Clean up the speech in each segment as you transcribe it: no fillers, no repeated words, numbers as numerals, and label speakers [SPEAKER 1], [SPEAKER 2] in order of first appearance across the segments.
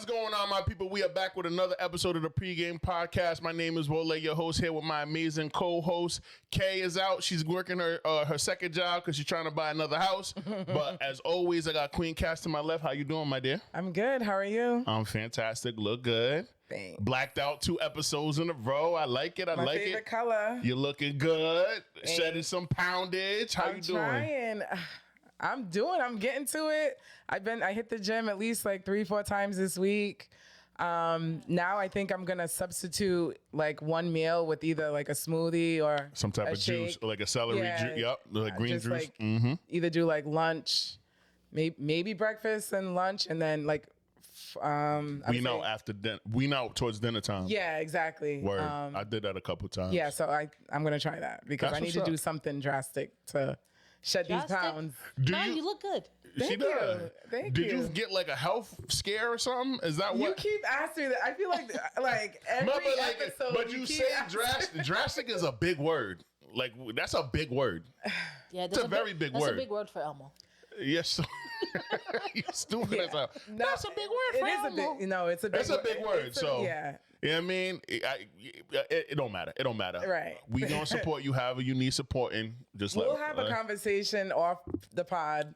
[SPEAKER 1] going on, my people? We are back with another episode of the Pregame Podcast. My name is Wole, your host, here with my amazing co-host. Kay is out. She's working her second job because she's trying to buy another house. But as always, I got Queen Cass to my left. How you doing, my dear?
[SPEAKER 2] I'm good. How are you?
[SPEAKER 1] I'm fantastic. Look good.
[SPEAKER 2] Thanks.
[SPEAKER 1] Blacked out 2 episodes in a row. I like it. I
[SPEAKER 2] My
[SPEAKER 1] like
[SPEAKER 2] favorite
[SPEAKER 1] it.
[SPEAKER 2] color.
[SPEAKER 1] You're looking good. Shedding some poundage. How you doing?
[SPEAKER 2] I'm getting to it. I hit the gym at least like 3-4 times this week. Now I think I'm gonna substitute like one meal with either like a smoothie or
[SPEAKER 1] some type of
[SPEAKER 2] shake.
[SPEAKER 1] juice, like a celery juice. Yep, like green
[SPEAKER 2] just
[SPEAKER 1] juice.
[SPEAKER 2] Like either do like lunch, maybe breakfast and lunch, and then like
[SPEAKER 1] after dinner. We know towards dinner time.
[SPEAKER 2] Yeah, exactly.
[SPEAKER 1] Word. I did that a couple times.
[SPEAKER 2] Yeah, so I'm gonna try that because I need to do something drastic to shed these pounds.
[SPEAKER 3] You look good.
[SPEAKER 2] Thank you. Thank you.
[SPEAKER 1] Did you get like a health scare or something? Is that what
[SPEAKER 2] you keep asking me that? I feel like every episode.
[SPEAKER 1] But you say drastic. Drastic is a big word. Like that's a big word.
[SPEAKER 3] Yeah,
[SPEAKER 1] it's a very big word.
[SPEAKER 3] That's a big word for Elmo.
[SPEAKER 1] Yes, you stupid as hell.
[SPEAKER 3] No, that's a big word for Elmo.
[SPEAKER 2] It's a big.
[SPEAKER 1] It's a big word. So
[SPEAKER 2] yeah.
[SPEAKER 1] You know what I mean? It don't matter. It don't matter.
[SPEAKER 2] Right.
[SPEAKER 1] We gonna support you however you need supporting.
[SPEAKER 2] We'll have a conversation off the pod,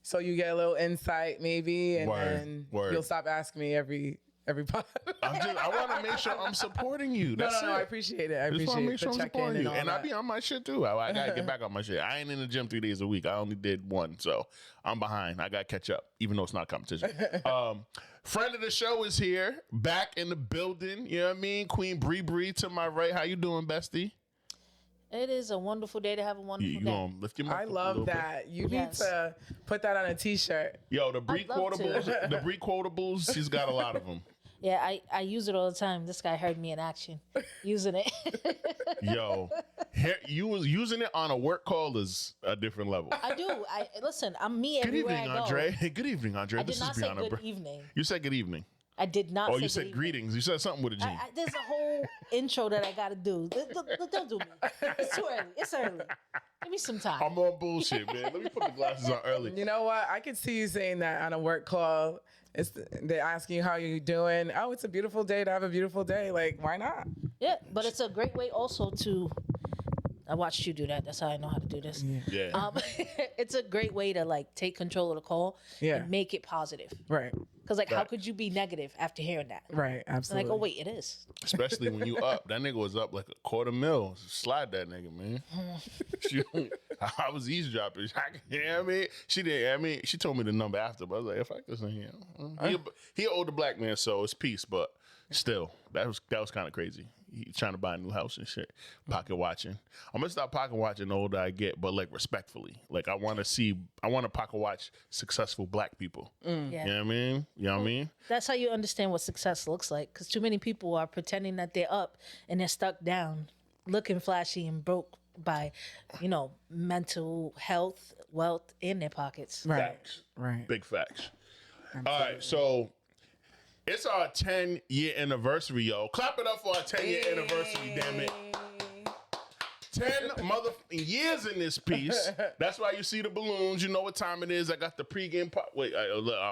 [SPEAKER 2] so you get a little insight maybe, and then you'll stop asking me every pod.
[SPEAKER 1] I want to make sure I'm supporting you. That's
[SPEAKER 2] no, I appreciate it. I appreciate the check-in and all
[SPEAKER 1] and I be on my shit too. I gotta get back on my shit. I ain't in the gym 3 days a week. I only did 1, so I'm behind. I gotta catch up, even though it's not competition. Friend of the show is here, back in the building. You know what I mean? Queen Bree to my right. How you doing, bestie?
[SPEAKER 3] It is a wonderful day to have a wonderful day.
[SPEAKER 1] Gonna lift your mic
[SPEAKER 2] I love that.
[SPEAKER 1] Bit.
[SPEAKER 2] You need to put that on a t-shirt.
[SPEAKER 1] Yo, the Bree quotables, she's got a lot of them.
[SPEAKER 3] Yeah, I use it all the time. This guy heard me in action using it.
[SPEAKER 1] Yo, you was using it on a work call is a different level.
[SPEAKER 3] I do. Listen, I'm me everywhere I go.
[SPEAKER 1] Good evening, Andre.
[SPEAKER 3] I did not say good evening.
[SPEAKER 1] You said good evening.
[SPEAKER 3] I did not.
[SPEAKER 1] Oh, you said greetings. You said something with a G.
[SPEAKER 3] There's a whole intro that I got to do. Don't do me. It's too early. It's early. Give me some time.
[SPEAKER 1] I'm on bullshit, man. Let me put the glasses on early.
[SPEAKER 2] You know what? I could see you saying that on a work call. They're asking you how you're doing. Oh, it's a beautiful day to have a beautiful day. Like, why not?
[SPEAKER 3] Yeah, but it's a great way also to. I watched you do that. That's how I know how to do this.
[SPEAKER 1] Yeah.
[SPEAKER 3] It's a great way to like take control of the call and make it positive.
[SPEAKER 2] Right.
[SPEAKER 3] Because how could you be negative after hearing that?
[SPEAKER 2] Right. Absolutely.
[SPEAKER 3] Like, oh wait, it is.
[SPEAKER 1] Especially when you up. That nigga was up like $250,000. Slide that nigga, man. I was eavesdropping. You know what I mean? She didn't. I mean, she told me the number after, but I was like, if I this in here, he an older black man, so it's peace. But still, that was kind of crazy. He trying to buy a new house and shit. Pocket watching. I'm gonna stop pocket watching the older I get, but like respectfully. Like I want to pocket watch successful black people.
[SPEAKER 3] Yeah.
[SPEAKER 1] You know what I mean? You know what I mean?
[SPEAKER 3] That's how you understand what success looks like. Because too many people are pretending that they're up and they're stuck down, looking flashy and broke by, mental health, wealth in their pockets.
[SPEAKER 2] Right.
[SPEAKER 1] Facts.
[SPEAKER 2] Right.
[SPEAKER 1] Big facts.
[SPEAKER 2] Absolutely.
[SPEAKER 1] All right, so it's our 10-year anniversary, yo. Clap it up for our 10-year anniversary, damn it. 10 motherfucking years in this piece. That's why you see the balloons. You know what time it is. I got the pregame.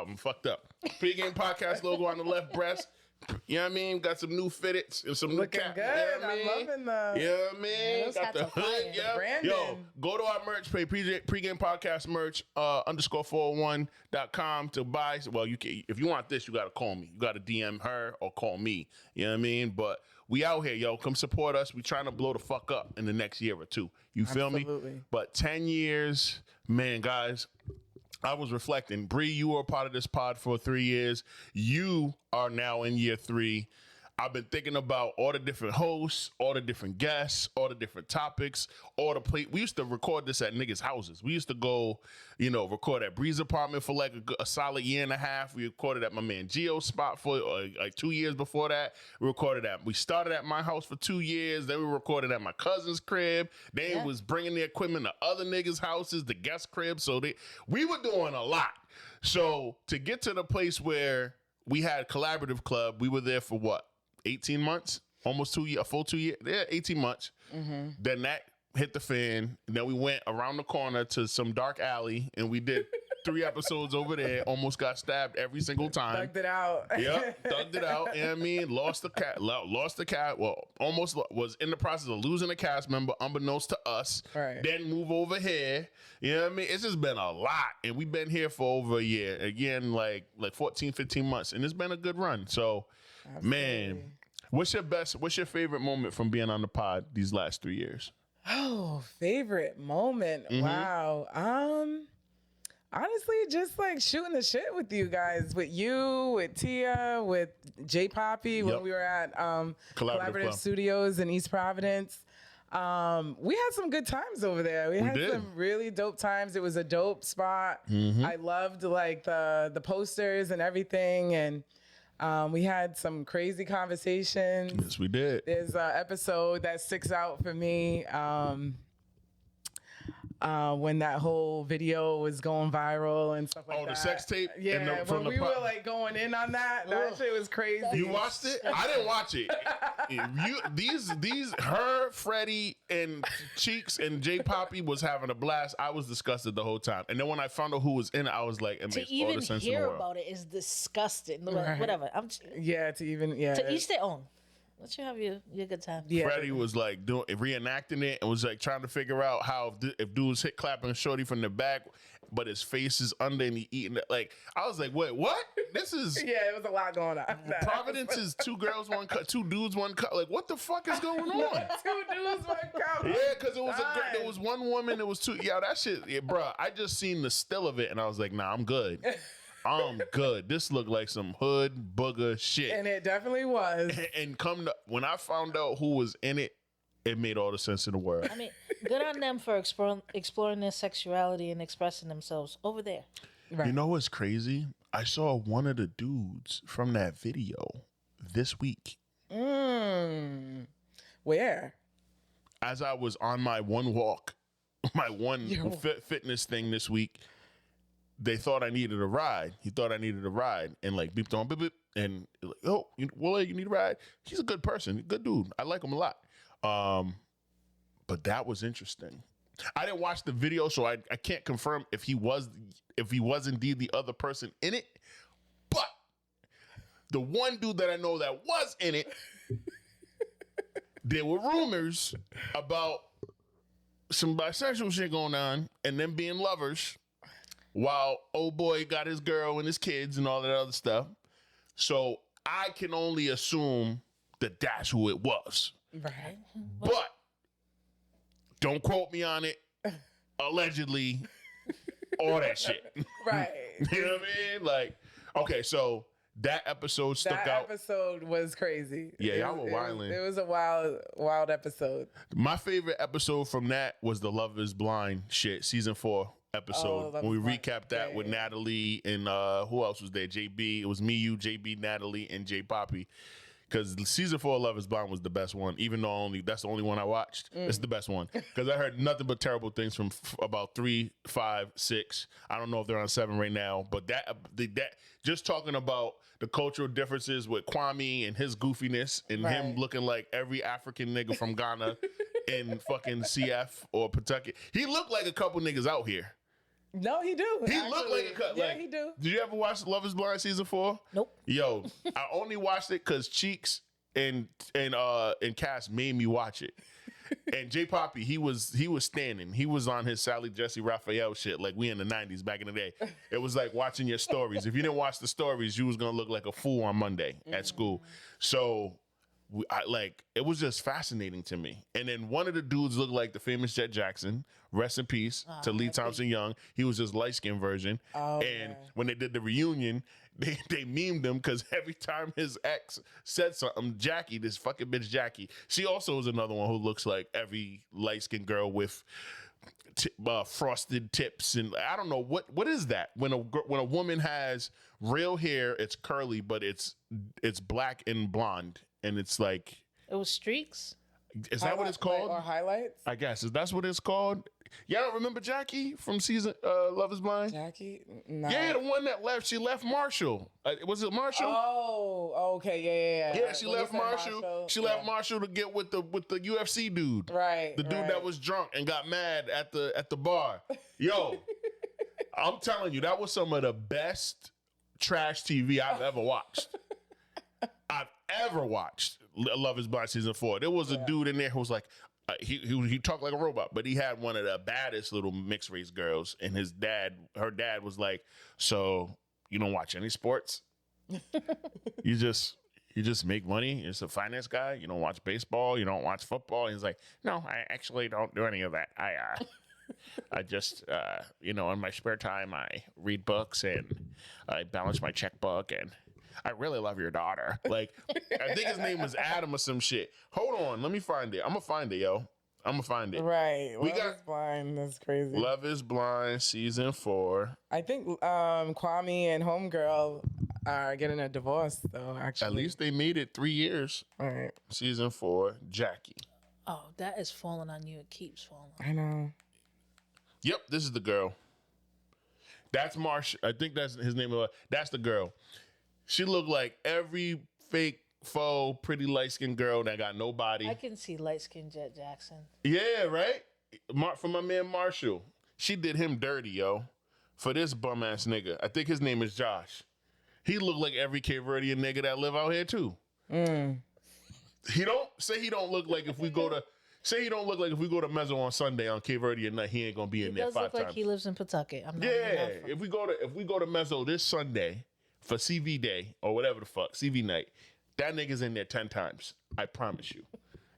[SPEAKER 1] I'm fucked up. Pregame podcast logo on the left breast. You know what I mean? Got some new fitteds and some new cap.
[SPEAKER 2] Good.
[SPEAKER 1] You know
[SPEAKER 2] I'm loving the.
[SPEAKER 1] You know what I mean? Got the hood. Yeah.
[SPEAKER 2] Brandon.
[SPEAKER 1] Yo, go to our merch page, pregame podcast merch, _401.com to buy. Well, you can, if you want this, you got to call me. You got to DM her or call me. You know what I mean? But we out here, yo. Come support us. We trying to blow the fuck up in the next year or two. You feel me? But 10 years, man, guys. I was reflecting. Bree, you were a part of this pod for 3 years. You are now in year 3. I've been thinking about all the different hosts, all the different guests, all the different topics, all the play. We used to record this at niggas' houses. We used to go, record at Bree's apartment for like a solid year and a half. We recorded at my man Gio's spot for like 2 years before that. We started at my house for 2 years. Then we recorded at my cousin's crib. They was bringing the equipment to other niggas' houses, the guest crib. So we were doing a lot. So to get to the place where we had Collaborative Club, we were there for what? 18 months, almost 2 years, a full 2 years. Yeah, 18 months. Mm-hmm. Then that hit the fan. And then we went around the corner to some dark alley and we did 3 episodes over there. Almost got stabbed every single time.
[SPEAKER 2] Thugged it out.
[SPEAKER 1] Yep, thugged it out. You know what I mean? Lost the cat. Well, almost was in the process of losing a cast member, unbeknownst to us.
[SPEAKER 2] Right.
[SPEAKER 1] Then move over here. You know what I mean? It's just been a lot. And we've been here for over a year. Again, like 14, 15 months. And it's been a good run. So, man, what's your favorite moment from being on the pod these last 3 years?
[SPEAKER 2] Oh, favorite moment.
[SPEAKER 1] Mm-hmm.
[SPEAKER 2] Wow. Honestly, just like shooting the shit with you guys, with you, with Tia, with J Poppy when we were at Collaborative Studios in East Providence. We had some good times over there. We had some really dope times. It was a dope spot. I loved like the posters and everything, and we had some crazy conversations.
[SPEAKER 1] Yes, we did.
[SPEAKER 2] There's an episode that sticks out for me when that whole video was going viral and stuff like that.
[SPEAKER 1] Oh, the sex tape?
[SPEAKER 2] Yeah, when we were like going in on that, that shit was crazy.
[SPEAKER 1] You watched it? I didn't watch it. Her, Freddie, and Cheeks and J Poppy was having a blast. I was disgusted the whole time. And then when I found out who was in it, I was like, it makes all the sense in the world.
[SPEAKER 3] To even hear about it is disgusting.
[SPEAKER 2] Right.
[SPEAKER 3] Whatever.
[SPEAKER 2] To
[SPEAKER 3] each their own. Let you have your good time.
[SPEAKER 2] Yeah.
[SPEAKER 1] Freddie was like reenacting it and was like trying to figure out how if dudes hit clapping shorty from the back, but his face is under and he eating it. Like, I was like, wait, what? This is
[SPEAKER 2] yeah, it was a lot going on.
[SPEAKER 1] Providence is 2 girls, 1 cut, 2 dudes, 1 cut. Like, what the fuck is going on?
[SPEAKER 2] 2 dudes, 1 cup.
[SPEAKER 1] Yeah, because it was there was 1 woman, it was 2. Yeah, that shit, bruh. I just seen the still of it and I was like, nah, I'm good. I'm good. This looked like some hood booger shit.
[SPEAKER 2] And it definitely was.
[SPEAKER 1] And when I found out who was in it, it made all the sense in the world.
[SPEAKER 3] I mean, good on them for exploring their sexuality and expressing themselves over there.
[SPEAKER 2] Right.
[SPEAKER 1] You know what's crazy? I saw one of the dudes from that video this week.
[SPEAKER 2] Where?
[SPEAKER 1] As I was on my one walk, my one fitness thing this week, they thought I needed a ride. He thought I needed a ride and like beeped on, beep, beep, and like, oh, Wole, you need a ride? He's a good person, good dude. I like him a lot. But that was interesting. I didn't watch the video, so I can't confirm if he was indeed the other person in it. But the one dude that I know that was in it, there were rumors about some bisexual shit going on and them being lovers while old boy got his girl and his kids and all that other stuff. So I can only assume that that's who it was.
[SPEAKER 2] Right.
[SPEAKER 1] But don't quote me on it. Allegedly, all that shit.
[SPEAKER 2] Right.
[SPEAKER 1] You know what I mean? Like, okay, so that episode stuck out.
[SPEAKER 2] That episode was crazy.
[SPEAKER 1] Yeah, y'all were wilding.
[SPEAKER 2] It was a wild episode.
[SPEAKER 1] My favorite episode from that was the Love is Blind shit, season 4 episode. When we recapped that with Natalie and who else was there? JB. It was me, you, JB, Natalie, and J Poppy. Because season 4 of Love is Blind was the best one, even though that's the only one I watched. It's the best one. Because I heard nothing but terrible things from about 3, 5, 6. I don't know if they're on 7 right now. But that just talking about the cultural differences with Kwame and his goofiness and him looking like every African nigga from Ghana in fucking CF or Pawtucket. He looked like a couple niggas out here.
[SPEAKER 2] No, he do.
[SPEAKER 1] He looked like a cut.
[SPEAKER 2] Yeah, he do.
[SPEAKER 1] Did you ever watch Love is Blind season 4?
[SPEAKER 3] Nope.
[SPEAKER 1] Yo, I only watched it because Cheeks and Cass made me watch it. And J Poppy, he was standing. He was on his Sally Jesse Raphael shit like we in the 90s back in the day. It was like watching your stories. If you didn't watch the stories, you was gonna look like a fool on Monday at school. So it was just fascinating to me. And then one of the dudes looked like the famous Jet Jackson. Rest in peace to Lee Thompson Young. He was his light-skinned version. When they did the reunion, they memed him because every time his ex said something, Jackie, this fucking bitch Jackie, she also is another one who looks like every light-skinned girl with frosted tips. And I don't know, what is that? When a woman has real hair, it's curly, but it's black and blonde. And it's like...
[SPEAKER 3] It was streaks?
[SPEAKER 1] Is that what it's called?
[SPEAKER 2] Or highlights?
[SPEAKER 1] I guess. That's what it's called? Y'all don't remember Jackie from season Love is Blind?
[SPEAKER 2] Jackie? No.
[SPEAKER 1] Yeah, the one that left. She left Marshall. Was it Marshall?
[SPEAKER 2] Oh, okay. Yeah.
[SPEAKER 1] Yeah, she left Marshall. She left Marshall to get with the UFC dude.
[SPEAKER 2] Right.
[SPEAKER 1] The dude that was drunk and got mad at the bar. Yo, I'm telling you, that was some of the best trash TV I've ever watched. Love Is Blind season 4. There was a dude in there who was like, he talked like a robot, but he had one of the baddest little mixed race girls, and her dad was like, so you don't watch any sports? you just make money. You're just a finance guy. You don't watch baseball. You don't watch football. He's like, no, I actually don't do any of that. I just, in my spare time, I read books and I balance my checkbook, and I really love your daughter. Like, I think his name was Adam or some shit. Hold on, let me find it. I'm gonna find it, yo. I'm gonna find it.
[SPEAKER 2] Right. Love Is Blind. That's crazy.
[SPEAKER 1] Love Is Blind season 4.
[SPEAKER 2] I think Kwame and Homegirl are getting a divorce, though. Actually,
[SPEAKER 1] At least they made it 3 years.
[SPEAKER 2] All right.
[SPEAKER 1] Season 4, Jackie.
[SPEAKER 3] Oh, that is falling on you. It keeps falling.
[SPEAKER 2] I know.
[SPEAKER 1] Yep, this is the girl. That's Marsh. I think that's his name. That's the girl. She looked like every fake, faux, pretty light-skinned girl that got no body.
[SPEAKER 3] I can see light-skinned Jet Jackson.
[SPEAKER 1] Yeah, right? For my man Marshall. She did him dirty, yo. For this bum-ass nigga. I think his name is Josh. He looked like every Cape Verdean nigga that live out here, too. He don't look like if we go to Mezzo on Sunday on Cape Verdean night, he ain't gonna be in there 5 times.
[SPEAKER 3] He does look like he lives in Pawtucket.
[SPEAKER 1] Yeah, if we go to Mezzo this Sunday for CV day or whatever the fuck, CV night, that nigga's in there 10 times. I promise you.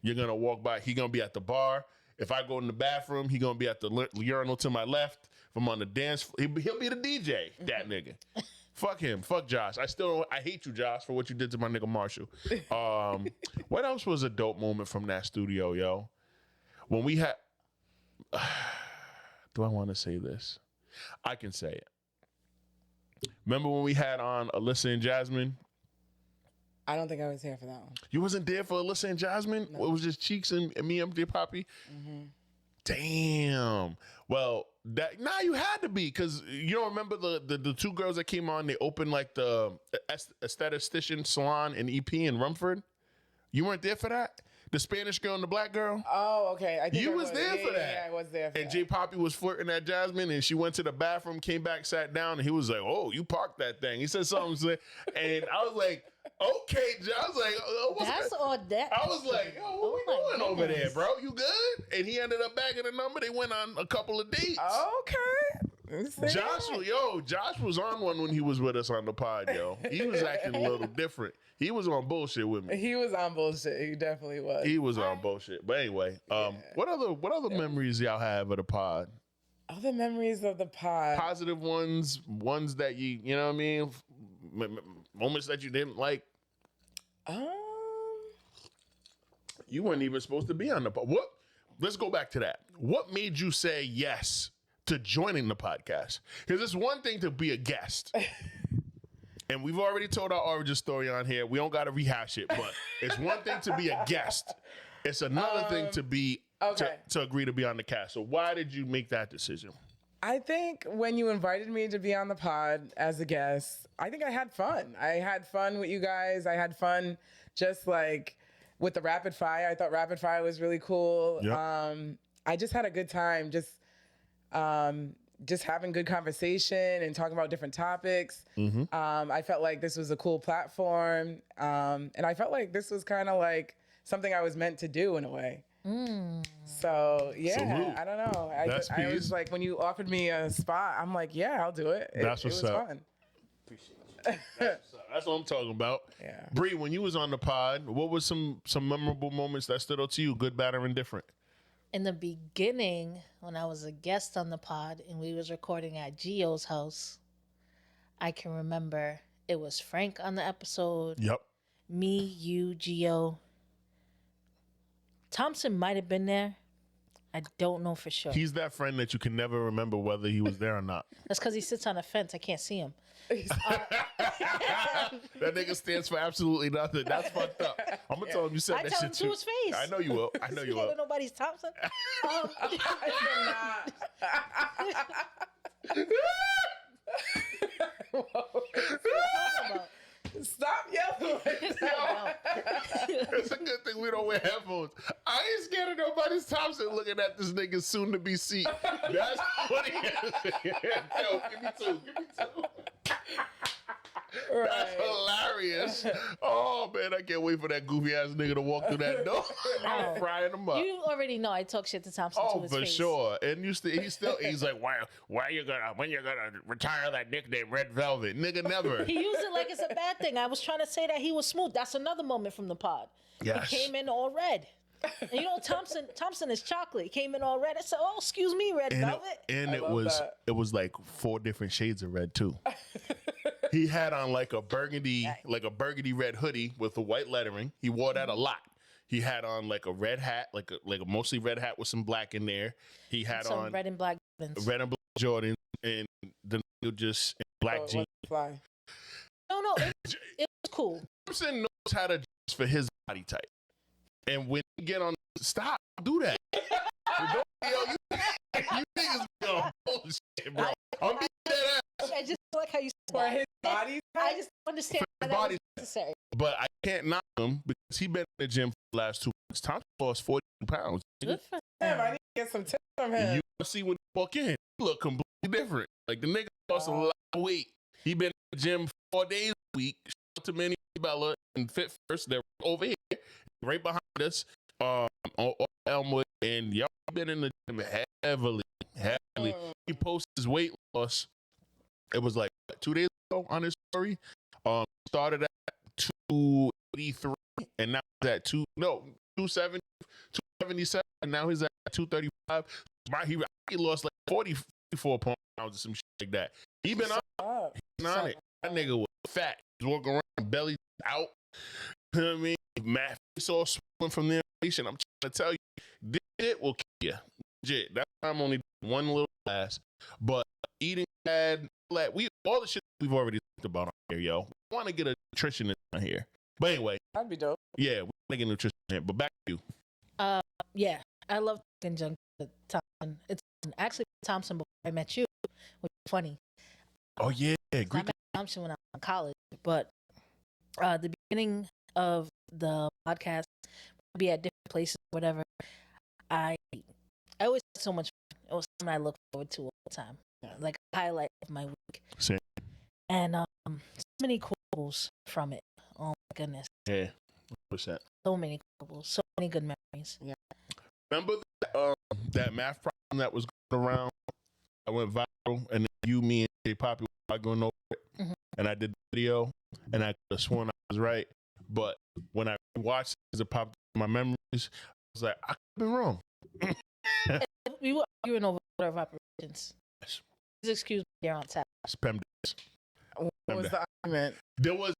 [SPEAKER 1] You're gonna walk by, he gonna be at the bar. If I go in the bathroom, he gonna be at the urinal to my left. If I'm on the dance floor, he'll be the DJ, that nigga. Fuck him. Fuck Josh. I hate you, Josh, for what you did to my nigga Marshall. What else was a dope moment from that studio, yo? When we had... do I want to say this? I can say it. Remember when we had on Alyssa and Jasmine?
[SPEAKER 2] I don't think I was here for that one.
[SPEAKER 1] You wasn't there for Alyssa and Jasmine? No. It was just Cheeks and me, Empty Poppy? Mm-hmm. Damn. Well, you had to be, because you don't remember the 2 girls that came on, they opened like the aesthetician salon in EP in Rumford? You weren't there for that? The Spanish girl and the black girl?
[SPEAKER 2] Oh, okay. I think
[SPEAKER 1] you was there for that.
[SPEAKER 2] Yeah, I was there for that.
[SPEAKER 1] And J Poppy was flirting at Jasmine, and she went to the bathroom, came back, sat down, and he was like, oh, you parked that thing. He said something, and I was like, okay, I was like,
[SPEAKER 3] that's all that.
[SPEAKER 1] I was like, yo, what we doing over there, bro? You good? And he ended up bagging a number. They went on a couple of dates.
[SPEAKER 2] Okay.
[SPEAKER 1] Josh was on one when he was with us on the pod, yo. He was acting a little different. He was on bullshit with me.
[SPEAKER 2] He was on bullshit. He definitely was.
[SPEAKER 1] He was on bullshit. But anyway, what other memories y'all have of the pod?
[SPEAKER 2] Other memories of the pod.
[SPEAKER 1] Positive ones that you know what I mean? Moments that you didn't like. You weren't even supposed to be on the pod. What? Let's go back to that. What made you say yes to joining the podcast? Because it's one thing to be a guest. And we've already told our origin story on here. We don't got to rehash it, but it's one thing to be a guest. It's another thing to be to agree to be on the cast. So why did you make that decision?
[SPEAKER 2] I think when you invited me to be on the pod as a guest, I think I had fun. I had fun with you guys. I had fun just like with the rapid fire. I thought rapid fire was really cool. Yep. I just had a good time just having good conversation and talking about different topics. Mm-hmm. I felt like this was a cool platform. And I felt like this was kind of like something I was meant to do in a way. So, yeah, salute. I don't know. I was like, when you offered me a spot, I'm like, yeah, I'll do it. It was fun.
[SPEAKER 1] Appreciate you. That's what I'm talking about.
[SPEAKER 2] Yeah.
[SPEAKER 1] Bree, when you was on the pod, what was some memorable moments that stood out to you, good, bad, or indifferent?
[SPEAKER 3] In the beginning, when I was a guest on the pod and we was recording at Gio's house, I can remember it was Frank on the episode.
[SPEAKER 1] Yep.
[SPEAKER 3] Me, you, Gio. Thompson might have been there. I don't know for sure.
[SPEAKER 1] He's that friend that you can never remember whether he was there or not.
[SPEAKER 3] That's because he sits on a fence. I can't see him.
[SPEAKER 1] That nigga stands for absolutely nothing. That's fucked up. I'm gonna tell him you said that shit too.
[SPEAKER 3] I tell him to his face.
[SPEAKER 1] I know you will. I know you will.
[SPEAKER 3] Nobody's Thompson.
[SPEAKER 2] Stop yelling.
[SPEAKER 1] It's a good thing we don't wear headphones. I ain't scared of nobody's Thompson looking at this nigga's soon-to-be seat. That's what Yo, give me two.
[SPEAKER 2] Right.
[SPEAKER 1] That's hilarious. Oh man, I can't wait for that goofy ass nigga to walk through that door. I'm frying him up.
[SPEAKER 3] You already know I talk shit to Thompson to his
[SPEAKER 1] For
[SPEAKER 3] face.
[SPEAKER 1] sure. And he's like, when you gonna retire that nickname, Red Velvet? Nigga, never.
[SPEAKER 3] He used it like it's a bad thing. I was trying to say that he was smooth. That's another moment from the pod.
[SPEAKER 1] Yes.
[SPEAKER 3] He came in all red. And you know, Thompson is chocolate. He came in all red. I said, "Oh, excuse me, Red Velvet."
[SPEAKER 1] It was like 4 different shades of red too. He had on like a burgundy red hoodie with the white lettering. He wore that a lot. He had on like a red hat, like a mostly red hat with some black in there. He had
[SPEAKER 3] some
[SPEAKER 1] on
[SPEAKER 3] red and black
[SPEAKER 1] Jordans and the nigga just in black jeans.
[SPEAKER 2] Fly.
[SPEAKER 3] No, it was cool.
[SPEAKER 1] Thompson knows how to dress for his body type. And when you get on, stop, do that. You niggas be on bullshit, bro. I'm being that ass.
[SPEAKER 3] I just like how you
[SPEAKER 2] For his body
[SPEAKER 3] I just understand
[SPEAKER 1] For
[SPEAKER 3] that
[SPEAKER 1] body
[SPEAKER 3] was necessary.
[SPEAKER 1] But I can't knock him because he been in the gym for the last 2 months. Thompson lost 42 pounds.
[SPEAKER 3] Good for
[SPEAKER 2] Damn, I
[SPEAKER 3] him.
[SPEAKER 2] need to get some tips from him.
[SPEAKER 1] You see when you walk in, he look completely different. Like the nigga lost a lot of weight. He been in the gym 4 days a week. Shout out to Manny Bella and Fit First. They're over here, right behind us. On Elmwood, and y'all been in the gym heavily. He posted his weight loss. It was like 2 days ago on his story. Started at 283, and now he's at 270, 277, and now he's at 235. He lost like 44 pounds or some shit like that. He been on it. That nigga was fat. He was walking around, belly out. You know what I mean? Matt face all swollen from the inflation. I'm trying to tell you, this shit will kill you. Legit. That's why I'm only one little glass. But eating bad, all the shit we've already talked about on here, yo. We want to get a nutritionist on here. But anyway.
[SPEAKER 2] That'd be dope.
[SPEAKER 1] Yeah, we want to get a nutritionist. But back to you.
[SPEAKER 3] Yeah, I love talking junk to Thompson. It's actually Thompson before I met you, which is funny.
[SPEAKER 1] Oh, yeah.
[SPEAKER 3] I met Thompson when I was in college, but the beginning of the podcast, we'll be at different places, whatever. I always had so much fun. It was something I look forward to all the time, like a highlight of my week.
[SPEAKER 1] Same.
[SPEAKER 3] And so many quotables from it. Oh my goodness.
[SPEAKER 1] Yeah. What's that?
[SPEAKER 3] So many quotables, so many good memories.
[SPEAKER 2] Yeah.
[SPEAKER 1] Remember that math problem that was going around? I went viral, and then you, me, and J Poppy were going over it, and I did the video, and I could have sworn I was right. But when I watched it as it popped in my memories, I was like, I could have been wrong.
[SPEAKER 3] We were arguing over order of operations.
[SPEAKER 1] Yes.
[SPEAKER 3] Please excuse me, they're on tap.
[SPEAKER 1] Spam days.
[SPEAKER 2] What was the argument?
[SPEAKER 1] There was,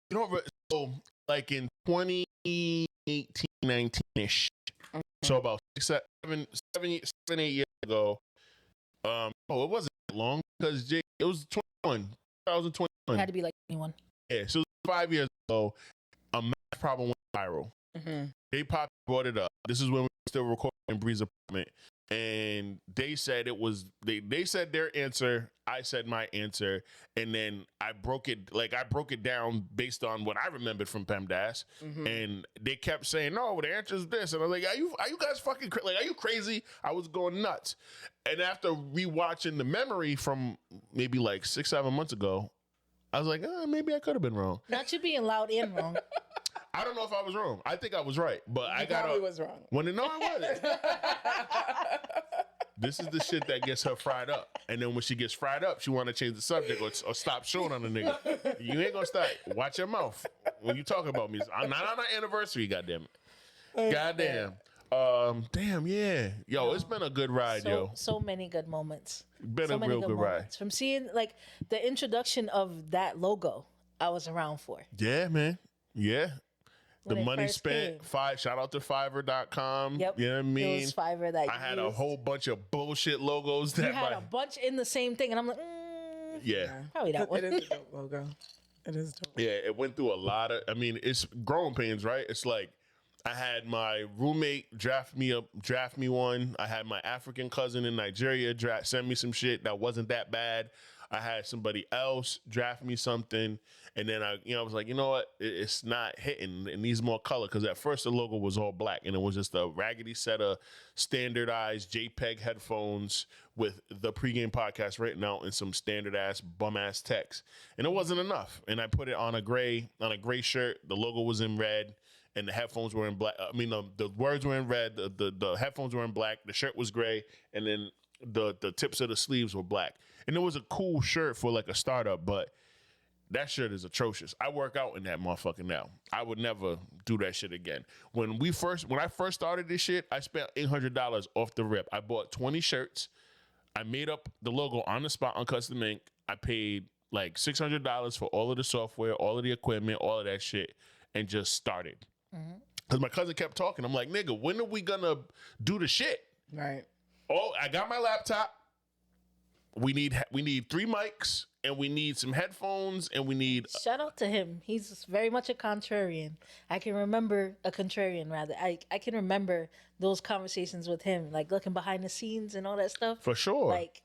[SPEAKER 1] so like in 2018, 19-ish, so about 7, 8 years ago, it wasn't that long because it was 2021.
[SPEAKER 3] It had to be like 21.
[SPEAKER 1] Yeah, so 5 years ago, a math problem went viral. J Pop brought it up. This is when we were still recording in Bree's apartment. And they said it was, they said their answer, I said my answer, and then I broke it down based on what I remembered from PEMDAS. And they kept saying, no, the answer is this. And I was like, are you guys fucking are you crazy? I was going nuts. And after rewatching the memory from maybe like 6-7 months ago, I was like, maybe I could have been wrong.
[SPEAKER 3] Not you being loud and wrong.
[SPEAKER 1] I don't know if I was wrong. I think I was right, but I
[SPEAKER 2] probably was wrong.
[SPEAKER 1] I wasn't. This is the shit that gets her fried up, and then when she gets fried up, she want to change the subject or stop showing on the nigga. You ain't gonna stop. Watch your mouth when you talk about me. I'm not on our anniversary. Goddamn it. Goddamn. Damn. Yeah. Yo, it's been a good ride, yo.
[SPEAKER 3] So many good moments.
[SPEAKER 1] Been a real good ride.
[SPEAKER 3] From seeing like the introduction of that logo, I was around for.
[SPEAKER 1] Yeah, man. Yeah. The
[SPEAKER 3] When it
[SPEAKER 1] money
[SPEAKER 3] first
[SPEAKER 1] spent, shout out to Fiverr.com.
[SPEAKER 3] Yep.
[SPEAKER 1] You know what I mean?
[SPEAKER 3] It was Fiverr that
[SPEAKER 1] I had a whole bunch of bullshit logos that
[SPEAKER 3] you had a bunch in the same thing, and I'm like,
[SPEAKER 1] yeah.
[SPEAKER 3] probably that one.
[SPEAKER 2] It is a dope logo. It is dope.
[SPEAKER 1] Yeah, it went through a lot of, it's growing pains, right? It's like I had my roommate draft me one. I had my African cousin in Nigeria send me some shit that wasn't that bad. I had somebody else draft me something, and then I was like, you know what, it's not hitting. It needs more color, because at first the logo was all black, and it was just a raggedy set of standardized JPEG headphones with the pregame podcast written out in some standard ass bum ass text, and it wasn't enough. And I put it on a gray shirt. The logo was in red, and the headphones were in black. I mean, the words were in red. The headphones were in black. The shirt was gray, and then the tips of the sleeves were black. And it was a cool shirt for like a startup, but that shirt is atrocious. I work out in that motherfucker now. I would never do that shit again. When I first started this shit, I spent $800 off the rip. I bought 20 shirts. I made up the logo on the spot on Custom Ink. I paid like $600 for all of the software, all of the equipment, all of that shit, and just started. Because my cousin kept talking. I'm like, nigga, when are we gonna do the shit?
[SPEAKER 2] Right.
[SPEAKER 1] Oh, I got my laptop. We need 3 mics, and we need some headphones, and we need.
[SPEAKER 3] Shout out to him. He's very much a contrarian. I can remember I can remember those conversations with him, like looking behind the scenes and all that stuff.
[SPEAKER 1] For sure.
[SPEAKER 3] Like,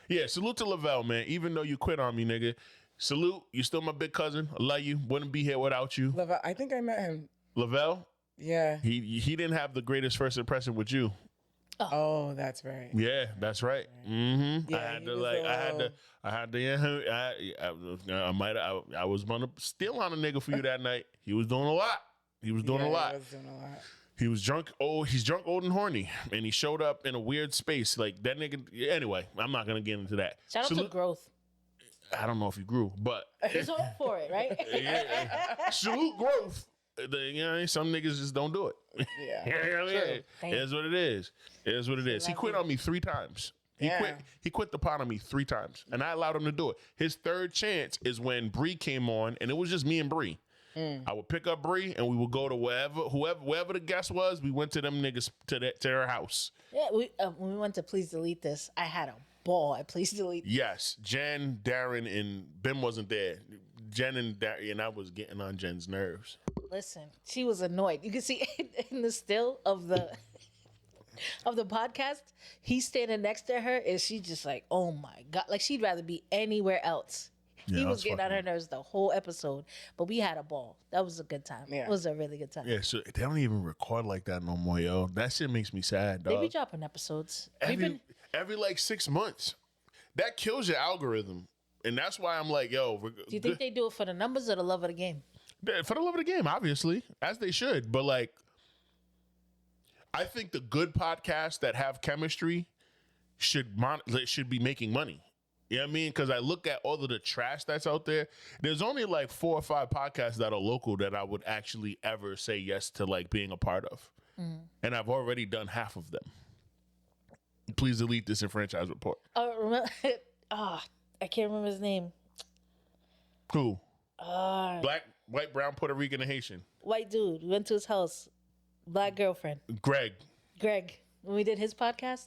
[SPEAKER 1] yeah, salute to Lavelle, man. Even though you quit on me, nigga. Salute. You still my big cousin. I love you. Wouldn't be here without you.
[SPEAKER 2] I think I met him.
[SPEAKER 1] Lavelle?
[SPEAKER 2] Yeah.
[SPEAKER 1] He didn't have the greatest first impression with you.
[SPEAKER 2] Oh, that's right.
[SPEAKER 1] Yeah, that's right. Mm-hmm.
[SPEAKER 2] Yeah,
[SPEAKER 1] I was gonna steal on a nigga for you that night. He was doing a lot. He was doing a lot. He was drunk. Oh, he's drunk, old, and horny, and he showed up in a weird space. Like that nigga. Anyway, I'm not gonna get into that.
[SPEAKER 3] Shout out to growth.
[SPEAKER 1] I don't know if he grew, but
[SPEAKER 3] he's all for it, right?
[SPEAKER 1] Yeah. Salute growth. Some niggas just don't do it.
[SPEAKER 2] Yeah.
[SPEAKER 1] It is what it is. It is what it is. He quit on me 3 times. He quit the pot on me 3 times, and I allowed him to do it. His third chance is when Bree came on, and it was just me and Bree. I would pick up Bree, and we would go to wherever the guest was. We went to them niggas to their house.
[SPEAKER 3] Yeah, when we went to Please Delete This, I had a ball at Please Delete This.
[SPEAKER 1] Yes, Jen, Darren, and Ben wasn't there. Jen and Darren, and I was getting on Jen's nerves.
[SPEAKER 3] Listen, she was annoyed. You can see in the still of the podcast, he's standing next to her, and she just like, oh my God. Like, she'd rather be anywhere else.
[SPEAKER 1] Yeah,
[SPEAKER 3] he was getting on her nerves the whole episode, but we had a ball. That was a good time. Yeah. It was a really good time.
[SPEAKER 1] Yeah, so they don't even record like that no more, yo. That shit makes me sad, dog.
[SPEAKER 3] They be dropping episodes.
[SPEAKER 1] Every like 6 months. That kills your algorithm. And that's why I'm like, yo.
[SPEAKER 3] Do you think they do it for the numbers or the love of the game?
[SPEAKER 1] For the love of the game, obviously, as they should. But like, I think the good podcasts that have chemistry should be making money. You know what I mean? Because I look at all of the trash that's out there. There's only like 4 or 5 podcasts that are local that I would actually ever say yes to like being a part of. And I've already done half of them. Please delete this in franchise report.
[SPEAKER 3] I can't remember his name.
[SPEAKER 1] Who? Black, white, brown, Puerto Rican, and Haitian.
[SPEAKER 3] White dude. We went to his house. Black girlfriend.
[SPEAKER 1] Greg.
[SPEAKER 3] When we did his podcast.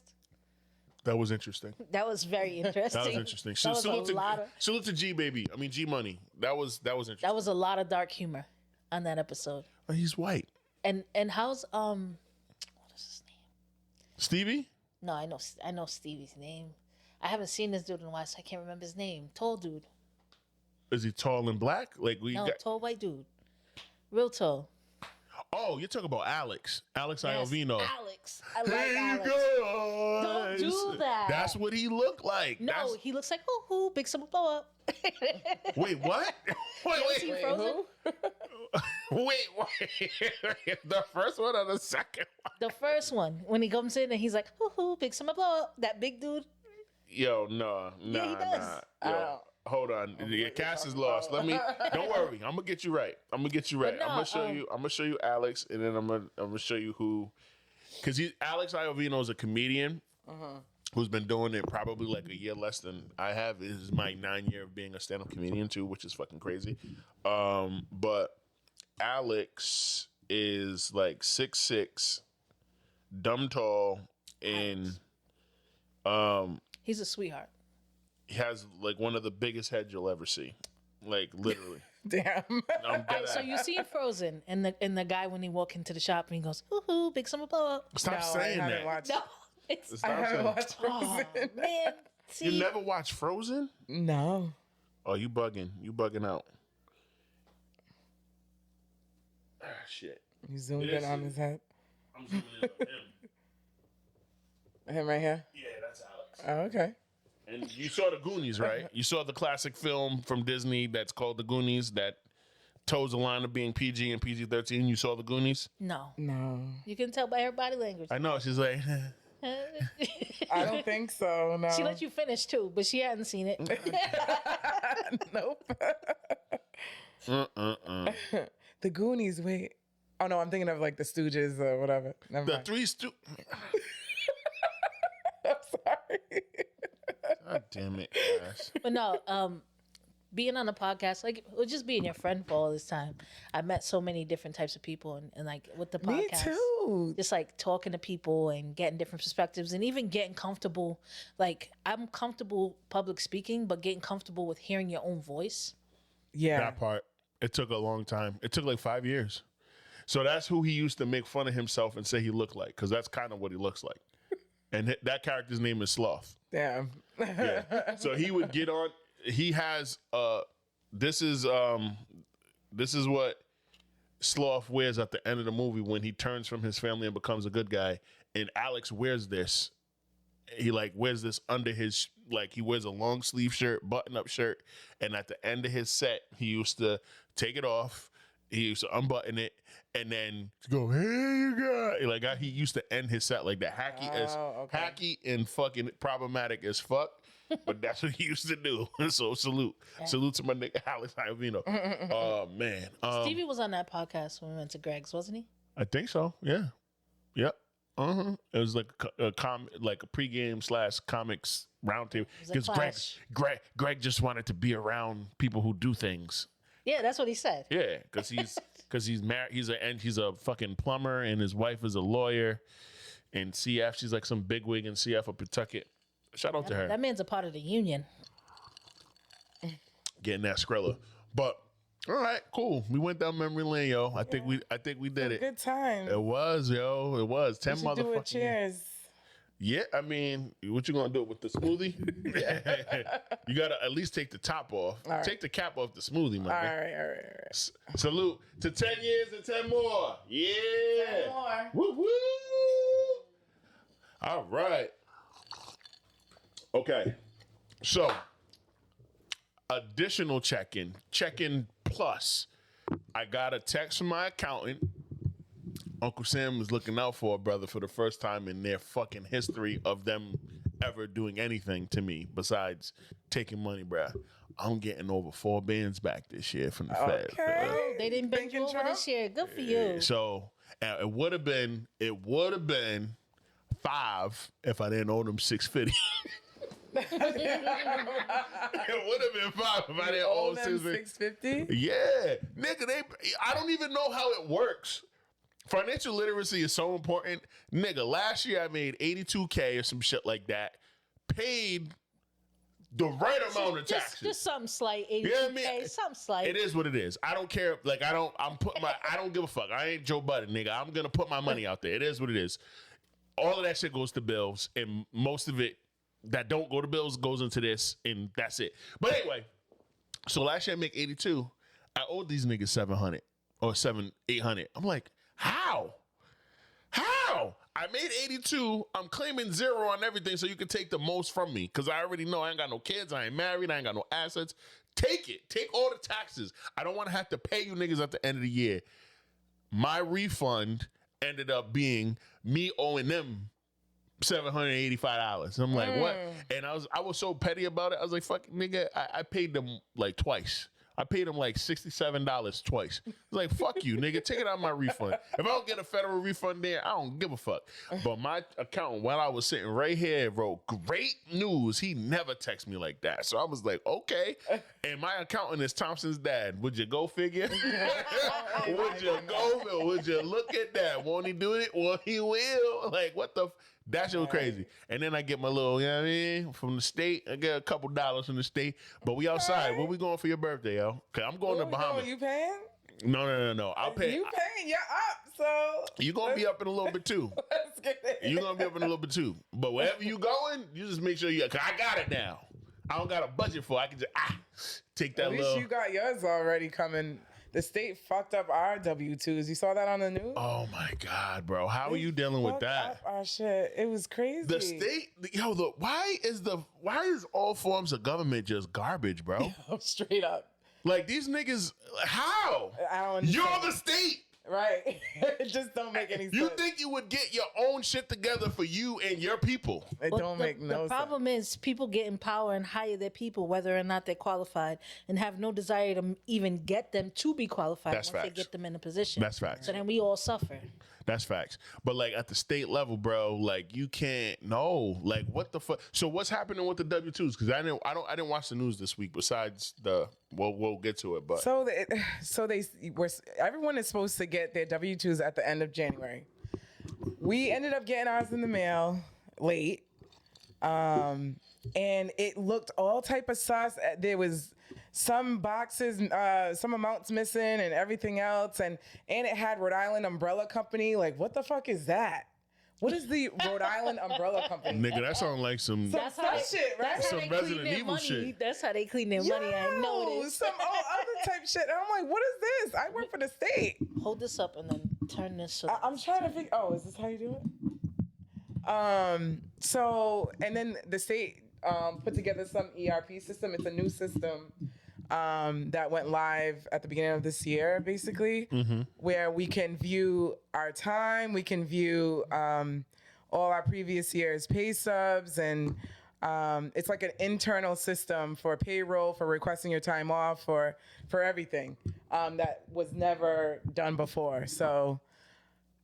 [SPEAKER 1] That was interesting.
[SPEAKER 3] That was very interesting.
[SPEAKER 1] That was interesting. Salute to G Baby. I mean G Money. That was interesting.
[SPEAKER 3] That was a lot of dark humor on that episode.
[SPEAKER 1] Oh, he's white.
[SPEAKER 3] And how's what is his name?
[SPEAKER 1] Stevie?
[SPEAKER 3] No, I know Stevie's name. I haven't seen this dude in a while, so I can't remember his name. Tall dude.
[SPEAKER 1] Is he tall and black?
[SPEAKER 3] Tall white dude. Real tall.
[SPEAKER 1] Oh, you're talking about Alex. Alex Iovino.
[SPEAKER 3] Alex. I like Alex. Don't do that.
[SPEAKER 1] That's what he looked like.
[SPEAKER 3] No, he looks like, big summer blow up.
[SPEAKER 1] Wait, what?
[SPEAKER 3] Wait, Frozen?
[SPEAKER 1] Wait. The first one or the second one?
[SPEAKER 3] The first one. When he comes in and he's like, big summer blow up. That big dude.
[SPEAKER 1] Yo, nah.
[SPEAKER 3] Yeah, he does.
[SPEAKER 1] Yo, hold on. Your Cass is lost. Don't worry. I'm gonna get you right. No, I'm gonna show you Alex, and then I'm gonna show you who, because Alex Iovino is a comedian who's been doing it probably like a year less than I have. This is my 9th year of being a stand-up comedian too, which is fucking crazy. But Alex is like 6'6", dumb tall, and
[SPEAKER 3] he's a sweetheart.
[SPEAKER 1] He has like one of the biggest heads you'll ever see, like literally.
[SPEAKER 2] Damn.
[SPEAKER 3] So you see Frozen, and the guy when he walk into the shop and he goes, big summer blow up.
[SPEAKER 1] Stop saying that.
[SPEAKER 2] I haven't watched Frozen.
[SPEAKER 3] Man, See,
[SPEAKER 1] You never watched Frozen?
[SPEAKER 2] No.
[SPEAKER 1] Oh, you bugging. You bugging out. Ah, shit.
[SPEAKER 2] You zoomed in on his head.
[SPEAKER 1] I'm zooming in on him.
[SPEAKER 2] Him right here?
[SPEAKER 1] Yeah, that's Alex.
[SPEAKER 2] Oh, okay.
[SPEAKER 1] And you saw the Goonies, right? You saw the classic film from Disney that's called The Goonies that toes the line of being PG and PG-13. You saw the Goonies?
[SPEAKER 3] no.
[SPEAKER 2] No.
[SPEAKER 3] You can tell by her body language.
[SPEAKER 1] I know. She's like,
[SPEAKER 2] I don't think so, no.
[SPEAKER 3] She let you finish too, but she hadn't seen it.
[SPEAKER 2] Nope. The Goonies, wait. Oh, no, I'm thinking of like the Stooges or whatever. Never
[SPEAKER 1] the
[SPEAKER 2] mind.
[SPEAKER 1] three
[SPEAKER 2] I'm sorry.
[SPEAKER 1] God damn it, guys.
[SPEAKER 3] But no, being on a podcast, like, or just being your friend for all this time, I met so many different types of people, and like with the podcast,
[SPEAKER 2] Me too.
[SPEAKER 3] just like talking to people and getting different perspectives, and even getting comfortable. Like, I'm comfortable public speaking, but getting comfortable with hearing your own voice.
[SPEAKER 2] Yeah.
[SPEAKER 1] That part, it took a long time. It took like 5 years. So that's who he used to make fun of himself and say he looked like, because that's kind of what he looks like. And that character's name is Sloth.
[SPEAKER 2] Damn.
[SPEAKER 1] Yeah. So he would get on. He has this is what Sloth wears at the end of the movie when he turns from his family and becomes a good guy. And Alex wears this. He like wears this under his, like, he wears a long sleeve shirt, button up shirt, and at the end of his set he used to take it off. He used to unbutton it and then go, "Hey, you guys!" Like, he used to end his set like that. Hacky and fucking problematic as fuck. But that's what he used to do. So salute to my nigga Alex Iovino. Oh man,
[SPEAKER 3] Stevie was on that podcast when we went to Greg's, wasn't he?
[SPEAKER 1] I think so. Yeah, yep. It was like a pregame /comics roundtable because Greg just wanted to be around people who do things.
[SPEAKER 3] Yeah, that's what he said.
[SPEAKER 1] Yeah, because he's married. He's a fucking plumber, and his wife is a lawyer. And CF, she's like some bigwig in CF up Pawtucket. Shout out to her.
[SPEAKER 3] That man's a part of the union.
[SPEAKER 1] Getting that Skrilla. But all right, cool. We went down memory lane, yo. I think we did it.
[SPEAKER 2] Good time.
[SPEAKER 1] It was, yo. It was 10
[SPEAKER 2] We should do a
[SPEAKER 1] motherfucking.
[SPEAKER 2] cheers.
[SPEAKER 1] Yeah, I mean, what you gonna do with the smoothie? You gotta at least take the top off.
[SPEAKER 2] Right.
[SPEAKER 1] Take the cap off the smoothie, man.
[SPEAKER 2] All right.
[SPEAKER 1] Salute to 10 years and 10 more. Yeah.
[SPEAKER 2] 10 more.
[SPEAKER 1] Woo woo. All right. Okay. So, additional check-in plus. I got a text from my accountant. Uncle Sam was looking out for a brother for the first time in their fucking history of them ever doing anything to me besides taking money, bruh. I'm getting over 4 bands back this year from the Fed.
[SPEAKER 3] Oh, they didn't bend you over
[SPEAKER 2] Trump?
[SPEAKER 3] this year. Good for you.
[SPEAKER 1] So it would have been 5 if I didn't owe them $650. It would have been 5 if I didn't owe them
[SPEAKER 2] $650.
[SPEAKER 1] Yeah, nigga, I don't even know how it works. Financial literacy is so important. Nigga, last year I made $82K or some shit like that. Paid the right amount of taxes.
[SPEAKER 3] Just something slight, 82K,
[SPEAKER 1] You know what I mean?
[SPEAKER 3] something slight.
[SPEAKER 1] It is what it is. I don't care. Like, I don't give a fuck. I ain't Joe Budden, nigga. I'm gonna put my money out there. It is what it is. All of that shit goes to bills, and most of it that don't go to bills goes into this, and that's it. But anyway, so last year I make 82. I owed these niggas 700 or 800. I'm like, how? I made 82. I'm claiming 0 on everything so you can take the most from me because I already know I ain't got no kids. I ain't married. I ain't got no assets. Take it. Take all the taxes. I don't want to have to pay you niggas at the end of the year. My refund ended up being me owing them $785. I'm like, what? And I was so petty about it. I was like, fuck, nigga, I paid them like twice. I paid them like $67 twice. I was like, fuck you, nigga. Take it out of my refund. If I don't get a federal refund there, I don't give a fuck. But my accountant, while I was sitting right here, wrote, great news. He never texts me like that. So I was like, okay. And my accountant is Thompson's dad. Would you go figure? Would you look at that? Won't he do it? Well, he will. Like, what the... That shit was crazy. And then I get my little, you know what I mean, from the state. I get a couple dollars from the state. But we outside. Where we going for your birthday, yo? Okay, I'm going to Bahamas.
[SPEAKER 2] You paying?
[SPEAKER 1] No. I'll pay.
[SPEAKER 2] You paying? You're up. So
[SPEAKER 1] you're gonna be up in a little bit too.
[SPEAKER 2] let's get it.
[SPEAKER 1] You're gonna be up in a little bit too. But wherever you going, you just make sure cause I got it now. I don't got a budget for it. I can just take that
[SPEAKER 2] At least
[SPEAKER 1] little.
[SPEAKER 2] you got yours already coming. The state fucked up our W-2s. You saw that on the news?
[SPEAKER 1] Oh my God, bro. How are you dealing with
[SPEAKER 2] Fucked
[SPEAKER 1] that?
[SPEAKER 2] up our shit. It was crazy.
[SPEAKER 1] The state, why is all forms of government just garbage, bro?
[SPEAKER 2] Straight up.
[SPEAKER 1] Like these niggas, how?
[SPEAKER 2] I don't
[SPEAKER 1] You're
[SPEAKER 2] understand.
[SPEAKER 1] the state.
[SPEAKER 2] Right. It just don't make any sense.
[SPEAKER 1] You think you would get your own shit together for you and your people?
[SPEAKER 2] It
[SPEAKER 3] Well,
[SPEAKER 2] don't make no sense.
[SPEAKER 3] The problem is people get in power and hire their people, whether or not they're qualified, and have no desire to even get them to be qualified
[SPEAKER 1] That's
[SPEAKER 3] once they
[SPEAKER 1] facts.
[SPEAKER 3] get them in a position.
[SPEAKER 1] That's facts.
[SPEAKER 3] So then we all suffer.
[SPEAKER 1] That's facts. But like at the state level, bro, like you can't know. Like what the fuck? So what's happening with the W-2s? Because I didn't watch the news this week. Besides we'll get to it. But
[SPEAKER 2] everyone is supposed to get their W-2s at the end of January. We ended up getting ours in the mail late, and it looked all type of sus. There was some boxes, some amounts missing, and everything else, and it had Rhode Island Umbrella Company. Like, what the fuck is that? What is the Rhode Island Umbrella Company?
[SPEAKER 1] nigga, that sounds like some.
[SPEAKER 2] That's sus shit, right?
[SPEAKER 3] That's how
[SPEAKER 1] Some
[SPEAKER 3] they clean
[SPEAKER 1] Resident
[SPEAKER 3] their
[SPEAKER 1] Evil
[SPEAKER 3] money.
[SPEAKER 1] shit.
[SPEAKER 3] That's how they clean their money. I know it is.
[SPEAKER 2] Some other type shit. And I'm like, what is this? I work for the state.
[SPEAKER 3] Hold this up and then turn this. So
[SPEAKER 2] I'm trying to figure. Oh, is this how you do it? So, and then the state put together some ERP system. It's a new system that went live at the beginning of this year, basically, where we can view our time, we can view all our previous year's pay stubs, and it's like an internal system for payroll, for requesting your time off, for everything that was never done before. So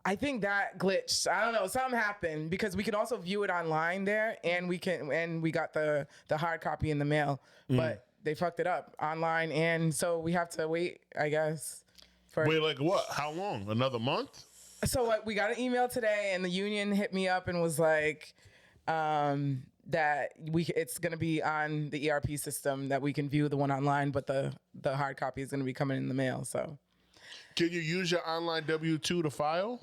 [SPEAKER 2] I think that glitched. I don't know, something happened, because we can also view it online there, and we got the hard copy in the mail, but they fucked it up online, and so we have to wait, I guess.
[SPEAKER 1] Wait, like what? How long? Another month?
[SPEAKER 2] So we got an email today, and the union hit me up and was like, that it's gonna be on the ERP system, that we can view the one online, but the hard copy is gonna be coming in the mail. So
[SPEAKER 1] Can you use your online W-2 to file?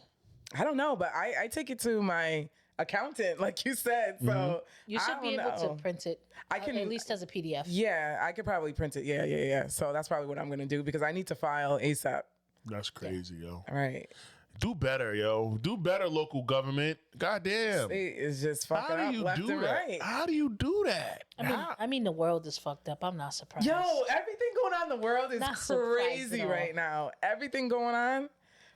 [SPEAKER 2] I don't know, but I take it to my accountant, like you said. So
[SPEAKER 3] you should
[SPEAKER 2] I
[SPEAKER 3] be
[SPEAKER 2] don't
[SPEAKER 3] able
[SPEAKER 2] know.
[SPEAKER 3] to print it.
[SPEAKER 2] I can-
[SPEAKER 3] at least as a PDF.
[SPEAKER 2] Yeah, I could probably print it. Yeah. So that's probably what I'm gonna do, because I need to file ASAP.
[SPEAKER 1] That's crazy, yo.
[SPEAKER 2] All right.
[SPEAKER 1] Do better, yo. Do better, local government. Goddamn.
[SPEAKER 2] It is just
[SPEAKER 1] How
[SPEAKER 2] fucking
[SPEAKER 1] do
[SPEAKER 2] up
[SPEAKER 1] you
[SPEAKER 2] left
[SPEAKER 1] do
[SPEAKER 2] and
[SPEAKER 1] that?
[SPEAKER 2] right.
[SPEAKER 1] How do you do that?
[SPEAKER 3] I mean, the world is fucked up. I'm not surprised.
[SPEAKER 2] Yo, everything going on in the world is
[SPEAKER 3] Not surprised
[SPEAKER 2] crazy
[SPEAKER 3] at all.
[SPEAKER 2] right now. Everything going on,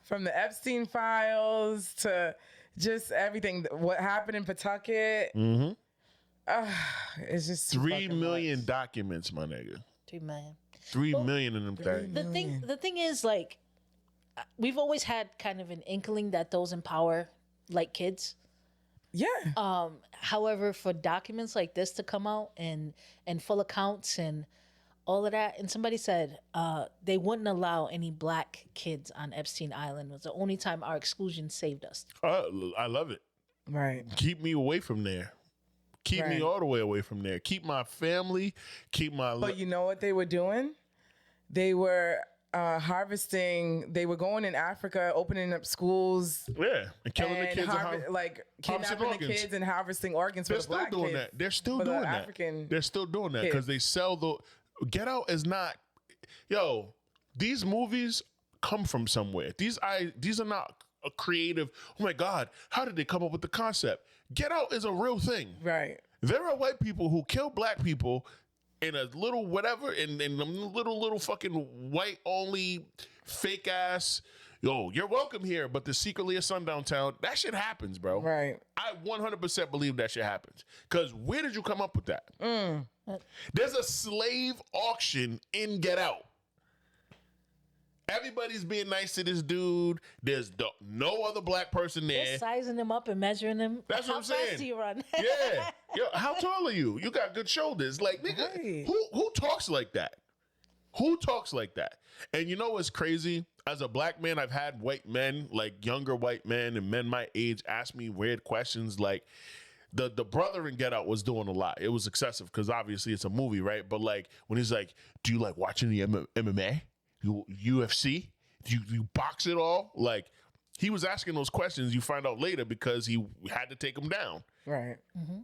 [SPEAKER 2] from the Epstein files to just everything. What happened in Pawtucket. It's just too
[SPEAKER 1] 3
[SPEAKER 2] fucking
[SPEAKER 1] million
[SPEAKER 2] much.
[SPEAKER 1] documents, my nigga.
[SPEAKER 3] 3 million.
[SPEAKER 1] 3 million in them things.
[SPEAKER 3] The thing is, like, we've always had kind of an inkling that those empower like kids.
[SPEAKER 2] Yeah.
[SPEAKER 3] However, for documents like this to come out and full accounts and all of that, and somebody said they wouldn't allow any black kids on Epstein Island. It was the only time our exclusion saved us.
[SPEAKER 1] I love it.
[SPEAKER 2] Right.
[SPEAKER 1] Keep me away from there. Keep me
[SPEAKER 2] Right.
[SPEAKER 1] all the way away from there. Keep my family. Keep my.
[SPEAKER 2] But you know what they were doing? They were harvesting. They were going in Africa, opening up schools.
[SPEAKER 1] Yeah, and killing the
[SPEAKER 2] And
[SPEAKER 1] kids.
[SPEAKER 2] like
[SPEAKER 1] harvesting
[SPEAKER 2] kidnapping the
[SPEAKER 1] organs.
[SPEAKER 2] kids and harvesting organs
[SPEAKER 1] They're
[SPEAKER 2] for the
[SPEAKER 1] still
[SPEAKER 2] black
[SPEAKER 1] doing
[SPEAKER 2] kids.
[SPEAKER 1] that. They're still
[SPEAKER 2] for the
[SPEAKER 1] doing that.
[SPEAKER 2] African
[SPEAKER 1] They're still doing that because
[SPEAKER 2] kids.
[SPEAKER 1] they sell the. Get Out is not. Yo, these movies come from somewhere. These are not a creative. Oh my God, how did they come up with the concept? Get Out is a real thing.
[SPEAKER 2] Right.
[SPEAKER 1] There are white people who kill black people in a little whatever, in a little fucking white only fake ass. Yo, you're welcome here, but there's secretly a sundown town. That shit happens, bro.
[SPEAKER 2] Right.
[SPEAKER 1] I 100% believe that shit happens. Because where did you come up with that? There's a slave auction in Get Out. Everybody's being nice to this dude. There's no other black person there.
[SPEAKER 3] They're sizing them up and measuring them.
[SPEAKER 1] That's what I'm
[SPEAKER 3] How
[SPEAKER 1] saying.
[SPEAKER 3] fast do you run?
[SPEAKER 1] Yeah. Yo, how tall are you? You got good shoulders. Like, nigga,
[SPEAKER 2] Right.
[SPEAKER 1] who talks like that? Who talks like that? And you know what's crazy? As a black man, I've had white men, like younger white men and men my age, ask me weird questions. Like, the brother in Get Out was doing a lot. It was excessive because obviously it's a movie, right? But like, when he's like, do you like watching the MMA? UFC? Do you box it all? Like, he was asking those questions. You find out later because he had to take him down.
[SPEAKER 2] Right.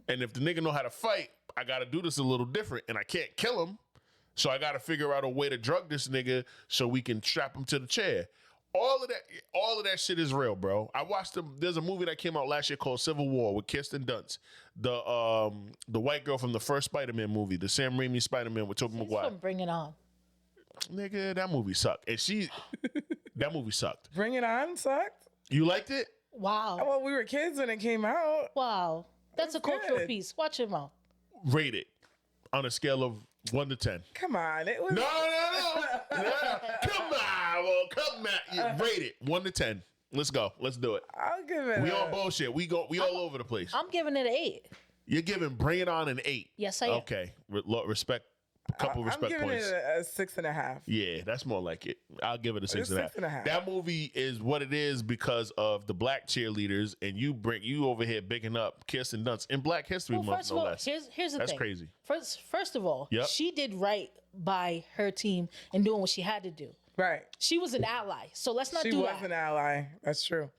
[SPEAKER 1] And if the nigga know how to fight, I got to do this a little different, and I can't kill him. So I got to figure out a way to drug this nigga so we can strap him to the chair. All of that shit is real, bro. I watched them. There's a movie that came out last year called Civil War with Kirsten Dunst, the white girl from the first Spider-Man movie, the Sam Raimi Spider-Man with Tobey Maguire.
[SPEAKER 3] Bring It On.
[SPEAKER 1] Nigga, that movie sucked. And that movie sucked.
[SPEAKER 2] Bring It On sucked.
[SPEAKER 1] You liked it?
[SPEAKER 3] Wow.
[SPEAKER 2] Well, we were kids when it came out.
[SPEAKER 3] Wow. That's a cultural
[SPEAKER 2] good.
[SPEAKER 3] piece. Watch it out.
[SPEAKER 1] Rate it on a scale of 1 to 10.
[SPEAKER 2] Come on, it was.
[SPEAKER 1] No. Come on, well, come on. Rate it 1 to 10. Let's go. Let's do it.
[SPEAKER 2] I'll give it.
[SPEAKER 1] We on bullshit. We all over the place.
[SPEAKER 3] I'm giving it an 8.
[SPEAKER 1] You're giving Bring It On an 8.
[SPEAKER 3] Yes, I am.
[SPEAKER 1] Okay. Respect. Couple respect
[SPEAKER 2] I'm giving
[SPEAKER 1] points.
[SPEAKER 2] it a 6.5.
[SPEAKER 1] Yeah, that's more like it. I'll give it a 6.5.
[SPEAKER 2] 6.5.
[SPEAKER 1] That movie is what it is because of the black cheerleaders, and you over here bigging up Kirsten Dunst in Black History
[SPEAKER 3] Well,
[SPEAKER 1] Month,
[SPEAKER 3] first of
[SPEAKER 1] no
[SPEAKER 3] all,
[SPEAKER 1] less.
[SPEAKER 3] here's the
[SPEAKER 1] That's
[SPEAKER 3] thing.
[SPEAKER 1] crazy.
[SPEAKER 3] First of all,
[SPEAKER 1] Yep.
[SPEAKER 3] she did right by her team and doing what she had to do.
[SPEAKER 2] Right.
[SPEAKER 3] She was an ally, so let's not
[SPEAKER 2] She
[SPEAKER 3] do
[SPEAKER 2] was
[SPEAKER 3] that.
[SPEAKER 2] an ally. That's true.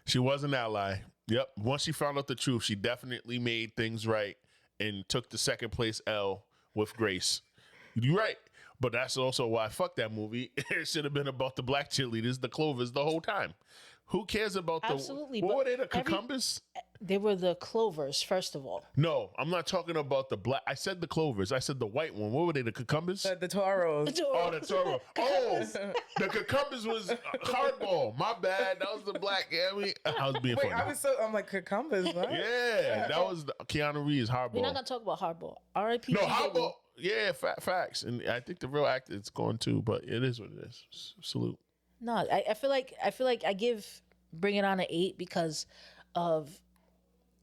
[SPEAKER 1] She was an ally. Yep. Once she found out the truth, she definitely made things right and took the second place L with grace. You're right. But that's also why fuck that movie. It should have been about the black cheerleaders, the Clovers, the whole time. Who cares about
[SPEAKER 3] Absolutely,
[SPEAKER 1] what
[SPEAKER 3] but
[SPEAKER 1] were they, the cucumbers?
[SPEAKER 3] They were the Clovers, first of all.
[SPEAKER 1] No, I'm not talking about the black. I said the Clovers. I said the white one. What were they, the cucumbers?
[SPEAKER 2] The Toros.
[SPEAKER 1] Oh, the Toro. Oh, the cucumbers was hardball. My bad. That was the black. Yeah, I was being
[SPEAKER 2] Wait,
[SPEAKER 1] funny.
[SPEAKER 2] I'm like cucumbers, what?
[SPEAKER 1] Yeah, that was Keanu Reeves hardball.
[SPEAKER 3] We're not gonna talk about hardball. R.I.P.
[SPEAKER 1] No,
[SPEAKER 3] G. Diddy.
[SPEAKER 1] hardball. Yeah, facts. And I think the real actor is going too, but it is what it is. Salute.
[SPEAKER 3] No, I feel like I give Bring It On an 8 because of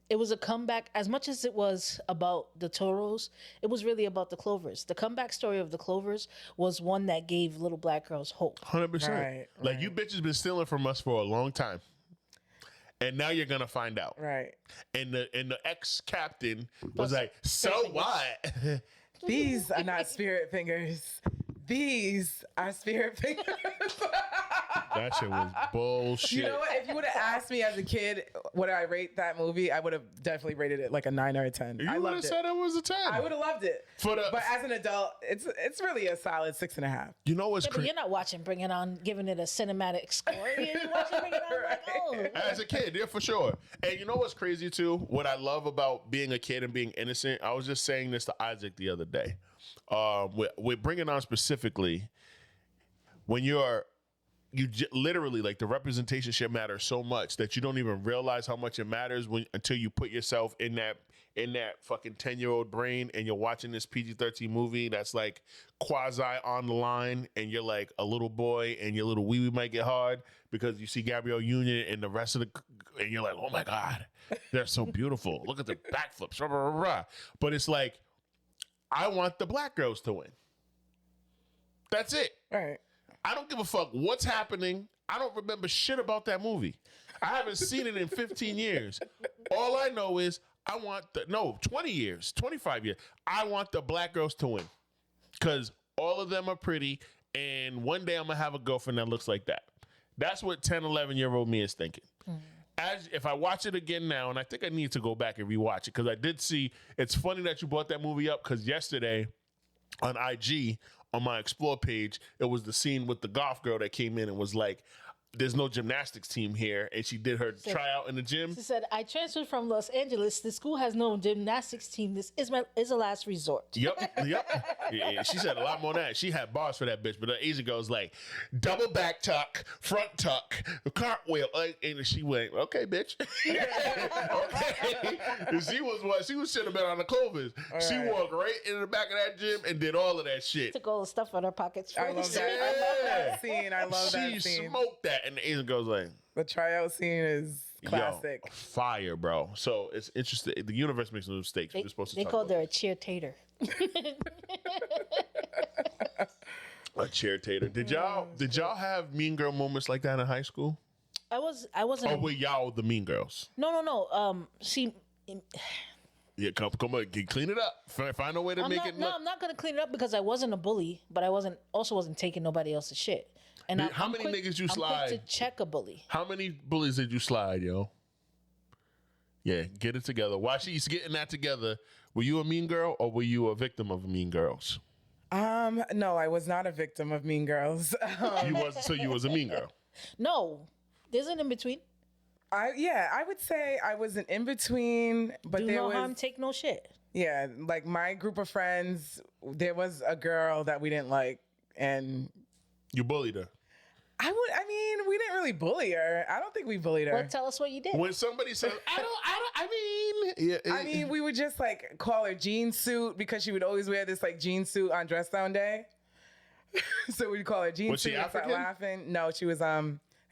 [SPEAKER 3] it was a comeback. As much as it was about the Toros, it was really about the Clovers. The comeback story of the Clovers was one that gave little black girls hope.
[SPEAKER 1] 100%.
[SPEAKER 2] Right,
[SPEAKER 1] Like
[SPEAKER 2] right.
[SPEAKER 1] you bitches been stealing from us for a long time. And now you're gonna find out.
[SPEAKER 2] Right.
[SPEAKER 1] And the ex-captain was
[SPEAKER 3] Plus,
[SPEAKER 1] like, so what?
[SPEAKER 2] These are not spirit fingers. These are spirit fingers.
[SPEAKER 1] That shit was bullshit.
[SPEAKER 2] You know what? If you would have asked me as a kid, would I rate that movie? I would have definitely rated it like a 9 or a 10. I
[SPEAKER 1] You would have
[SPEAKER 2] loved it.
[SPEAKER 1] said it was a 10.
[SPEAKER 2] I would have loved it.
[SPEAKER 1] For the-
[SPEAKER 2] But as an adult, it's really a solid 6.5.
[SPEAKER 1] You know what's
[SPEAKER 3] Yeah, but
[SPEAKER 1] crazy?
[SPEAKER 3] you're not watching Bring It On, giving it a cinematic score. You're watching Bring It On like, oh.
[SPEAKER 1] As a kid, yeah, for sure. And you know what's crazy too? What I love about being a kid and being innocent, I was just saying this to Isaac the other day. With Bring It On specifically, when literally like the representation shit matters so much that you don't even realize how much it matters until you put yourself in that fucking 10-year-old brain and you're watching this PG-13 movie that's like quasi on the line and you're like a little boy and your little wee-wee might get hard because you see Gabrielle Union and the rest of and you're like, oh my God, they're so beautiful. Look at the backflips. Rah, rah, rah, rah. But it's like, I want the black girls to win. That's it.
[SPEAKER 2] Right.
[SPEAKER 1] I don't give a fuck what's happening. I don't remember shit about that movie. I haven't seen it in 15 years. All I know is 20 years, 25 years. I want the black girls to win because all of them are pretty and one day I'm going to have a girlfriend that looks like that. That's what 10, 11-year-old me is thinking. If I watch it again now, and I think I need to go back and rewatch it because I did see, it's funny that you brought that movie up because yesterday on IG, on my Explore page, it was the scene with the golf girl that came in and was like, there's no gymnastics team here. And she did her tryout in the gym.
[SPEAKER 3] She said, I transferred from Los Angeles. The school has no gymnastics team. This is a last resort.
[SPEAKER 1] Yep. Yeah, she said a lot more than that. She had bars for that bitch. But the Asian girl's like, double back tuck, front tuck, cartwheel. And she went, okay, bitch. Okay. And she should have been on the Clovers.
[SPEAKER 2] All
[SPEAKER 1] she
[SPEAKER 2] right.
[SPEAKER 1] walked right into the back of that gym and did all of that shit.
[SPEAKER 3] Took all the stuff out her pockets.
[SPEAKER 2] I love that. I love that scene. I love that
[SPEAKER 1] She
[SPEAKER 2] scene.
[SPEAKER 1] smoked that. And the Asian girl's like,
[SPEAKER 2] The tryout scene is classic.
[SPEAKER 1] yo, fire, bro. So it's interesting. The universe makes no mistakes. We're supposed to
[SPEAKER 3] They
[SPEAKER 1] talk
[SPEAKER 3] called
[SPEAKER 1] about
[SPEAKER 3] her a cheer tater.
[SPEAKER 1] a chair tater. Did y'all have mean girl moments like that in high school?
[SPEAKER 3] I wasn't.
[SPEAKER 1] Or were y'all the mean girls?
[SPEAKER 3] No. See,
[SPEAKER 1] Yeah, come on, clean it up. Find a way to make it look.
[SPEAKER 3] I'm not gonna clean it up because I wasn't a bully, but I wasn't taking nobody else's shit. And
[SPEAKER 1] How many niggas you slide?
[SPEAKER 3] I'm quick to check a bully.
[SPEAKER 1] How many bullies did you slide, yo? Yeah, get it together. While she's getting that together, were you a mean girl or were you a victim of Mean Girls?
[SPEAKER 2] No, I was not a victim of Mean Girls.
[SPEAKER 1] You was a mean girl.
[SPEAKER 3] No, there's an in between.
[SPEAKER 2] I would say I was an in between, but
[SPEAKER 3] Do
[SPEAKER 2] there
[SPEAKER 3] no
[SPEAKER 2] was
[SPEAKER 3] harm, take no shit.
[SPEAKER 2] yeah, like my group of friends. There was a girl that we didn't like, and
[SPEAKER 1] You bullied her.
[SPEAKER 2] I mean, we didn't really bully her. I don't think we bullied her.
[SPEAKER 3] Well, tell us what you did.
[SPEAKER 1] When somebody says,
[SPEAKER 2] I mean, we would just like call her jean suit because she would always wear this like jean suit on dress down day. So we'd call her jean
[SPEAKER 1] Was she
[SPEAKER 2] suit and start
[SPEAKER 1] African?
[SPEAKER 2] laughing. No, she was I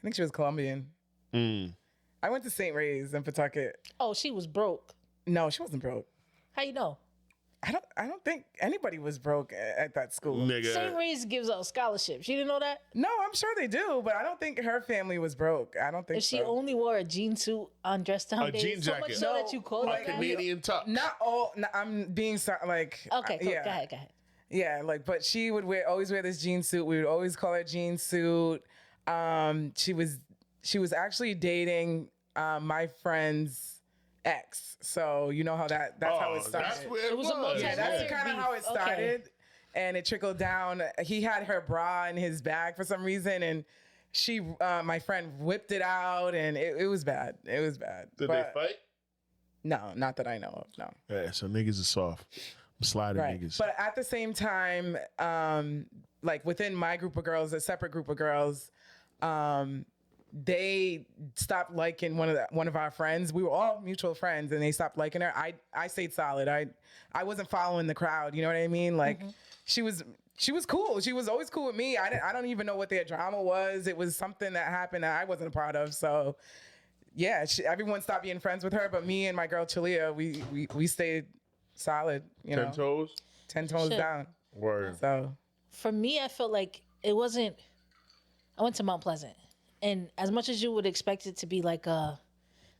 [SPEAKER 2] think she was Colombian. I went to St. Ray's in Pawtucket.
[SPEAKER 3] Oh, she was broke.
[SPEAKER 2] No, she wasn't broke.
[SPEAKER 3] How you know?
[SPEAKER 2] I don't think anybody was broke at that school.
[SPEAKER 1] nigga.
[SPEAKER 3] St. Ray's gives out scholarships. You didn't know that?
[SPEAKER 2] No, I'm sure they do, but I don't think her family was broke. I don't think
[SPEAKER 3] If she
[SPEAKER 2] so.
[SPEAKER 3] only wore a jean suit on dress down
[SPEAKER 1] A
[SPEAKER 3] day,
[SPEAKER 1] jean
[SPEAKER 3] so much
[SPEAKER 1] jacket.
[SPEAKER 3] so
[SPEAKER 2] No,
[SPEAKER 3] that you called
[SPEAKER 1] A
[SPEAKER 3] it that?
[SPEAKER 1] Canadian tuck.
[SPEAKER 2] Not all. No, I'm being like.
[SPEAKER 3] Okay, cool.
[SPEAKER 2] yeah.
[SPEAKER 3] Go ahead.
[SPEAKER 2] Yeah, like, but she would always wear this jean suit. We would always call her jean suit. She was actually dating my friend's ex. So you know how that's how it started.
[SPEAKER 1] That's where it
[SPEAKER 3] was a multi-
[SPEAKER 2] Yeah, that's
[SPEAKER 3] Yeah.
[SPEAKER 2] kind of how it
[SPEAKER 3] Okay.
[SPEAKER 2] started. And it trickled down. He had her bra in his bag for some reason, and my friend whipped it out, and it was bad. It was bad.
[SPEAKER 1] Did
[SPEAKER 2] But
[SPEAKER 1] they fight?
[SPEAKER 2] No, not that I know of. No.
[SPEAKER 1] Yeah, so niggas are soft. I'm sliding
[SPEAKER 2] Right.
[SPEAKER 1] niggas.
[SPEAKER 2] But at the same time, like within my group of girls, a separate group of girls, they stopped liking one of our friends. We were all mutual friends, and they stopped liking her. I stayed solid. I wasn't following the crowd. You know what I mean? Like she was cool. She was always cool with me. I don't even know what their drama was. It was something that happened that I wasn't a part of. So yeah, everyone stopped being friends with her, but me and my girl Chalia, we stayed solid. You know,
[SPEAKER 1] 10 toes?
[SPEAKER 2] 10 toes
[SPEAKER 3] Shit.
[SPEAKER 2] down.
[SPEAKER 1] Word.
[SPEAKER 2] So
[SPEAKER 3] For me, I felt like it wasn't. I went to Mount Pleasant, and as much as you would expect it to be like a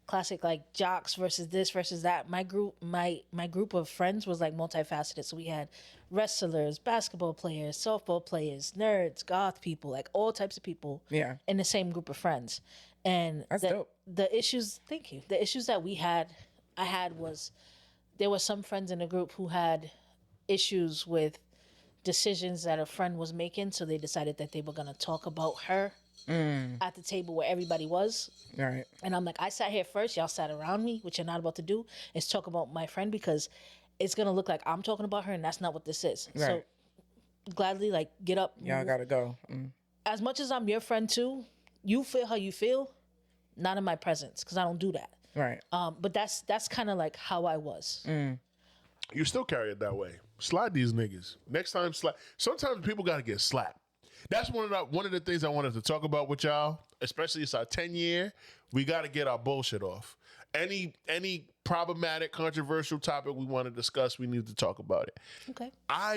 [SPEAKER 3] classic, like jocks versus this versus that, my group of friends was like multifaceted. So we had wrestlers, basketball players, softball players, nerds, goth people, like all types of people.
[SPEAKER 2] Yeah.
[SPEAKER 3] In the same group of friends, and
[SPEAKER 2] That's dope.
[SPEAKER 3] The issues. Thank you. The issues that I had was there were some friends in the group who had issues with decisions that a friend was making, so they decided that they were going to talk about her at the table where everybody was.
[SPEAKER 2] all right.
[SPEAKER 3] And I'm like, I sat here first, y'all sat around me. What you're not about to do is talk about my friend, because it's going to look like I'm talking about her, and that's not what this is. So
[SPEAKER 2] Right.
[SPEAKER 3] gladly, like, get up.
[SPEAKER 2] Y'all
[SPEAKER 3] move.
[SPEAKER 2] gotta go.
[SPEAKER 3] As much as I'm your friend too, you feel how you feel, not in my presence, because I don't do that.
[SPEAKER 2] Right.
[SPEAKER 3] But that's kind of like how I was.
[SPEAKER 1] You still carry it that way. Slide these niggas. Next time, slide. Sometimes people got to get slapped. That's one of the things I wanted to talk about with y'all, especially it's our 10 year. We got to get our bullshit off. Any problematic, controversial topic we want to discuss, we need to talk about it.
[SPEAKER 3] Okay.
[SPEAKER 1] I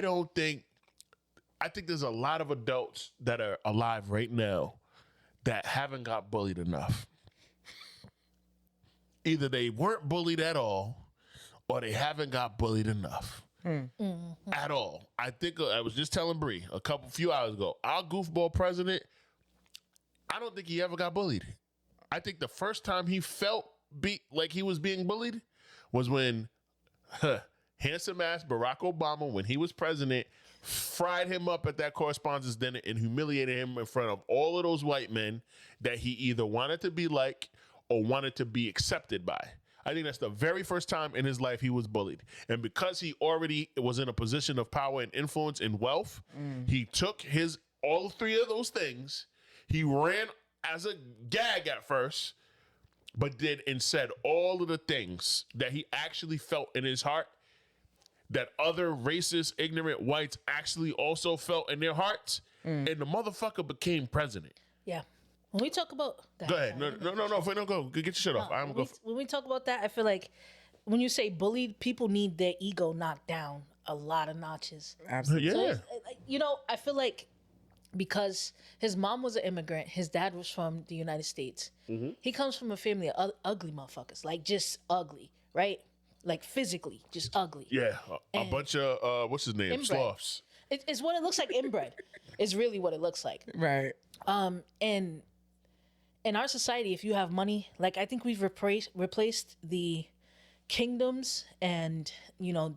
[SPEAKER 1] think there's a lot of adults that are alive right now that haven't got bullied enough. Either they weren't bullied at all, or they haven't got bullied enough. At all. I think I was just telling Bree a few hours ago, our goofball president, I don't think he ever got bullied. I think the first time he felt like he was being bullied was when handsome ass Barack Obama, when he was president, fried him up at that correspondence dinner and humiliated him in front of all of those white men that he either wanted to be like or wanted to be accepted by. I think that's the very first time in his life he was bullied. And because he already was in a position of power and influence and wealth, he took all three of those things. He ran as a gag at first, but did and said all of the things that he actually felt in his heart that other racist, ignorant whites actually also felt in their hearts. And the motherfucker became president.
[SPEAKER 3] Yeah. When we talk about...
[SPEAKER 1] Go ahead. No, go. Get your shit off. I'm going to go.
[SPEAKER 3] When we talk about that, I feel like when you say bullied, people need their ego knocked down a lot of notches.
[SPEAKER 2] Absolutely.
[SPEAKER 3] So
[SPEAKER 1] Yeah.
[SPEAKER 3] it's, I feel like because his mom was an immigrant, his dad was from the United States. He comes from a family of ugly motherfuckers, like just ugly, right? Like physically, just ugly.
[SPEAKER 1] Yeah. A bunch of, what's his name?
[SPEAKER 3] Inbred.
[SPEAKER 1] Sloths.
[SPEAKER 3] It's what it looks like inbred. It's really what it looks like.
[SPEAKER 2] Right.
[SPEAKER 3] And in our society, if you have money, like I think we've replaced the kingdoms and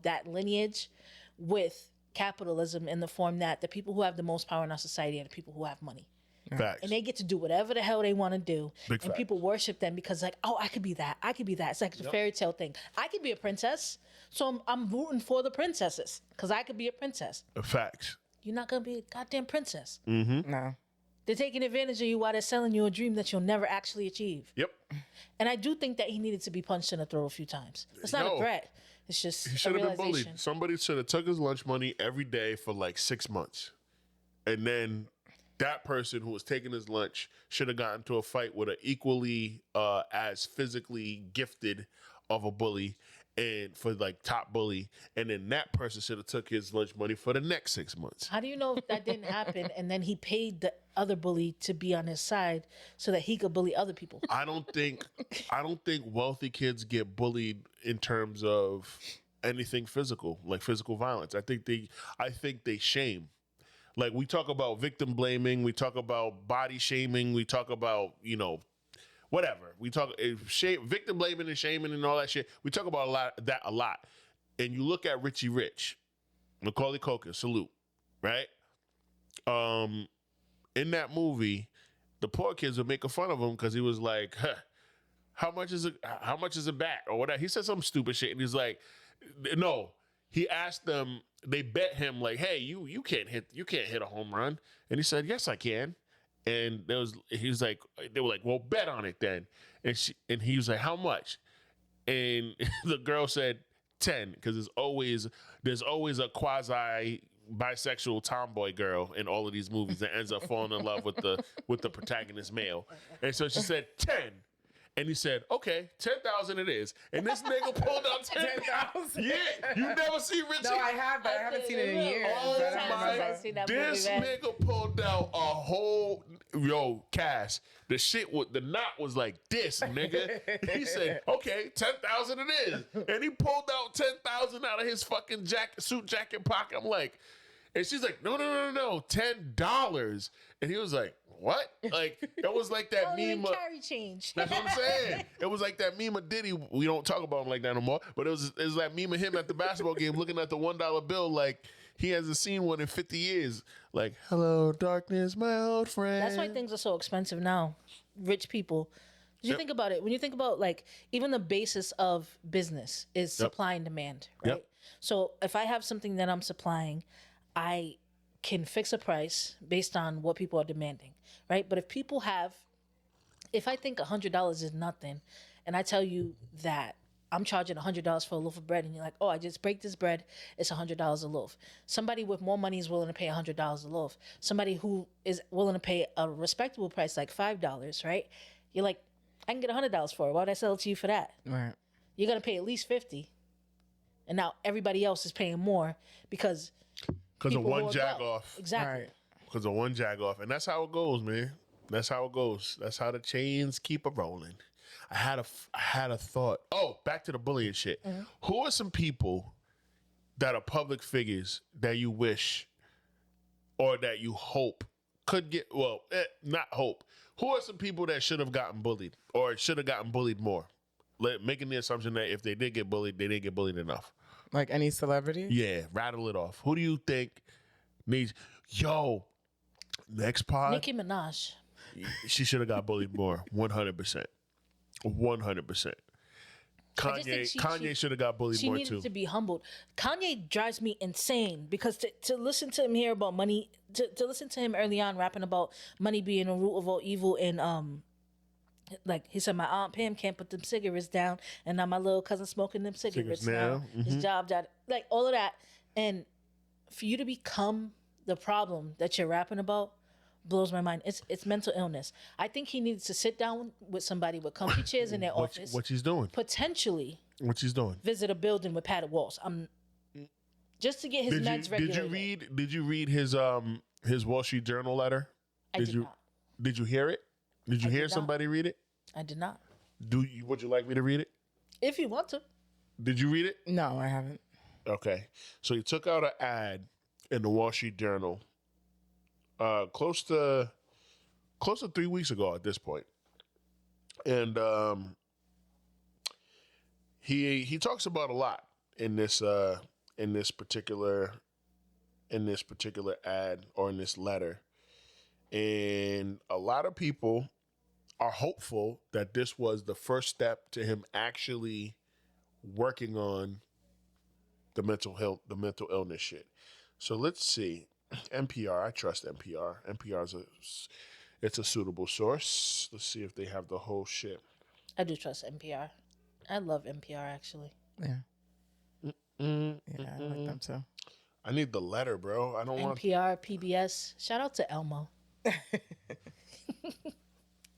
[SPEAKER 3] that lineage with capitalism in the form that the people who have the most power in our society are the people who have money.
[SPEAKER 1] Facts.
[SPEAKER 3] And they get to do whatever the hell they want to do.
[SPEAKER 1] Big
[SPEAKER 3] and
[SPEAKER 1] fact.
[SPEAKER 3] people worship them because like, oh, I could be that. I could be that. It's like the fairy tale thing. I could be a princess. So I'm rooting for the princesses because I could be a princess.
[SPEAKER 1] Facts.
[SPEAKER 3] You're not going to be a goddamn princess.
[SPEAKER 2] No.
[SPEAKER 3] They're taking advantage of you while they're selling you a dream that you'll never actually achieve.
[SPEAKER 1] Yep.
[SPEAKER 3] And I do think that he needed to be punched in the throat a few times. It's not a threat. It's just
[SPEAKER 1] He
[SPEAKER 3] a
[SPEAKER 1] should have been
[SPEAKER 3] realization.
[SPEAKER 1] bullied. Somebody should have took his lunch money every day for like 6 months. And then that person who was taking his lunch should have gotten into a fight with an equally as physically gifted of a bully and for like top bully. And then that person should have took his lunch money for the next 6 months.
[SPEAKER 3] How do you know if that didn't happen and then he paid the other bully to be on his side so that he could bully other people?
[SPEAKER 1] I don't think wealthy kids get bullied in terms of anything physical, like physical violence. I think they shame. Like we talk about victim blaming, we talk about body shaming, we talk about, whatever. We talk victim blaming and shaming and all that shit. We talk about a lot. And you look at Richie Rich, Macaulay Culkin, salute, right? In that movie, the poor kids were making fun of him because he was like, how much is a bat or whatever. He said some stupid shit and he's like, no. He asked them, they bet him like, hey, you can't hit a home run. And he said, yes, I can. And they were like, well, bet on it then. And he was like, how much? And the girl said 10, because there's always a quasi bisexual tomboy girl in all of these movies that ends up falling in love with the protagonist male. And so she said 10. And he said, okay, 10,000 it is. And this nigga pulled out 10,000. Yeah, you never see Richie.
[SPEAKER 2] No, I have, but I haven't seen it in years.
[SPEAKER 1] Oh my! This nigga pulled out a whole Cass. The knot was like this, nigga. He said, "Okay, 10,000 it is," and he pulled out 10,000 out of his fucking suit jacket pocket. I'm like, and she's like, "No, $10," and he was like, what? Like, it was like that meme of
[SPEAKER 3] carry change.
[SPEAKER 1] That's what I'm saying. It was like that meme of Diddy. We don't talk about him like that no more. But it was that meme of him at the basketball game looking at the $1 bill like he hasn't seen one in 50 years. Like, hello, darkness, my old friend.
[SPEAKER 3] That's why things are so expensive now. Rich people. Did you think about it? When you think about like even the basis of business is supply and demand, right?
[SPEAKER 1] Yep.
[SPEAKER 3] So if I have something that I'm supplying, I can fix a price based on what people are demanding, right? But if I think $100 is nothing, and I tell you that I'm charging $100 for a loaf of bread, and you're like, oh, I just break this bread, it's $100 a loaf. Somebody with more money is willing to pay $100 a loaf. Somebody who is willing to pay a respectable price, like $5, right? You're like, I can get $100 for it. Why would I sell it to you for that?
[SPEAKER 2] Right.
[SPEAKER 3] You're gonna pay at least $50, and now everybody else is paying more because
[SPEAKER 1] of one jag off.
[SPEAKER 3] Exactly.
[SPEAKER 2] Right.
[SPEAKER 1] Because of one jag off. And that's how it goes, man. That's how it goes. That's how the chains keep a rolling. I had a thought. Oh, back to the bullying shit. Mm-hmm. Who are some people that are public figures that you wish or that you hope could get, not hope. Who are some people that should have gotten bullied or should have gotten bullied more? Making the assumption that if they did get bullied, they didn't get bullied enough.
[SPEAKER 2] Like any celebrity?
[SPEAKER 1] Yeah, rattle it off. Who do you think needs... next pod...
[SPEAKER 3] Nicki Minaj.
[SPEAKER 1] She should have got bullied more. 100%. 100%. Kanye should have got bullied more too.
[SPEAKER 3] She needed to be humbled. Kanye drives me insane because to listen to him hear about money, to listen to him early on rapping about money being a root of all evil, and like he said, my aunt Pam can't put them cigarettes down, and now my little cousin smoking them cigarettes now. Mm-hmm. His job, like all of that, and for you to become the problem that you're rapping about blows my mind. It's mental illness. I think he needs to sit down with somebody with comfy chairs in their office.
[SPEAKER 1] What he's doing?
[SPEAKER 3] Potentially.
[SPEAKER 1] What he's doing?
[SPEAKER 3] Visit a building with padded walls. Just to get his meds regulated.
[SPEAKER 1] Did you read his Wall Street Journal letter?
[SPEAKER 3] I did not.
[SPEAKER 1] Did you hear it? Did you hear somebody read it?
[SPEAKER 3] I did not.
[SPEAKER 1] Would you like me to read it?
[SPEAKER 3] If you want to.
[SPEAKER 1] Did you read it?
[SPEAKER 2] No, I haven't.
[SPEAKER 1] Okay. So he took out an ad in the Wall Street Journal, close to 3 weeks ago at this point, and he talks about a lot in this particular ad or in this letter, and a lot of people are hopeful that this was the first step to him actually working on the mental illness shit. So let's see. NPR, I trust NPR. It's a suitable source. Let's see if they have the whole shit.
[SPEAKER 3] I do trust NPR. I love NPR actually.
[SPEAKER 2] Yeah. Yeah, I like them too.
[SPEAKER 1] I need the letter, bro. I don't want
[SPEAKER 3] NPR, PBS. Shout out to Elmo.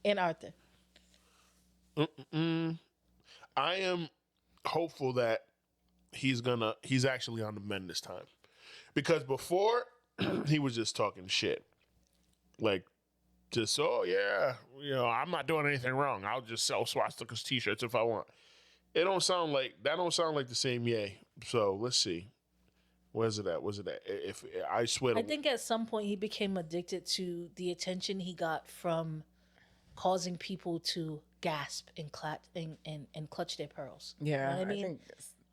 [SPEAKER 3] And Arthur.
[SPEAKER 1] I am hopeful that he's actually on the mend this time. Because before he was just talking shit. Like just, oh yeah, I'm not doing anything wrong. I'll just sell swastikas t-shirts if I want. That don't sound like the same yay. So let's see. Where's it at? If I swear
[SPEAKER 3] I think at some point he became addicted to the attention he got from causing people to gasp and clutch their pearls.
[SPEAKER 2] Yeah,
[SPEAKER 3] you know what I mean?
[SPEAKER 2] think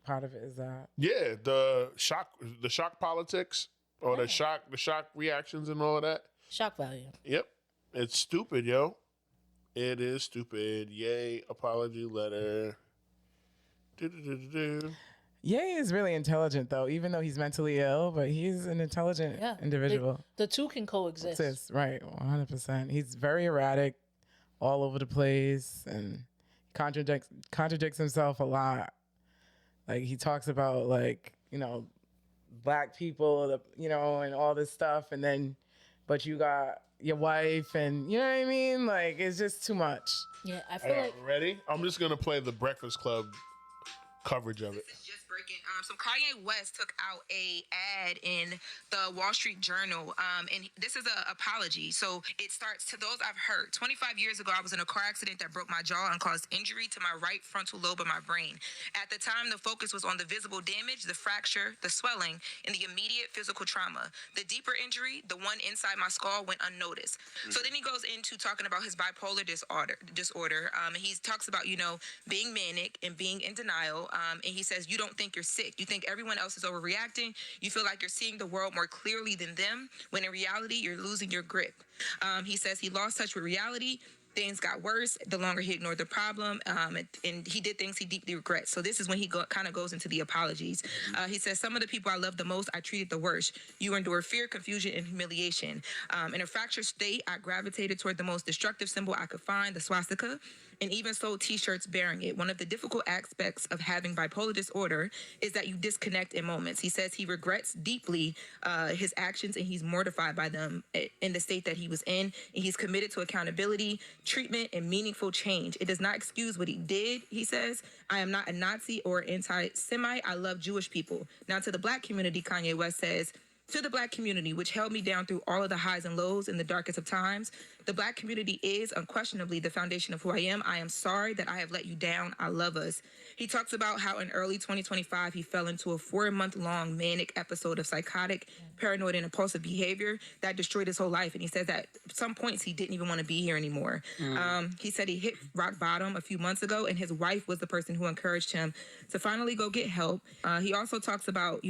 [SPEAKER 2] part of it is that.
[SPEAKER 1] Yeah, the shock politics or the shock reactions and all of that.
[SPEAKER 3] Shock value.
[SPEAKER 1] Yep. It's stupid, yo. It is stupid. Yay, apology letter.
[SPEAKER 2] Ye is really intelligent, though, even though he's mentally ill, but he's an intelligent individual.
[SPEAKER 3] The two can coexist.
[SPEAKER 2] Right, 100%. He's very erratic, all over the place, and contradicts himself a lot. Like, he talks about, like, black people, and all this stuff, and then, but you got your wife, and you know what I mean? Like, it's just too much.
[SPEAKER 3] Yeah, I feel like...
[SPEAKER 1] Ready? I'm just going to play the Breakfast Club coverage of it.
[SPEAKER 4] This is just breaking. So Kanye West took out a ad in the Wall Street Journal, and this is an apology. So it starts, to those I've hurt. 25 years ago, I was in a car accident that broke my jaw and caused injury to my right frontal lobe of my brain. At the time, the focus was on the visible damage, the fracture, the swelling, and the immediate physical trauma. The deeper injury, the one inside my skull, went unnoticed. So then he goes into talking about his bipolar disorder. And he talks about, being manic and being in denial. And he says, you don't think you're sick. You think everyone else is overreacting. You feel like you're seeing the world more clearly than them, when in reality, you're losing your grip. He says he lost touch with reality. Things got worse the longer he ignored the problem, and he did things he deeply regrets. So this is when he kind of goes into the apologies. He says, some of the people I love the most, I treated the worst. You endure fear, confusion, and humiliation. In a fractured state, I gravitated toward the most destructive symbol I could find, the swastika, and even sold T-shirts bearing it. One of the difficult aspects of having bipolar disorder is that you disconnect in moments. He says he regrets deeply his actions, and he's mortified by them in the state that he was in, and he's committed to accountability, treatment, and meaningful change. It does not excuse what he did, he says. I am not a Nazi or anti-Semite. I love Jewish people. Now, to the black community, Kanye West says, to the black community, which held me down through all of the highs and lows in the darkest of times, the black community is unquestionably the foundation of who I am. I am sorry that I have let you down. I love us. He talks about how in early 2025, he fell into a 4-month-long manic episode of psychotic, paranoid, and impulsive behavior that destroyed his whole life. And he says that at some points he didn't even want to be here anymore. He said he hit rock bottom a few months ago, and his wife was the person who encouraged him to finally go get help. He also talks about,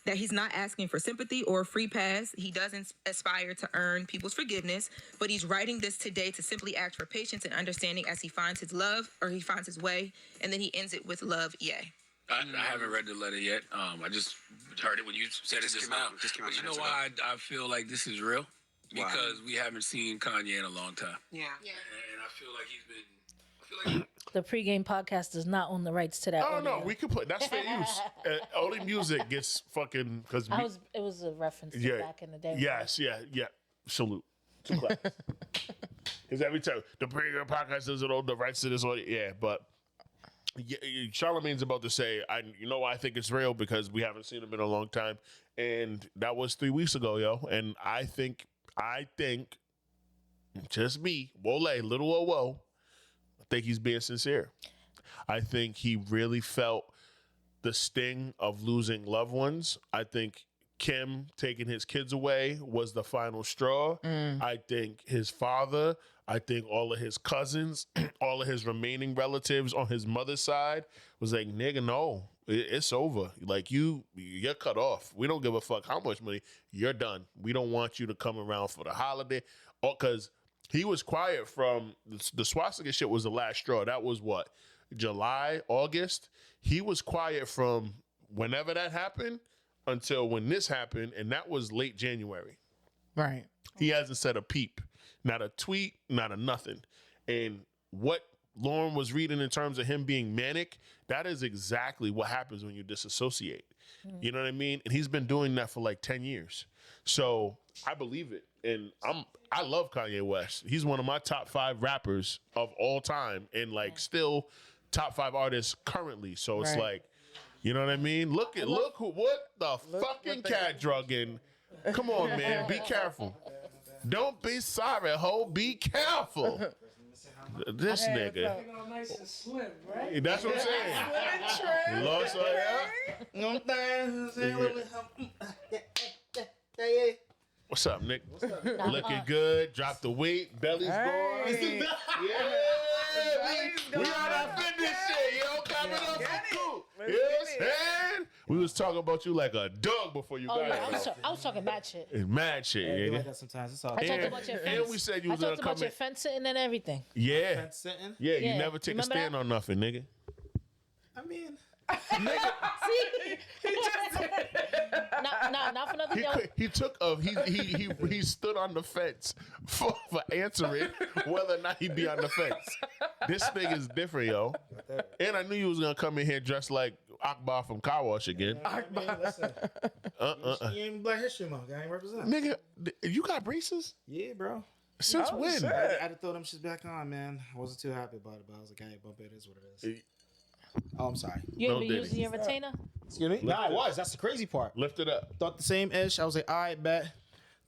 [SPEAKER 4] that he's not asking for sympathy or a free pass. He doesn't aspire to earn people's forgiveness, but he's writing this today to simply ask for patience and understanding as he finds his love, or he finds his way, and then he ends it with love, yay.
[SPEAKER 5] I haven't read the letter yet. I just heard it when you said it just now. But you know why I feel like this is real? Because we haven't seen Kanye in a long time.
[SPEAKER 4] Yeah.
[SPEAKER 5] And I feel like he's been...
[SPEAKER 3] The pregame podcast does not own the rights to that.
[SPEAKER 1] Oh no, we can play. That's fair use. Only music gets fucking because
[SPEAKER 3] it was a reference to back in the day.
[SPEAKER 1] Yes, yeah. Salute. Because every time the pregame podcast doesn't own the rights to this audio, but Charlamagne's about to say, I think it's real because we haven't seen him in a long time, and that was 3 weeks ago, yo. And I think, just me, Wole, little whoa. I think he's being sincere. I think he really felt the sting of losing loved ones. I think Kim taking his kids away was the final straw. I think his father, I think all of his cousins, all of his remaining relatives on his mother's side was like, nigga, no, it's over. Like you're cut off. We don't give a fuck how much money. You're done. We don't want you to come around for the holiday. Because he was quiet from the swastika shit was the last straw. That was what? July, August. He was quiet from whenever that happened until when this happened, and that was late January.
[SPEAKER 2] Right.
[SPEAKER 1] He hasn't said a peep, not a tweet, not a nothing. And what Lauren was reading in terms of him being manic, that is exactly what happens when you disassociate. You know what I mean? And he's been doing that for like 10 years. So I believe it. And I love Kanye West. He's one of my top 5 rappers of all time, and like still top 5 artists currently. So it's like, you know what I mean? What the fucking cat drug in. Come on, man. Be careful. Don't be sorry, ho. Be careful. This nigga.
[SPEAKER 6] Nice and slim, right?
[SPEAKER 1] That's what I'm saying. Lost all that.
[SPEAKER 6] You know what I'm saying?
[SPEAKER 1] What's up, Nick? Looking good. Drop the weight. Belly's going. Yeah. We on that fitness shit, yo. Coming up for cool. You know what I'm saying? We was talking about you like a dog before you got here.
[SPEAKER 3] I was talking mad shit.
[SPEAKER 1] It's mad shit,
[SPEAKER 6] Yeah,
[SPEAKER 1] yeah.
[SPEAKER 6] like that sometimes. It's all
[SPEAKER 3] I talked about your fence.
[SPEAKER 1] And we said you was gonna
[SPEAKER 3] I talked
[SPEAKER 1] come
[SPEAKER 3] about your
[SPEAKER 1] in.
[SPEAKER 3] fence sitting and everything.
[SPEAKER 1] Yeah.
[SPEAKER 6] fence sitting.
[SPEAKER 1] Yeah, you
[SPEAKER 3] Yeah.
[SPEAKER 1] never take a
[SPEAKER 3] Remember
[SPEAKER 1] stand
[SPEAKER 3] that?
[SPEAKER 1] on nothing, nigga.
[SPEAKER 6] I mean,
[SPEAKER 3] See? not for nothing.
[SPEAKER 1] He stood on the fence for answering whether or not he'd be on the fence. This thing is different, yo. And I knew you was gonna come in here dressed like Akbar from Car Wash again.
[SPEAKER 6] I mean, listen. You ain't Black History Month. I ain't represent.
[SPEAKER 1] Nigga, you got braces?
[SPEAKER 6] Yeah, bro.
[SPEAKER 1] Since when?
[SPEAKER 2] shit.
[SPEAKER 6] I had to throw them shits back on, man. I wasn't too happy about it, but I was like, I ain't bump it. It is what it is. Oh, I'm sorry.
[SPEAKER 3] You
[SPEAKER 1] No
[SPEAKER 3] ain't been
[SPEAKER 1] diddy.
[SPEAKER 3] using your retainer?
[SPEAKER 6] Excuse me? Nah, I was. That's the crazy part.
[SPEAKER 1] Lift it up.
[SPEAKER 6] Thought the same ish. I was like, all right, bet.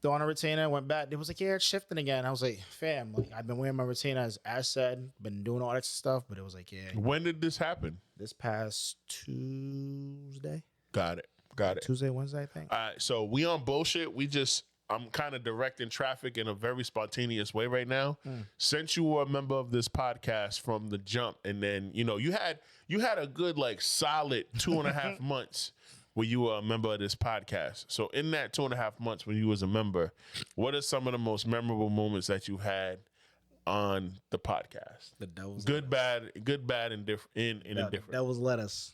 [SPEAKER 6] Throw on a retainer. Went back. They was like, yeah, it's shifting again. I was like, fam, like I've been wearing my retainer as said, been doing all that stuff, but it was like, yeah,
[SPEAKER 1] When did this happen?
[SPEAKER 6] this past Tuesday,
[SPEAKER 1] Got it.
[SPEAKER 6] Tuesday, Wednesday, I think.
[SPEAKER 1] All right, so we on bullshit. I'm kind of directing traffic in a very spontaneous way right now. Since you were a member of this podcast from the jump, and then you had a good like solid 2.5 months where you were a member of this podcast. So in that 2.5 months when you was a member, what are some of the most memorable moments that you had on the podcast?
[SPEAKER 6] The devil's
[SPEAKER 1] Good, bad, and indifferent.
[SPEAKER 6] Devil's lettuce.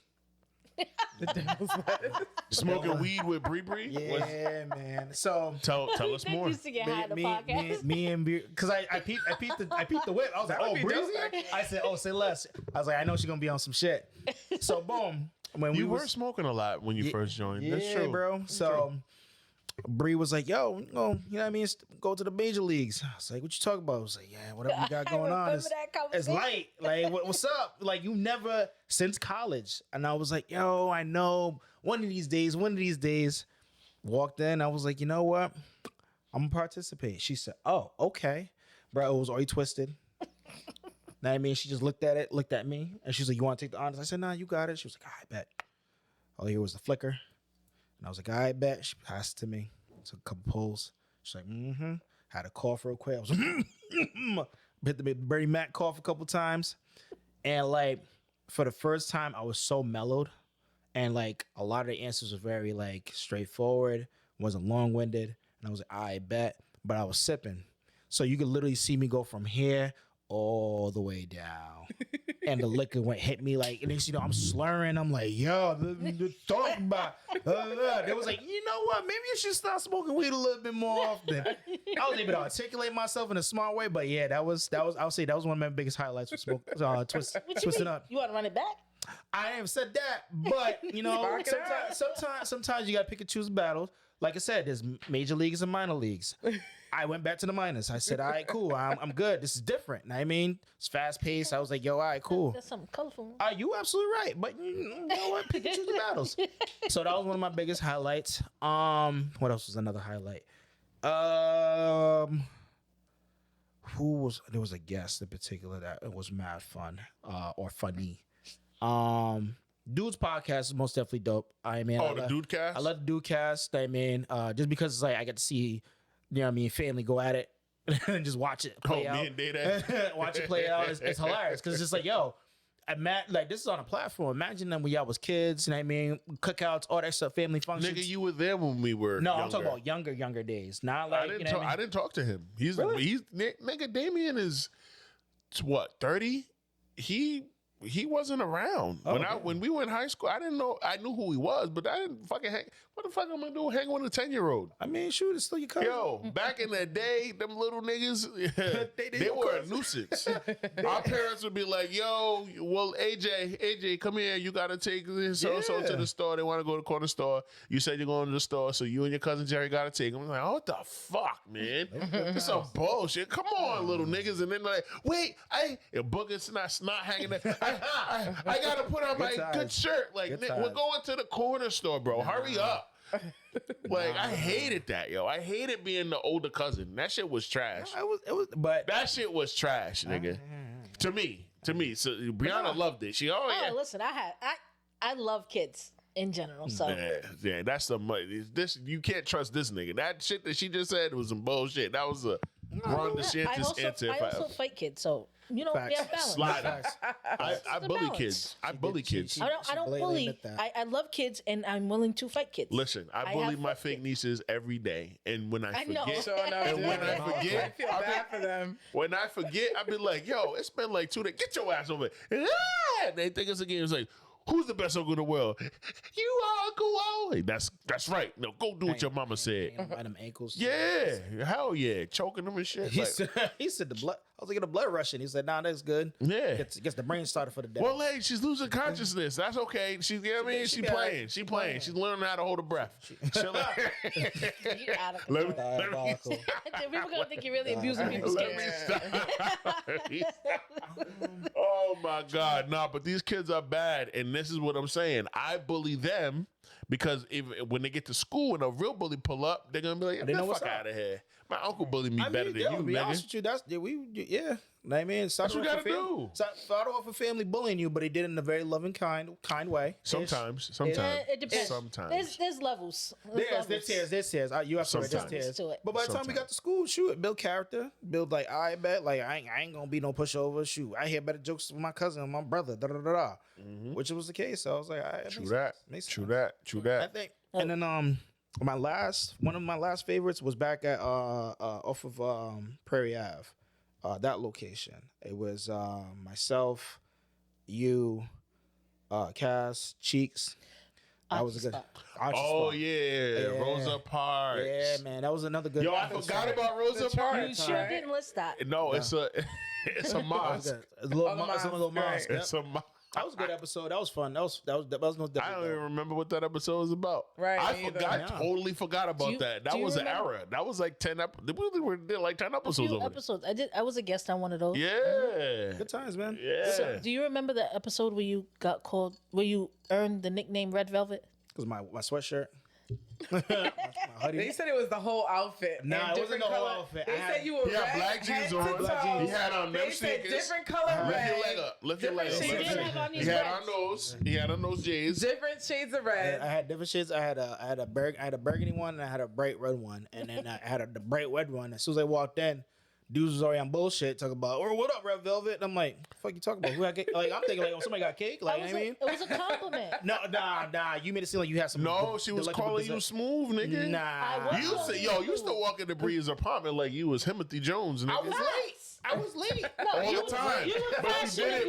[SPEAKER 1] Smoking weed with Bree Bree?
[SPEAKER 6] Yeah, man. So
[SPEAKER 1] Tell us more.
[SPEAKER 3] Used to get high on the podcast.
[SPEAKER 6] me and because I peeped the whip. I was like, oh, Breezy. I said, oh, say less. I was like, I know she's gonna be on some shit. So boom, when
[SPEAKER 1] You
[SPEAKER 6] we
[SPEAKER 1] were smoking a lot when you first joined.
[SPEAKER 6] yeah,
[SPEAKER 1] That's true,
[SPEAKER 6] bro. So Bree was like, yo, you know what I mean? Go to the major leagues. I was like, what you talking about? I was like, yeah, whatever you got going on.
[SPEAKER 3] Remember that
[SPEAKER 6] It's
[SPEAKER 3] conversation?
[SPEAKER 6] light. Like, what's up? Like, you never, since college. And I was like, yo, I know. One of these days. Walked in. I was like, you know what? I'm going to participate. She said, oh, okay. Bro, it was already twisted. Know what I mean? She just looked at me. And she was like, you want to take the honors? I said, nah, you got it. She was like, I bet. All here was the flicker. And I was like, I bet. She passed it to me. Took a couple pulls. She's like, mm-hmm. Had a cough real quick. I was like, hit the Bernie Mac cough a couple times. And like, for the first time, I was so mellowed. And like, a lot of the answers were very like straightforward. Wasn't long-winded. And I was like, I bet. But I was sipping. So you could literally see me go from here all the way down. And the liquor hit me like, and then I'm slurring. I'm like, yo, the talk about. They was like, you know what? Maybe you should start smoking weed a little bit more often. I was able to articulate myself in a smart way, but yeah, that was. I'll say that was one of my biggest highlights with smoke. Twisting up.
[SPEAKER 3] You want to run it back?
[SPEAKER 6] I haven't said that, but sometimes you gotta pick and choose battles. Like I said, there's major leagues and minor leagues. I went back to the minors. I said, all right, cool. I'm good. This is different. Know what I mean, it's fast paced. I was like, yo, all right, cool.
[SPEAKER 3] That's something colorful.
[SPEAKER 6] You absolutely right. But you know what? Pick and choose the battles. So that was one of my biggest highlights. What else was another highlight? There was a guest in particular that it was mad fun, or funny. Dude's podcast is most definitely dope. I mean,
[SPEAKER 1] Oh, the Dude Cast?
[SPEAKER 6] I love the Dude Cast. I mean, just because it's like I get to see, you know what I mean, family go at it and just watch it play out.
[SPEAKER 1] Me and Day
[SPEAKER 6] Watch it play out. It's hilarious because it's just like, yo, like this is on a platform. Imagine them when y'all was kids, and I mean, cookouts, all that stuff, family functions.
[SPEAKER 1] Nigga, you were there when we were
[SPEAKER 6] No,
[SPEAKER 1] younger.
[SPEAKER 6] I'm talking about younger days. Not like
[SPEAKER 1] I didn't talk to him. He's nigga. Damien is what 30. He wasn't around when we were in high school. I didn't know. I knew who he was, but I didn't fucking hang. What the fuck am I gonna do? Hang with a 10-year-old?
[SPEAKER 6] I mean, shoot, it's still your cousin.
[SPEAKER 1] Yo, back in the day, them little niggas, they were a nuisance. Our parents would be like, yo, well, AJ, come here. You got to take this so-and-so to the store. They want to go to the corner store. You said you're going to the store, so you and your cousin Jerry got to take them. I'm like, oh, what the fuck, man? This some bullshit. Come on, little niggas. And then they're like, wait, Booger's not hanging there. I got to put on my good shirt. Like, we're going to the corner store, bro. Hurry up. Like I hated that, yo. I hated being the older cousin. That shit was trash. But that shit was trash, nigga. To me. So Breanna loved it. She
[SPEAKER 3] listen, I love kids in general. So
[SPEAKER 1] yeah, that's the money. This you can't trust this nigga. That shit that she just said was some bullshit. That was a Ron DeSantis answer.
[SPEAKER 3] I also fight kids, so you know we have balance.
[SPEAKER 1] Slider. I bully kids. I bully kids.
[SPEAKER 3] I don't bully. I love kids, and I'm willing to fight kids.
[SPEAKER 1] Listen, I bully my fake nieces every day, and when I forget,
[SPEAKER 2] I feel bad for them.
[SPEAKER 1] When I forget, I be like, "Yo, it's been like 2 days. Get your ass over here." They think it's a game. It's like, who's the best uncle in the world? You are Uncle Wole. That's right. No, go do what your mama said.
[SPEAKER 6] By them ankles.
[SPEAKER 1] Yeah, hell yeah, choking them and shit.
[SPEAKER 6] He said the blood. I was like, the blood rushing. He said, nah, that's good.
[SPEAKER 1] Yeah,
[SPEAKER 6] gets the brain started for the day.
[SPEAKER 1] Well, hey, she's losing consciousness. That's okay. She, you know what I mean? She playing. She playing. She's learning how to hold her breath.
[SPEAKER 3] You're out of control. People gonna think you're really abusing people's kids.
[SPEAKER 1] Oh my God, nah, but these kids are bad, and this is what I'm saying. I bully them because when they get to school and a real bully pull up, they're gonna be like, "Get the fuck out of here." My uncle bullied me better than you,
[SPEAKER 6] be
[SPEAKER 1] nigga.
[SPEAKER 6] Honest with you, that's I mean,
[SPEAKER 1] that's what you gotta do.
[SPEAKER 6] Start off with family bullying you, but he did it in a very loving, kind way.
[SPEAKER 1] Sometimes.
[SPEAKER 3] It depends.
[SPEAKER 1] Sometimes.
[SPEAKER 3] There's levels.
[SPEAKER 6] There's tiers. You have to there's tiers. But by the time we got to school, shoot, build character, build like I bet, like I ain't gonna be no pushover. Shoot, I hear better jokes with my cousin and my brother. Which was the case. So I was like,
[SPEAKER 1] True that.
[SPEAKER 6] I think, and then one of my last favorites was back at off of Prairie Ave, that location. It was myself, you, Cass, Cheeks. That was a good.
[SPEAKER 1] Rosa Parks.
[SPEAKER 6] Yeah, man, that was another good.
[SPEAKER 1] Yo, I forgot about Rosa Parks.
[SPEAKER 3] You sure didn't list that?
[SPEAKER 1] No, it's a mosque.
[SPEAKER 6] It's a little mosque.
[SPEAKER 1] It's a mosque.
[SPEAKER 6] That was a good episode. That was fun. That was no different.
[SPEAKER 1] I don't even remember what that episode was about.
[SPEAKER 2] Right.
[SPEAKER 1] I totally forgot about that. That was an era. That was like 10 episodes. We did like 10 episodes over
[SPEAKER 3] episodes. I was a guest on one of those.
[SPEAKER 1] Yeah.
[SPEAKER 6] Good times, man.
[SPEAKER 1] Yeah.
[SPEAKER 3] So, do you remember the episode where you where you earned the nickname Red Velvet?
[SPEAKER 6] Because my sweatshirt. my hoodie.
[SPEAKER 2] They said it was the whole outfit.
[SPEAKER 6] Nah, it wasn't the whole outfit.
[SPEAKER 2] They said you were red,
[SPEAKER 1] black jeans on. He had on them sneakers.
[SPEAKER 2] Different color red.
[SPEAKER 1] Lift your leg up. He had on those jeans.
[SPEAKER 2] Different shades of red.
[SPEAKER 6] I had different shades. I had a burgundy one and I had a bright red one, and then I had the bright red one. As soon as I walked in, dudes was already on bullshit talking about, "Oh, what up, Red Velvet?" And I'm like, "Fuck you talking about? Who got cake?" Like I'm thinking like, "Oh, somebody got cake." Like, I mean,
[SPEAKER 3] it was a compliment.
[SPEAKER 6] No, nah. You made it seem like you had some.
[SPEAKER 1] No, she was calling you smooth, nigga.
[SPEAKER 6] Nah,
[SPEAKER 1] you used to walk into Bree's apartment like you was Timothy Jones, nigga.
[SPEAKER 6] I was late.
[SPEAKER 1] All the time.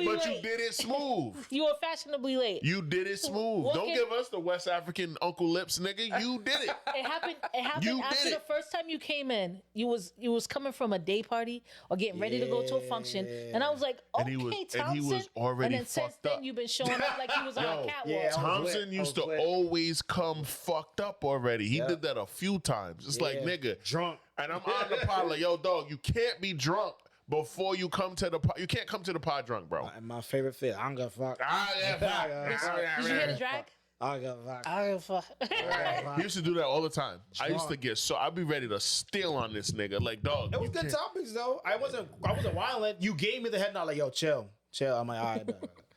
[SPEAKER 1] But you did it smooth.
[SPEAKER 3] You were fashionably late.
[SPEAKER 1] You did it smooth. Don't give us the West African Uncle Lips, nigga. You did it.
[SPEAKER 3] It happened after the first time you came in. You was coming from a day party or getting ready to go to a function, and I was like, "Okay, Thompson."
[SPEAKER 1] And he was already
[SPEAKER 3] and then since
[SPEAKER 1] fucked up.
[SPEAKER 3] then you've been showing up like he was on a catwalk.
[SPEAKER 6] Yeah,
[SPEAKER 1] Thompson used to always come fucked up already. He did that a few times. It's like, nigga,
[SPEAKER 6] drunk.
[SPEAKER 1] And I'm on the pod like, yo, dog, you can't be drunk before you come to the pod. You can't come to the pod drunk, bro.
[SPEAKER 6] My favorite fit. I don't give a fuck.
[SPEAKER 3] Did you hear the drag?
[SPEAKER 6] I don't give a fuck.
[SPEAKER 3] I don't give a fuck.
[SPEAKER 1] He used to do that all the time. I used to get I'd be ready to steal on this nigga. Like, dog.
[SPEAKER 6] It was good topics though. I wasn't wilding. You gave me the head nod like, yo, chill. I'm like, all right.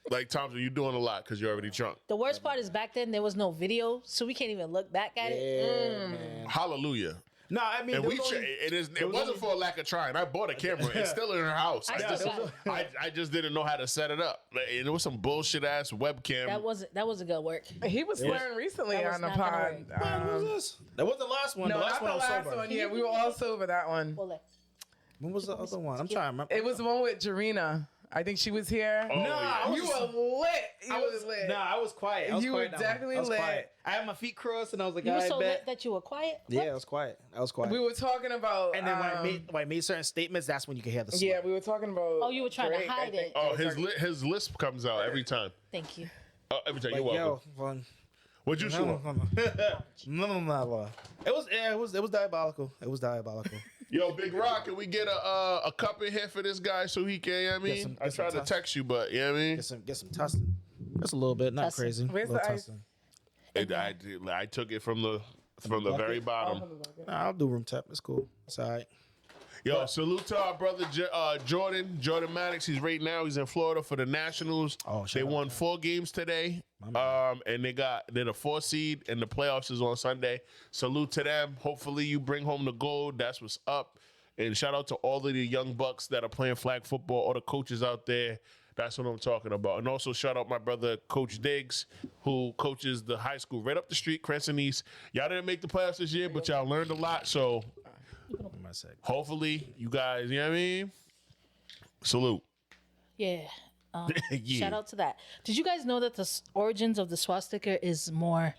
[SPEAKER 1] Like Thompson, you're doing a lot because you're already drunk.
[SPEAKER 3] The worst part is back then there was no video, so we can't even look back at it.
[SPEAKER 6] Man.
[SPEAKER 1] Hallelujah.
[SPEAKER 6] No, I mean,
[SPEAKER 1] And it wasn't for a lack of trying. I bought a camera. It's still in her house. I just didn't know how to set it up. And it was some bullshit ass webcam.
[SPEAKER 3] That wasn't gonna work.
[SPEAKER 2] He was swearing recently
[SPEAKER 3] That was
[SPEAKER 2] on the
[SPEAKER 3] not gonna
[SPEAKER 2] pod.
[SPEAKER 3] work.
[SPEAKER 6] When was this? That was the last one.
[SPEAKER 2] No,
[SPEAKER 6] the last
[SPEAKER 2] not
[SPEAKER 6] one
[SPEAKER 2] the
[SPEAKER 6] I was
[SPEAKER 2] last
[SPEAKER 6] sober.
[SPEAKER 2] one. Yeah, we were all sober that one.
[SPEAKER 3] Well,
[SPEAKER 6] When was the other one? I'm trying to remember.
[SPEAKER 2] It was the one with Jarena. I think she was here.
[SPEAKER 1] Oh, yeah.
[SPEAKER 2] You were lit. You was lit.
[SPEAKER 6] Nah, I was quiet. I was
[SPEAKER 2] You
[SPEAKER 6] quiet
[SPEAKER 2] were
[SPEAKER 6] that one.
[SPEAKER 2] definitely
[SPEAKER 6] I was
[SPEAKER 2] lit.
[SPEAKER 6] quiet. I had my feet crossed and I was like,
[SPEAKER 3] you were
[SPEAKER 6] I
[SPEAKER 3] so
[SPEAKER 6] bet.
[SPEAKER 3] lit that you were quiet.
[SPEAKER 6] Yeah, I was quiet. I was quiet.
[SPEAKER 2] We were talking about.
[SPEAKER 6] and then when I made certain statements, that's when you could hear the sweat.
[SPEAKER 2] yeah, we were talking about.
[SPEAKER 3] Oh, you were trying to
[SPEAKER 2] Drake, I
[SPEAKER 3] hide
[SPEAKER 2] think.
[SPEAKER 3] it.
[SPEAKER 1] Oh, his lisp comes out every time.
[SPEAKER 3] Thank you.
[SPEAKER 1] Every time.
[SPEAKER 6] Like,
[SPEAKER 1] You're welcome.
[SPEAKER 6] yo, fun.
[SPEAKER 1] What'd you shoot?
[SPEAKER 6] No. It was diabolical. It was diabolical.
[SPEAKER 1] Yo, Big Rock, can we get a cup in here for this guy so he can, you know what I mean? I tried to text you, but, you know what I mean?
[SPEAKER 6] Get some tussin. Just a little bit, not
[SPEAKER 3] Tussin.
[SPEAKER 6] crazy.
[SPEAKER 2] Where's
[SPEAKER 6] Little
[SPEAKER 2] the ice?
[SPEAKER 6] tussin.
[SPEAKER 1] I took it from the very bottom.
[SPEAKER 6] Nah, I'll do room tap. It's cool. It's all right.
[SPEAKER 1] Yo, salute to our brother Jordan Maddox. He's right now. He's in Florida for the Nationals.
[SPEAKER 6] Oh, shout
[SPEAKER 1] they
[SPEAKER 6] out
[SPEAKER 1] won 4 games today. And they're the 4 seed, and the playoffs is on Sunday. Salute to them. Hopefully you bring home the gold. That's what's up. And shout out to all of the young bucks that are playing flag football, all the coaches out there. That's what I'm talking about. And also shout out my brother, Coach Diggs, who coaches the high school right up the street, Crescent East. Y'all didn't make the playoffs this year, but y'all learned a lot. So hopefully you guys, you know what I mean? Salute.
[SPEAKER 3] Yeah.
[SPEAKER 1] Yeah.
[SPEAKER 3] Shout out to that. Did you guys know that the origins of the swastika is more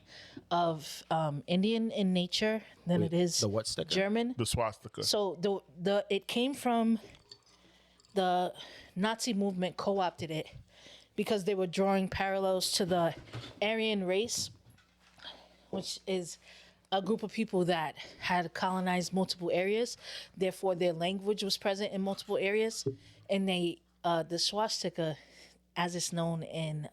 [SPEAKER 3] of Indian in nature than it is
[SPEAKER 6] the what sticker?
[SPEAKER 3] German?
[SPEAKER 1] The swastika.
[SPEAKER 3] So it came from the Nazi movement co-opted it because they were drawing parallels to the Aryan race, which is a group of people that had colonized multiple areas. Therefore, their language was present in multiple areas, and the swastika, as it's known in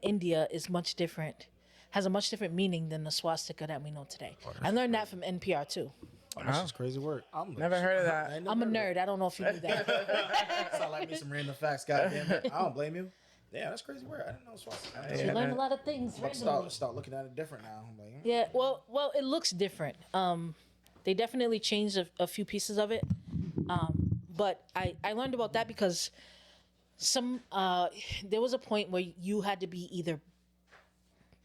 [SPEAKER 3] India, is much different. Has a much different meaning than the swastika that we know today. I learned that from NPR too.
[SPEAKER 6] Oh, this is crazy work.
[SPEAKER 2] Never heard of that.
[SPEAKER 3] I'm a nerd. I don't know if you knew that.
[SPEAKER 6] Sound like me some random facts. Goddamn it. I don't blame you. Yeah, that's crazy work. I didn't know swastika.
[SPEAKER 3] You learn a lot of things.
[SPEAKER 6] Start looking at it different now. I'm like,
[SPEAKER 3] Yeah, well, it looks different. They definitely changed a few pieces of it, but I learned about that because there was a point where you had to be either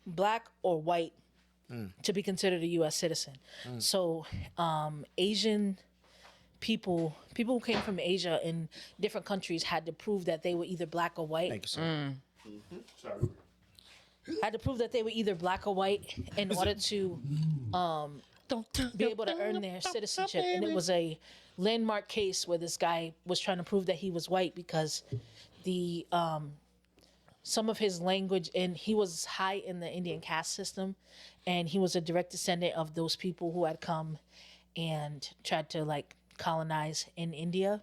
[SPEAKER 3] black or white to be considered a U.S. citizen. So Asian people who came from Asia in different countries had to prove that they were either black or white.
[SPEAKER 6] thank you, sir.
[SPEAKER 3] Had to prove that they were either black or white in order to be able to earn their citizenship. And it was a landmark case where this guy was trying to prove that he was white because the some of his language, and he was high in the Indian caste system, and he was a direct descendant of those people who had come and tried to like colonize in India,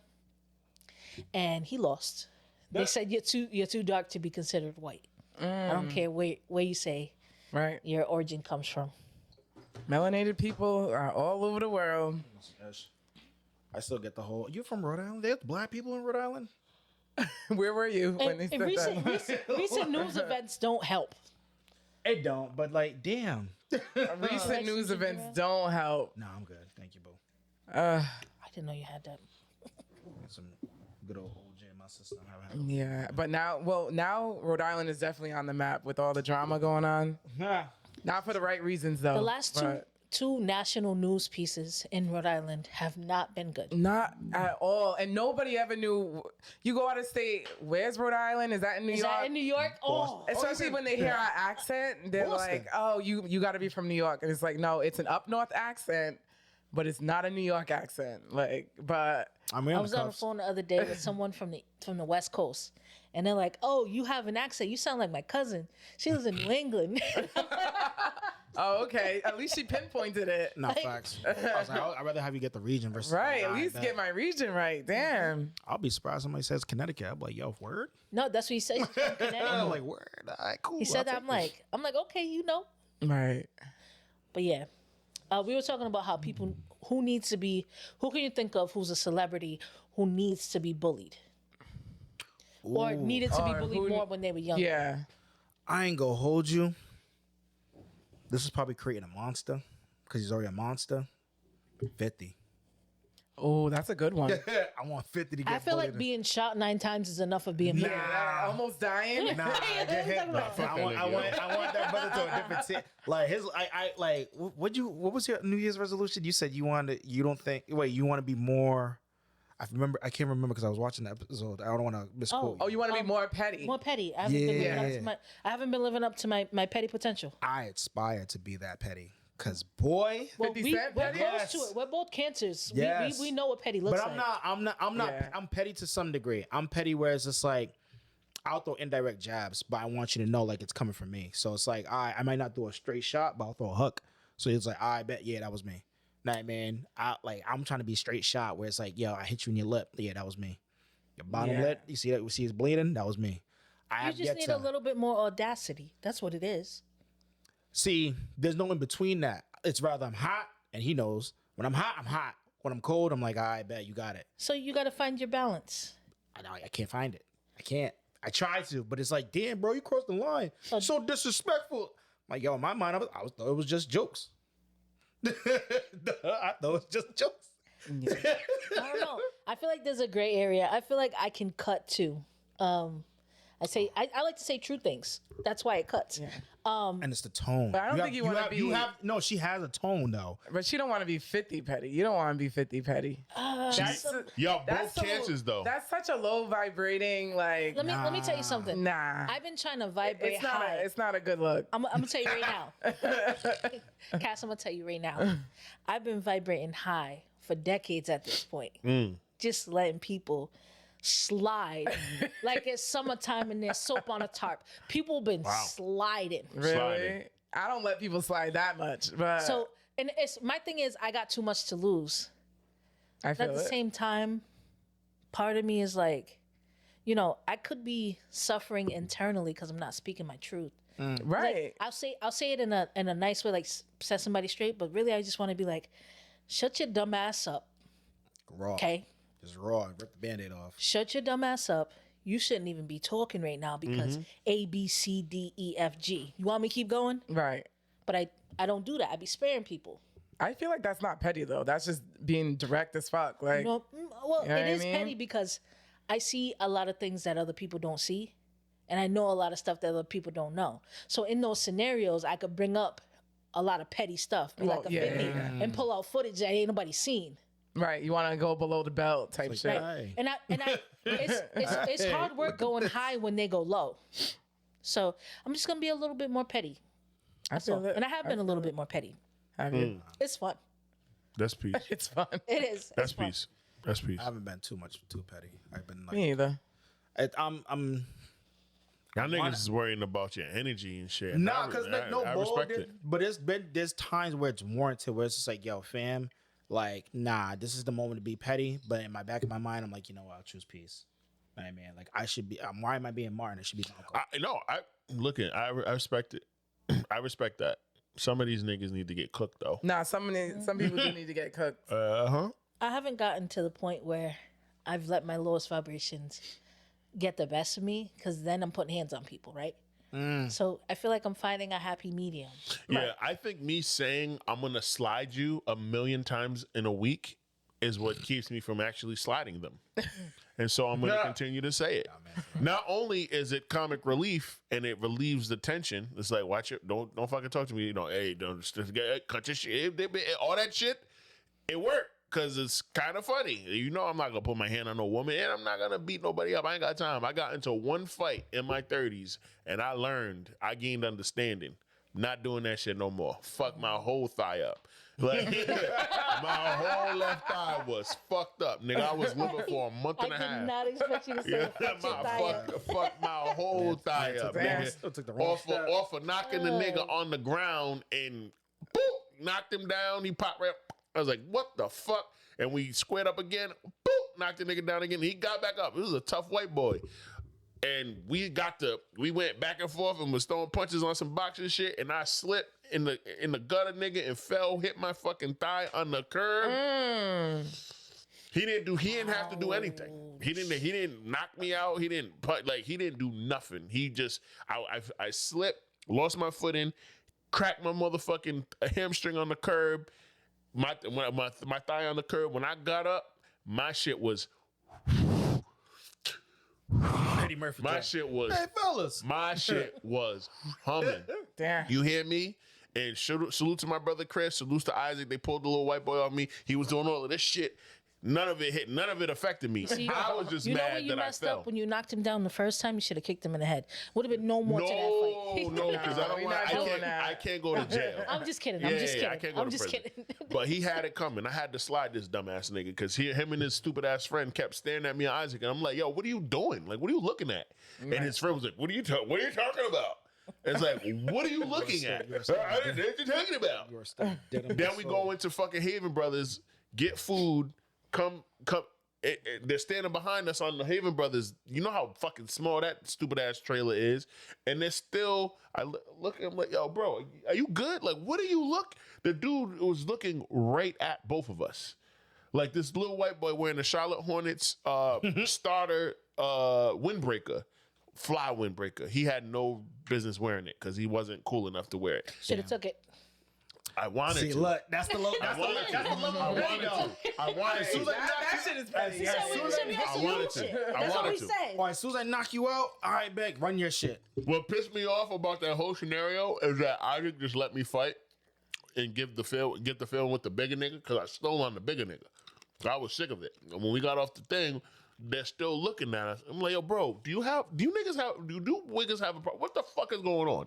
[SPEAKER 3] and he lost. They said you're too dark to be considered white. I don't care where you say
[SPEAKER 2] Right.
[SPEAKER 3] your origin comes from.
[SPEAKER 2] Melanated people are all over the world.
[SPEAKER 6] I still get the whole. You from Rhode Island? There's black people in Rhode Island.
[SPEAKER 2] Where were you when they
[SPEAKER 3] And
[SPEAKER 2] said that?
[SPEAKER 3] recent news events don't help.
[SPEAKER 6] It don't, but like, damn.
[SPEAKER 2] Recent news events don't help.
[SPEAKER 6] No, I'm good. Thank you, boo.
[SPEAKER 3] I didn't know you had that.
[SPEAKER 6] Got some good old OJ in my system.
[SPEAKER 2] Yeah, but now Rhode Island is definitely on the map with all the drama going on. Not for the right reasons, though.
[SPEAKER 3] The last two national news pieces in Rhode Island have not been good.
[SPEAKER 2] Not at all. And nobody ever knew. You go out of state, where's Rhode Island? Is that in New
[SPEAKER 3] Is
[SPEAKER 2] York?
[SPEAKER 3] that in New York? Oh,
[SPEAKER 2] Especially when they hear our accent, they're
[SPEAKER 6] Boston.
[SPEAKER 2] like, oh, you got to be from New York. And it's like, no, it's an up north accent, but it's not a New York accent. Like, but
[SPEAKER 6] I
[SPEAKER 3] was on the phone the other day with someone from the West Coast, and they're like, "Oh, you have an accent. You sound like my cousin. She lives in New England."
[SPEAKER 2] oh, okay. At least she pinpointed it.
[SPEAKER 6] No, facts. I was like, I'd rather have you get the region versus
[SPEAKER 2] Right. At
[SPEAKER 6] the
[SPEAKER 2] least
[SPEAKER 6] line.
[SPEAKER 2] get my region right. Damn.
[SPEAKER 6] I'll be surprised somebody says Connecticut. I'll be like, yo, word?
[SPEAKER 3] No, that's what he said. He's from Connecticut.
[SPEAKER 6] I'm like, word? All right, cool.
[SPEAKER 3] He said that. I'm like, okay, you know.
[SPEAKER 2] Right.
[SPEAKER 3] But yeah, we were talking about how people who can you think of who's a celebrity who needs to be bullied? or needed to be
[SPEAKER 2] Or
[SPEAKER 3] bullied more when they were younger?
[SPEAKER 2] Yeah.
[SPEAKER 6] I ain't gonna hold you. This is probably creating a monster because he's already a monster. 50.
[SPEAKER 2] Oh, that's a good one.
[SPEAKER 6] I want 50 to get
[SPEAKER 3] I feel like
[SPEAKER 6] bullied.
[SPEAKER 3] being shot 9 times is enough of being bullied.
[SPEAKER 2] Yeah, almost dying.
[SPEAKER 6] Nah, get hit. No, I want that brother to a different team. Like his, I like. What was your New Year's resolution? You said you want to be more. I can't remember because I was watching the episode. I don't want to misquote.
[SPEAKER 2] Oh, you want to be more petty?
[SPEAKER 3] More petty. I haven't been living up to my petty potential.
[SPEAKER 6] I aspire to be that petty. Cause boy,
[SPEAKER 3] Well,
[SPEAKER 2] 50 Cent
[SPEAKER 3] we're
[SPEAKER 2] petty?
[SPEAKER 3] close to it. We're both cancers.
[SPEAKER 6] Yes.
[SPEAKER 3] We know what petty looks
[SPEAKER 6] but
[SPEAKER 3] like.
[SPEAKER 6] I'm not.
[SPEAKER 2] Yeah.
[SPEAKER 6] I'm petty to some degree. I'm petty where it's just like I'll throw indirect jabs, but I want you to know like it's coming from me. So it's like I might not throw a straight shot, but I'll throw a hook. So it's like I bet that was me. Nah, man, I'm trying to be straight shot where it's like I hit you in your lip. Yeah, that was me. Your bottom lip. You see that? You see it's bleeding. That was me.
[SPEAKER 3] You just need a little bit more audacity. That's what it is.
[SPEAKER 6] See, there's no in between that. It's rather I'm hot, and he knows. When I'm hot, I'm hot. When I'm cold, I'm like, I bet you got it.
[SPEAKER 3] So you got to find your balance.
[SPEAKER 6] I know I can't find it. I can't. I try to, but it's like, damn, bro, you crossed the line. So disrespectful. Like, in my mind, I thought it was just jokes. I thought it was just jokes.
[SPEAKER 3] I don't know. I feel like there's a gray area. I feel like I can cut too. I like to say true things. That's why it cuts. Yeah.
[SPEAKER 6] And it's the tone.
[SPEAKER 2] But I don't think you want to be.
[SPEAKER 6] No, she has a tone though.
[SPEAKER 2] But she don't want to be 50 petty. You don't want to be 50 petty.
[SPEAKER 1] Y'all both cancers though.
[SPEAKER 2] That's such a low vibrating like.
[SPEAKER 3] Let me tell you something.
[SPEAKER 2] Nah.
[SPEAKER 3] I've been trying to vibrate high.
[SPEAKER 2] It's not a good look.
[SPEAKER 3] I'm gonna tell you right now. Cass, I'm gonna tell you right now. I've been vibrating high for decades at this point. Just letting people slide like it's summertime and there's soap on a tarp. People been sliding.
[SPEAKER 2] Really?
[SPEAKER 1] Sliding.
[SPEAKER 2] I don't let people slide that much. But
[SPEAKER 3] So, and my thing is, I got too much to lose.
[SPEAKER 2] I feel
[SPEAKER 3] At the
[SPEAKER 2] it.
[SPEAKER 3] same time, part of me is like, I could be suffering internally because I'm not speaking my truth.
[SPEAKER 2] Right.
[SPEAKER 3] Like, I'll say it in a nice way, like set somebody straight. But really, I just want to be like, shut your dumb ass up.
[SPEAKER 6] Raw.
[SPEAKER 3] Okay.
[SPEAKER 6] Just raw. Rip the Band-Aid off.
[SPEAKER 3] Shut your dumb ass up. You shouldn't even be talking right now because A, B, C, D, E, F, G. You want me to keep going?
[SPEAKER 2] Right.
[SPEAKER 3] But I don't do that. I be sparing people.
[SPEAKER 2] I feel like that's not petty though. That's just being direct as fuck. Like,
[SPEAKER 3] Well,
[SPEAKER 2] You know what
[SPEAKER 3] it
[SPEAKER 2] I
[SPEAKER 3] is
[SPEAKER 2] mean?
[SPEAKER 3] petty because I see a lot of things that other people don't see. And I know a lot of stuff that other people don't know. So in those scenarios, I could bring up a lot of petty stuff. Be like a 50 and pull out footage that ain't nobody seen.
[SPEAKER 2] right. You want to go below the belt type shit.
[SPEAKER 6] Hey.
[SPEAKER 3] And it's hard work going high when they go low. So I'm just gonna be a little bit more petty.
[SPEAKER 2] I feel it.
[SPEAKER 3] And I have been a little bit more petty.
[SPEAKER 2] Have you?
[SPEAKER 3] It's fun.
[SPEAKER 1] That's peace.
[SPEAKER 2] It's fun.
[SPEAKER 3] It is.
[SPEAKER 1] That's
[SPEAKER 3] It's fun.
[SPEAKER 1] peace. That's peace.
[SPEAKER 6] I haven't been too petty. I've been like,
[SPEAKER 2] Me either.
[SPEAKER 6] I'm
[SPEAKER 1] Y'all niggas is worrying about your energy and shit.
[SPEAKER 6] nah, because
[SPEAKER 1] I respect it.
[SPEAKER 6] But there's times where it's warranted, where it's just like, yo, fam, like, nah, this is the moment to be petty. But in my back of my mind, I'm like, you know what, I'll choose peace. Right, man, like I should be. Why am I being Martin? It should be Malcolm.
[SPEAKER 1] I respect it. I respect that. Some of these niggas need to get cooked though.
[SPEAKER 2] Nah, some people do need to get cooked.
[SPEAKER 3] I haven't gotten to the point where I've let my lowest vibrations get the best of me, because then I'm putting hands on people, right? So I feel like I'm finding a happy medium.
[SPEAKER 1] Yeah, I think me saying I'm gonna slide you 1,000,000 times in a week is what keeps me from actually sliding them. And so I'm gonna continue to say it. Not only is it comic relief and it relieves the tension, it's like, watch it, don't fucking talk to me. Hey, don't just cut your shit. All that shit, it worked. Cause it's kind of funny. I'm not gonna put my hand on no woman, and I'm not gonna beat nobody up. I ain't got time. I got into one fight in my 30s, and I gained understanding. Not doing that shit no more. Fuck my whole thigh up. Like my whole left thigh was fucked up, nigga. I was living for a month and a
[SPEAKER 3] I
[SPEAKER 1] half.
[SPEAKER 3] did not expect you to say fuck your thigh up.
[SPEAKER 1] Fuck my whole thigh up, nigga.
[SPEAKER 6] Took the wrong step.
[SPEAKER 1] Off of knocking the nigga on the ground and boop, knocked him down. He popped right. I was like, what the fuck? And we squared up again. Boop, knocked the nigga down again. He got back up. This was a tough white boy. And we went back and forth and was throwing punches on some boxing shit. And I slipped in the gutter, nigga, and hit my fucking thigh on the curb. He didn't have to do anything. He didn't knock me out. He didn't he didn't do nothing. He just, I slipped, lost my footing, cracked my motherfucking hamstring on the curb, my thigh on the curb. When I got up, my shit was,
[SPEAKER 6] Eddie Murphy.
[SPEAKER 1] my shit was,
[SPEAKER 6] Hey, fellas.
[SPEAKER 1] my shit was humming.
[SPEAKER 2] Damn.
[SPEAKER 1] You hear me? And salute to my brother Chris, salute to Isaac. They pulled the little white boy off me. He was doing all of this shit. None of it hit. None of it affected me.
[SPEAKER 3] See,
[SPEAKER 1] I was just
[SPEAKER 3] you know
[SPEAKER 1] mad
[SPEAKER 3] when you
[SPEAKER 1] that I
[SPEAKER 3] messed
[SPEAKER 1] fell.
[SPEAKER 3] up when you knocked him down the first time, you should have kicked him in the head. Would have been no more to that fight.
[SPEAKER 1] No, because I don't
[SPEAKER 2] we
[SPEAKER 1] want.
[SPEAKER 2] not doing that.
[SPEAKER 1] I can't go to jail.
[SPEAKER 3] I'm just kidding. I'm just kidding.
[SPEAKER 1] I can't go
[SPEAKER 3] I'm
[SPEAKER 1] to
[SPEAKER 3] just
[SPEAKER 1] prison.
[SPEAKER 3] kidding.
[SPEAKER 1] But he had it coming. I had to slide this dumbass nigga because him and his stupid ass friend kept staring at me and Isaac, and I'm like, "Yo, what are you doing? Like, what are you looking at?" And his friend was like, "What are you talking about?" It's like, what are you looking at? I didn't know what you're talking about.
[SPEAKER 6] You are still dead on
[SPEAKER 1] Then
[SPEAKER 6] my
[SPEAKER 1] we
[SPEAKER 6] soul.
[SPEAKER 1] go into fucking Haven Brothers, get food, come. They're standing behind us on the Haven Brothers. You know how fucking small that stupid ass trailer is, and they're still. I look at him like, yo, bro, are you good? Like, what do you look? The dude was looking right at both of us, like this little white boy wearing the Charlotte Hornets starter windbreaker. Fly windbreaker. He had no business wearing it because he wasn't cool enough to wear it.
[SPEAKER 3] Should have took it.
[SPEAKER 1] I wanted
[SPEAKER 6] See,
[SPEAKER 1] to.
[SPEAKER 6] look, that's the low. That's
[SPEAKER 1] I wanted to.
[SPEAKER 6] the level
[SPEAKER 1] I
[SPEAKER 6] of
[SPEAKER 1] wanted to. I wanted to.
[SPEAKER 2] That shit is petty.
[SPEAKER 3] He said we should be
[SPEAKER 1] I
[SPEAKER 3] on
[SPEAKER 1] wanted
[SPEAKER 3] some
[SPEAKER 1] to.
[SPEAKER 3] shit.
[SPEAKER 1] I
[SPEAKER 3] That's what
[SPEAKER 1] wanted
[SPEAKER 3] we
[SPEAKER 1] to.
[SPEAKER 3] said.
[SPEAKER 6] All right, as soon as I knock you out, all right, Beck, run your shit.
[SPEAKER 1] What pissed me off about that whole scenario is that Isaac just let me fight and get the feeling with the bigger nigga because I stole on the bigger nigga. So I was sick of it. And when we got off the thing, they're still looking at us. I'm like, yo, bro, do you niggas have a problem? What the fuck is going on?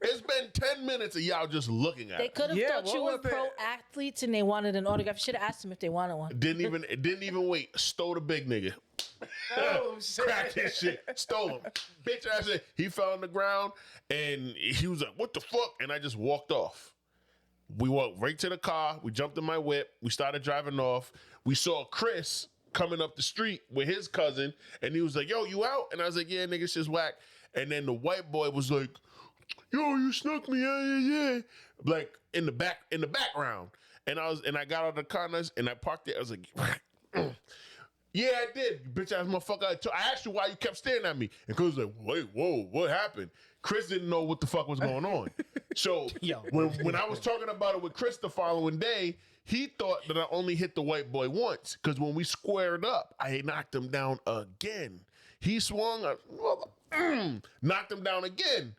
[SPEAKER 1] It's been 10 minutes of y'all just looking at
[SPEAKER 3] They
[SPEAKER 1] us.
[SPEAKER 3] could have thought
[SPEAKER 2] what
[SPEAKER 3] you were
[SPEAKER 2] was it?
[SPEAKER 3] pro athletes and they wanted an autograph. Should have asked them if they wanted one.
[SPEAKER 1] Didn't even wait. Stole the big nigga.
[SPEAKER 2] Oh, shit.
[SPEAKER 1] Cracked his shit. Stole him. Bitch ass shit. He fell on the ground and he was like, what the fuck? And I just walked off. We walked right to the car. We jumped in my whip. We started driving off. We saw Chris coming up the street with his cousin and he was like, yo, you out? And I was like, yeah, nigga, shit's whack. And then the white boy was like, yo, you snuck me, yeah. Like in the background. And I got out of the car and I parked it. I was like, yeah, I did, bitch ass motherfucker. I asked you why you kept staring at me. And Chris was like, wait, whoa, what happened? Chris didn't know what the fuck was going on. So when I was talking about it with Chris the following day, he thought that I only hit the white boy once. Because when we squared up, I knocked him down again. He swung, knocked him down again.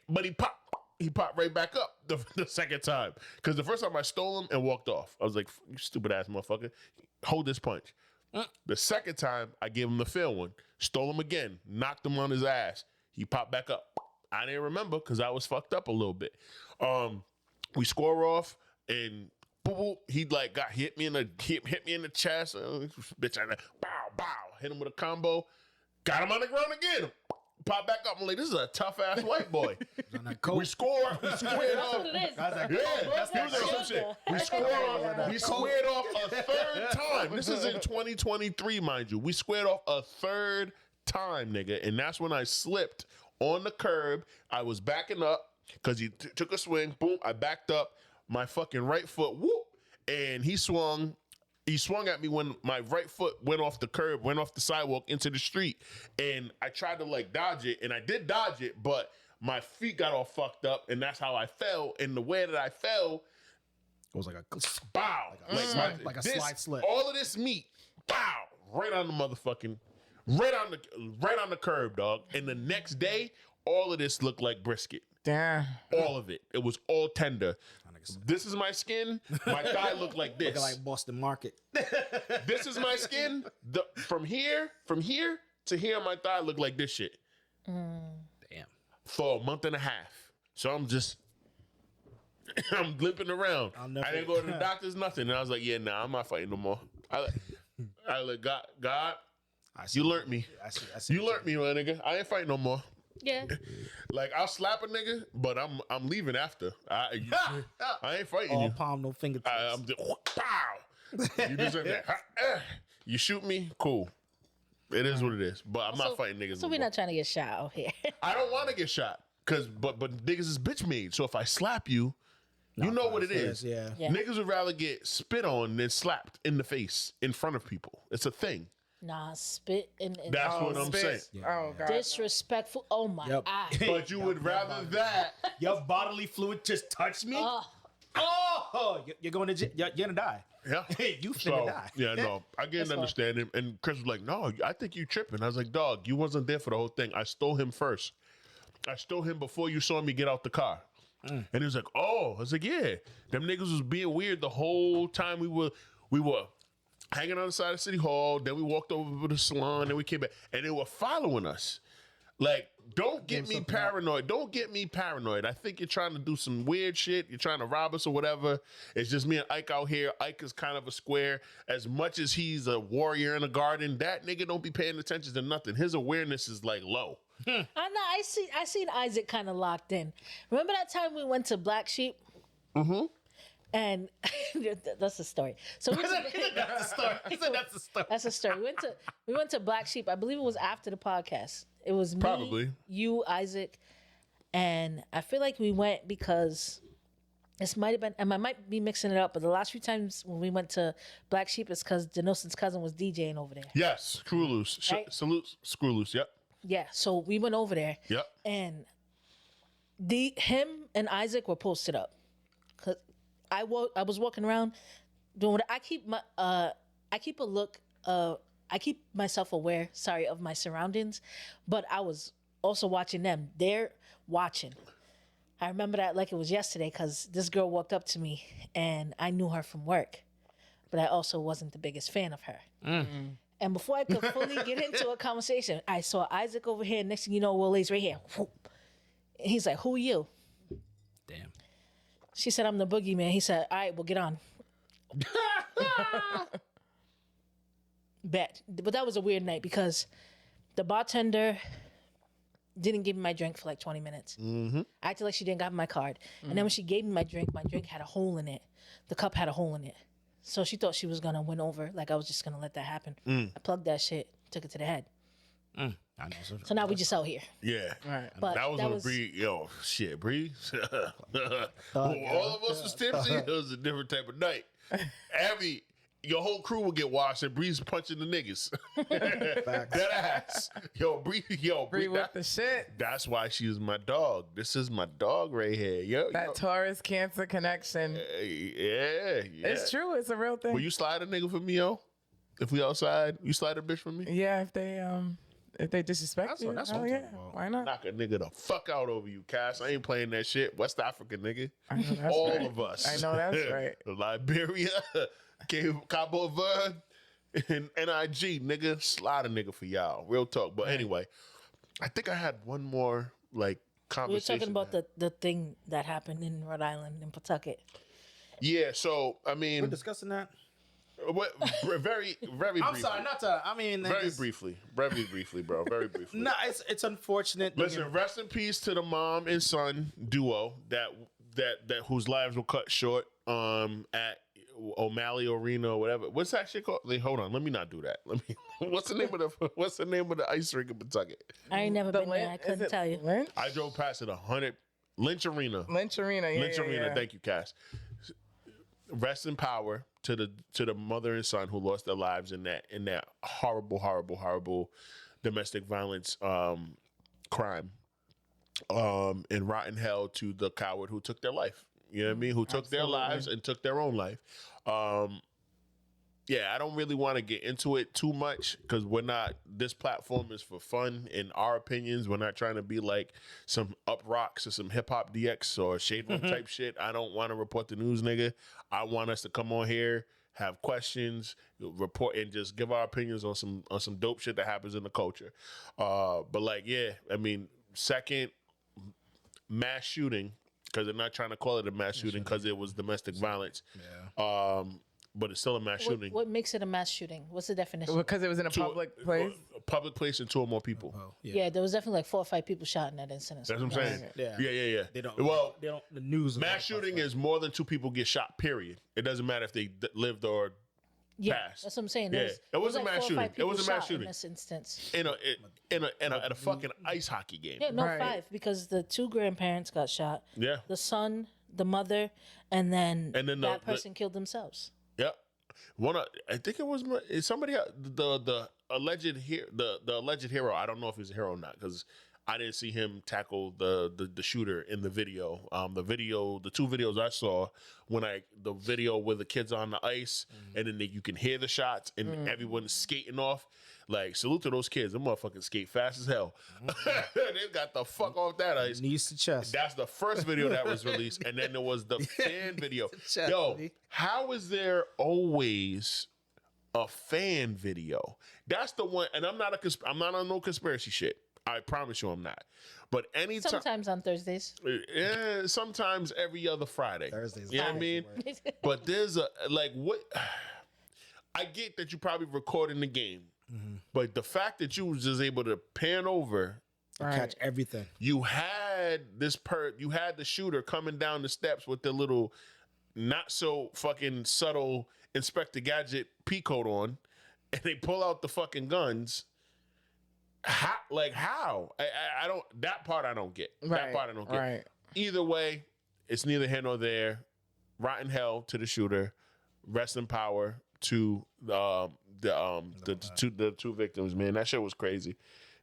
[SPEAKER 1] But he popped right back up the second time. Because the first time I stole him and walked off. I was like, you stupid ass motherfucker. Hold this punch. The second time, I gave him the fair one. Stole him again. Knocked him on his ass. He popped back up. I didn't remember because I was fucked up a little bit. We score off and boop, boop, he like hit me in the chest. Bitch, I bow. Hit him with a combo. Got him on the ground again. Pop back up. I'm like, this is a tough ass white boy. We scored. We squared off. We squared off a third time. This is in 2023, mind you. We squared off a third time, nigga. And that's when I slipped on the curb. I was backing up because he took a swing. Boom. I backed up. My fucking right foot. Whoop. And he swung. He swung at me when my right foot went off the curb, went off the sidewalk into the street. And I tried to like dodge it. And I did dodge it, but my feet got all fucked up. And that's how I fell. And the way that I fell,
[SPEAKER 6] It was like a
[SPEAKER 1] bow.
[SPEAKER 6] like a slide slip.
[SPEAKER 1] All of this meat, bow, right on the motherfucking, right on the curb, dog. And the next day, all of this looked like brisket.
[SPEAKER 2] Damn.
[SPEAKER 1] All of it. It was all tender. This is my skin. My thigh looked like this.
[SPEAKER 6] Looking like Boston Market.
[SPEAKER 1] This is my skin. From here to here, my thigh looked like this shit.
[SPEAKER 6] Damn.
[SPEAKER 1] For a month and a half. So I'm limping around. I didn't go to the doctors, nothing. And I was like, yeah, nah, I'm not fighting no more. I like, God, you learned me.
[SPEAKER 6] I see.
[SPEAKER 1] You learned me, my nigga. I ain't fighting no more.
[SPEAKER 3] Yeah.
[SPEAKER 1] Like, I'll slap a nigga, but I'm leaving after. I ain't fighting
[SPEAKER 6] All
[SPEAKER 1] you.
[SPEAKER 6] palm, no fingertips.
[SPEAKER 1] I'm just, pow. You just you shoot me, cool. It is what it is. But I'm not fighting niggas.
[SPEAKER 3] So we're not trying to get shot out here.
[SPEAKER 1] I don't want to get shot. But niggas is bitch made. So if I slap you, You know what it is.
[SPEAKER 6] Yeah.
[SPEAKER 1] Niggas would rather get spit on than slapped in the face in front of people. It's a thing.
[SPEAKER 3] Nah, spit in
[SPEAKER 1] That's what I'm saying.
[SPEAKER 2] Oh God.
[SPEAKER 3] disrespectful. Oh my
[SPEAKER 6] Yep.
[SPEAKER 3] eye.
[SPEAKER 1] But you would rather that.
[SPEAKER 6] Your bodily fluid just touched me. You're going to you're gonna die.
[SPEAKER 1] Yeah.
[SPEAKER 6] You finna die.
[SPEAKER 1] Yeah, no. I get an understanding. And Chris was like, no, I think you tripping. I was like, dog, you wasn't there for the whole thing. I stole him first. I stole him before you saw me get out the car. And he was like, oh. I was like, yeah. Them niggas was being weird the whole time we were hanging on the side of City Hall. Then we walked over to the salon. Then we came back. And they were following us. Like, don't get me paranoid. Don't get me paranoid. I think you're trying to do some weird shit. You're trying to rob us or whatever. It's just me and Ike out here. Ike is kind of a square. As much as he's a warrior in a garden, that nigga don't be paying attention to nothing. His awareness is like low.
[SPEAKER 3] I know. I seen Isaac kind of locked in. Remember that time we went to Black Sheep? Mm-hmm. And that's the story. So we
[SPEAKER 6] That's the story. He said that's the story.
[SPEAKER 3] that's the story. We went to Black Sheep. I believe it was after the podcast. It was me,
[SPEAKER 1] Probably.
[SPEAKER 3] you, Isaac, and I feel like we went because this might have been, and I might be mixing it up, but the last few times when we went to Black Sheep is because Denoson's cousin was DJing over there.
[SPEAKER 1] Yes, screw loose.
[SPEAKER 3] Right.
[SPEAKER 1] Salute, screw loose. Yep.
[SPEAKER 3] Yeah, so we went over there.
[SPEAKER 1] Yep.
[SPEAKER 3] And him and Isaac were posted up. Cause I was walking around doing what I keep myself aware, of my surroundings, but I was also watching them. They're watching. I remember that like it was yesterday because this girl walked up to me and I knew her from work, but I also wasn't the biggest fan of her. And before I could fully get into a conversation, I saw Isaac over here. Next thing you know, Wole's right here. Whoop. And he's like, who are you?
[SPEAKER 6] Damn.
[SPEAKER 3] She said, I'm the boogeyman. He said, all right, well, get on. Bet. But that was a weird night because the bartender didn't give me my drink for like 20 minutes. I acted like she didn't got my card. And then when she gave me my drink had a hole in it. The cup had a hole in it. So she thought she was going to win over. Like I was just going to let that happen. I plugged that shit, took it to the head.
[SPEAKER 6] I know.
[SPEAKER 3] So now we just out here.
[SPEAKER 1] Yeah.
[SPEAKER 2] Right.
[SPEAKER 3] But
[SPEAKER 1] That was when Bree, yo, shit, Bree. All of us was tipsy. It was a different type of night. Your whole crew would get washed and Bree's punching the niggas. That ass. Bree
[SPEAKER 2] with the shit.
[SPEAKER 1] That's why she is my dog. This is my dog right here. Yo,
[SPEAKER 2] That Taurus Cancer connection.
[SPEAKER 1] yeah.
[SPEAKER 2] It's true. It's a real thing.
[SPEAKER 1] Will you slide a nigga for me, yo? If we outside, you slide a bitch for me?
[SPEAKER 2] Yeah, if they disrespect you,
[SPEAKER 6] that's
[SPEAKER 2] hell
[SPEAKER 6] what I'm
[SPEAKER 2] yeah.
[SPEAKER 6] talking about.
[SPEAKER 2] Why not?
[SPEAKER 1] Knock a nigga the fuck out over you, Cass. I ain't playing that shit. West Africa, nigga.
[SPEAKER 2] I know that's
[SPEAKER 1] All
[SPEAKER 2] right.
[SPEAKER 1] of us.
[SPEAKER 2] I know that's right.
[SPEAKER 1] Liberia, Cabo Verde, and NIG, nigga. Slide a nigga for y'all. Real talk. But anyway, I think I had one more like
[SPEAKER 3] We were
[SPEAKER 1] conversation.
[SPEAKER 3] talking about the thing that happened in Rhode Island, in Pawtucket.
[SPEAKER 1] Yeah, so I
[SPEAKER 6] We're
[SPEAKER 1] mean,
[SPEAKER 6] discussing that.
[SPEAKER 1] very briefly.
[SPEAKER 6] I'm sorry, not to. I mean,
[SPEAKER 1] Very briefly, bro. Very briefly.
[SPEAKER 6] No, it's unfortunate.
[SPEAKER 1] Listen, rest in peace to the mom and son duo that whose lives were cut short at O'Malley Arena or whatever. What's that shit called? Like, hold on, let me not do that. What's the name of the ice rink in Pawtucket?
[SPEAKER 3] I ain't never been there. I
[SPEAKER 2] Is
[SPEAKER 3] couldn't
[SPEAKER 2] it
[SPEAKER 3] tell you.
[SPEAKER 2] Lynch?
[SPEAKER 1] I drove past it Lynch Arena.
[SPEAKER 2] Lynch Arena. Yeah,
[SPEAKER 1] Lynch
[SPEAKER 2] yeah,
[SPEAKER 1] Arena.
[SPEAKER 2] yeah.
[SPEAKER 1] Thank you, Cass. Rest in power to the mother and son who lost their lives in that horrible domestic violence crime. And rotten hell to the coward who took their life. You know what I mean? Who took their lives and took their own life. Yeah, I don't really want to get into it too much because this platform is for fun and our opinions. We're not trying to be like some up rocks or some hip hop DX or shade room type shit. I don't want to report the news, nigga. I want us to come on here, have questions, report, and just give our opinions on some dope shit that happens in the culture. But like, yeah, I mean, second mass shooting, because they're not trying to call it a mass shooting because it was domestic violence.
[SPEAKER 6] Yeah.
[SPEAKER 1] But it's still a mass shooting.
[SPEAKER 3] What makes it a mass shooting? What's the definition?
[SPEAKER 2] Because it was in a public place.
[SPEAKER 1] A public place and two or more people.
[SPEAKER 6] Oh,
[SPEAKER 3] Yeah, there was definitely like 4 or 5 people shot in that incident.
[SPEAKER 1] That's what I'm saying.
[SPEAKER 6] Yeah.
[SPEAKER 1] Yeah.
[SPEAKER 6] They don't.
[SPEAKER 1] Well,
[SPEAKER 6] They don't. The news.
[SPEAKER 1] mass shooting is more than 2 people get shot. Period. It doesn't matter if they lived or
[SPEAKER 3] Yeah,
[SPEAKER 1] passed.
[SPEAKER 3] that's what I'm saying.
[SPEAKER 1] Yeah. It was a mass
[SPEAKER 3] 4 or 5
[SPEAKER 1] shooting. It
[SPEAKER 3] people
[SPEAKER 1] was a mass
[SPEAKER 3] shot
[SPEAKER 1] shooting.
[SPEAKER 3] in this instance.
[SPEAKER 1] at a fucking ice hockey game.
[SPEAKER 3] Yeah, no,
[SPEAKER 2] Right.
[SPEAKER 3] 5 because the 2 grandparents got shot.
[SPEAKER 1] Yeah.
[SPEAKER 3] The son, the mother, and then
[SPEAKER 1] that
[SPEAKER 3] person killed themselves.
[SPEAKER 1] Yep. I think it was somebody the alleged hero. I don't know if he's a hero or not because I didn't see him tackle the shooter in the video. The two videos I saw the video with the kids on the ice and then you can hear the shots and everyone's skating off. Like, salute to those kids. Them motherfuckers skate fast as hell. They got the fuck off that ice.
[SPEAKER 6] Knees to chest.
[SPEAKER 1] That's the first video that was released. And then there was the fan video. Yo, how is there always a fan video? That's the one. And I'm not on no conspiracy shit. I promise you I'm not. But anytime.
[SPEAKER 3] Sometimes on Thursdays.
[SPEAKER 1] Yeah, sometimes every other Friday.
[SPEAKER 6] Thursdays.
[SPEAKER 1] You know what I mean? But there's what? I get that you probably recording the game. But the fact that you was just able to pan over,
[SPEAKER 6] catch everything.
[SPEAKER 1] You had the shooter coming down the steps with the little not so fucking subtle Inspector Gadget pea coat on, and they pull out the fucking guns. How? I don't. That part I don't get. That part I don't get.
[SPEAKER 2] Right.
[SPEAKER 1] Either way, it's neither here nor there. Rotten hell to the shooter. Rest in power to the two victims, man. That shit was crazy.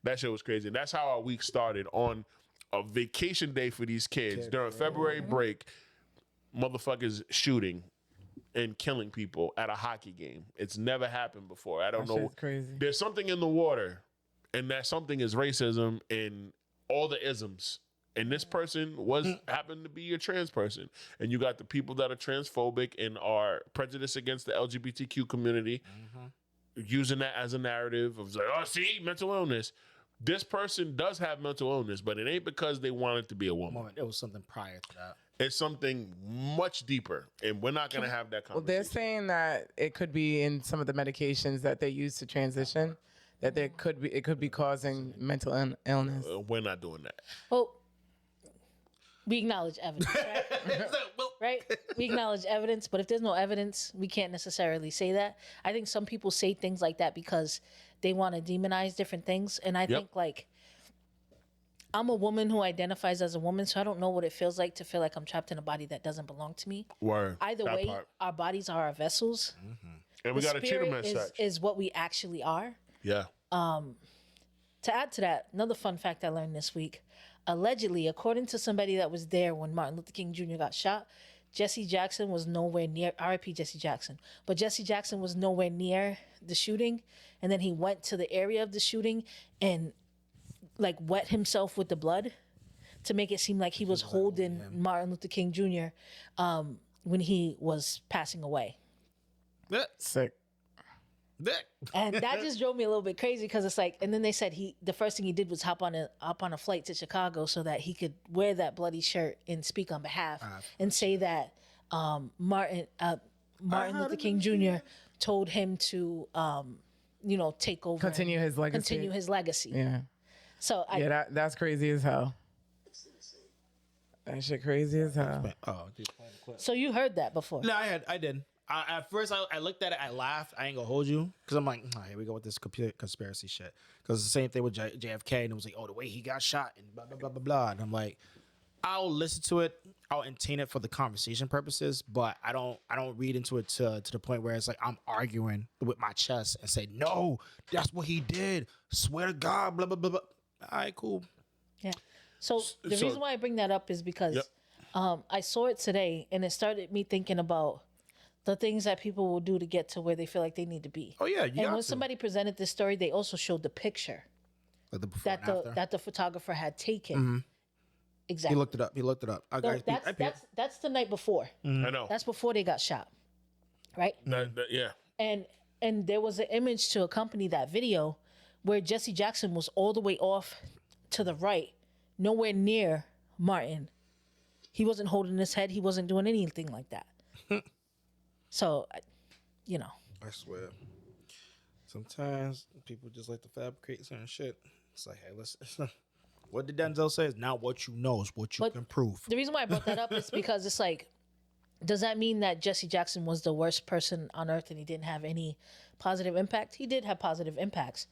[SPEAKER 1] And that's how our week started, on a vacation day for these kids during February break. Motherfuckers shooting and killing people at a hockey game. It's never happened before. I don't know.
[SPEAKER 2] Shit's crazy.
[SPEAKER 1] There's something in the water, and that something is racism and all the isms. And this person happened to be a trans person. And you got the people that are transphobic and are prejudiced against the LGBTQ community, using that as a narrative of like, oh, see, mental illness. This person does have mental illness, but it ain't because they wanted to be a woman.
[SPEAKER 6] It was something prior to that.
[SPEAKER 1] It's something much deeper, and we're not going to have that conversation.
[SPEAKER 2] Well, they're saying that it could be in some of the medications that they use to transition, that it could be causing mental illness.
[SPEAKER 1] We're not doing that.
[SPEAKER 3] Well, we acknowledge evidence, right? Right? We acknowledge evidence, but if there's no evidence, we can't necessarily say that. I think some people say things like that because they want to demonize different things. And I think, like, I'm a woman who identifies as a woman, so I don't know what it feels like to feel like I'm trapped in a body that doesn't belong to me.
[SPEAKER 1] Word.
[SPEAKER 3] Either way, our bodies are our vessels.
[SPEAKER 1] And we got to treat them as such.
[SPEAKER 3] Is what we actually are.
[SPEAKER 1] Yeah.
[SPEAKER 3] To add to that, another fun fact I learned this week. Allegedly, according to somebody that was there when Martin Luther King Jr. got shot, Jesse Jackson was nowhere near, R.I.P. Jesse Jackson, but Jesse Jackson was nowhere near the shooting. And then he went to the area of the shooting and like wet himself with the blood to make it seem like he was holding Martin Luther King Jr. When he was passing away.
[SPEAKER 2] Sick.
[SPEAKER 3] And that just drove me a little bit crazy because it's like, and then they said the first thing he did was hop on a flight to Chicago so that he could wear that bloody shirt and speak on behalf and say that Martin Luther King Jr. told him to take over,
[SPEAKER 2] continue his legacy.
[SPEAKER 3] Yeah. So
[SPEAKER 2] that's crazy as hell. That shit crazy as hell.
[SPEAKER 3] So you heard that before?
[SPEAKER 6] No, I did. At first, I looked at it, I laughed. I ain't gonna hold you because I'm like, oh, here we go with this conspiracy shit. Because the same thing with JFK, and it was like, oh, the way he got shot and blah blah blah blah blah. And I'm like, I'll listen to it, I'll entertain it for the conversation purposes, but I don't read into it to the point where it's like I'm arguing with my chest and say, no, that's what he did. Swear to God, blah blah blah blah. All right, cool.
[SPEAKER 3] Yeah. So the reason why I bring that up is because I saw it today, and it started me thinking about the things that people will do to get to where they feel like they need to be.
[SPEAKER 6] Oh yeah,
[SPEAKER 3] and when somebody presented this story, they also showed the picture
[SPEAKER 6] like
[SPEAKER 3] that the photographer had taken. Exactly.
[SPEAKER 6] He looked it up.
[SPEAKER 3] That's the night before.
[SPEAKER 1] I know.
[SPEAKER 3] That's before they got shot, right?
[SPEAKER 1] Yeah.
[SPEAKER 3] And there was an image to accompany that video where Jesse Jackson was all the way off to the right, nowhere near Martin. He wasn't holding his head. He wasn't doing anything like that. So,
[SPEAKER 6] I swear. Sometimes people just like to fabricate certain shit. It's like, hey, listen. What did Denzel say? Is not what you know, is what you can prove.
[SPEAKER 3] The reason why I brought that up is because it's like, does that mean that Jesse Jackson was the worst person on earth and he didn't have any positive impact? He did have positive impacts.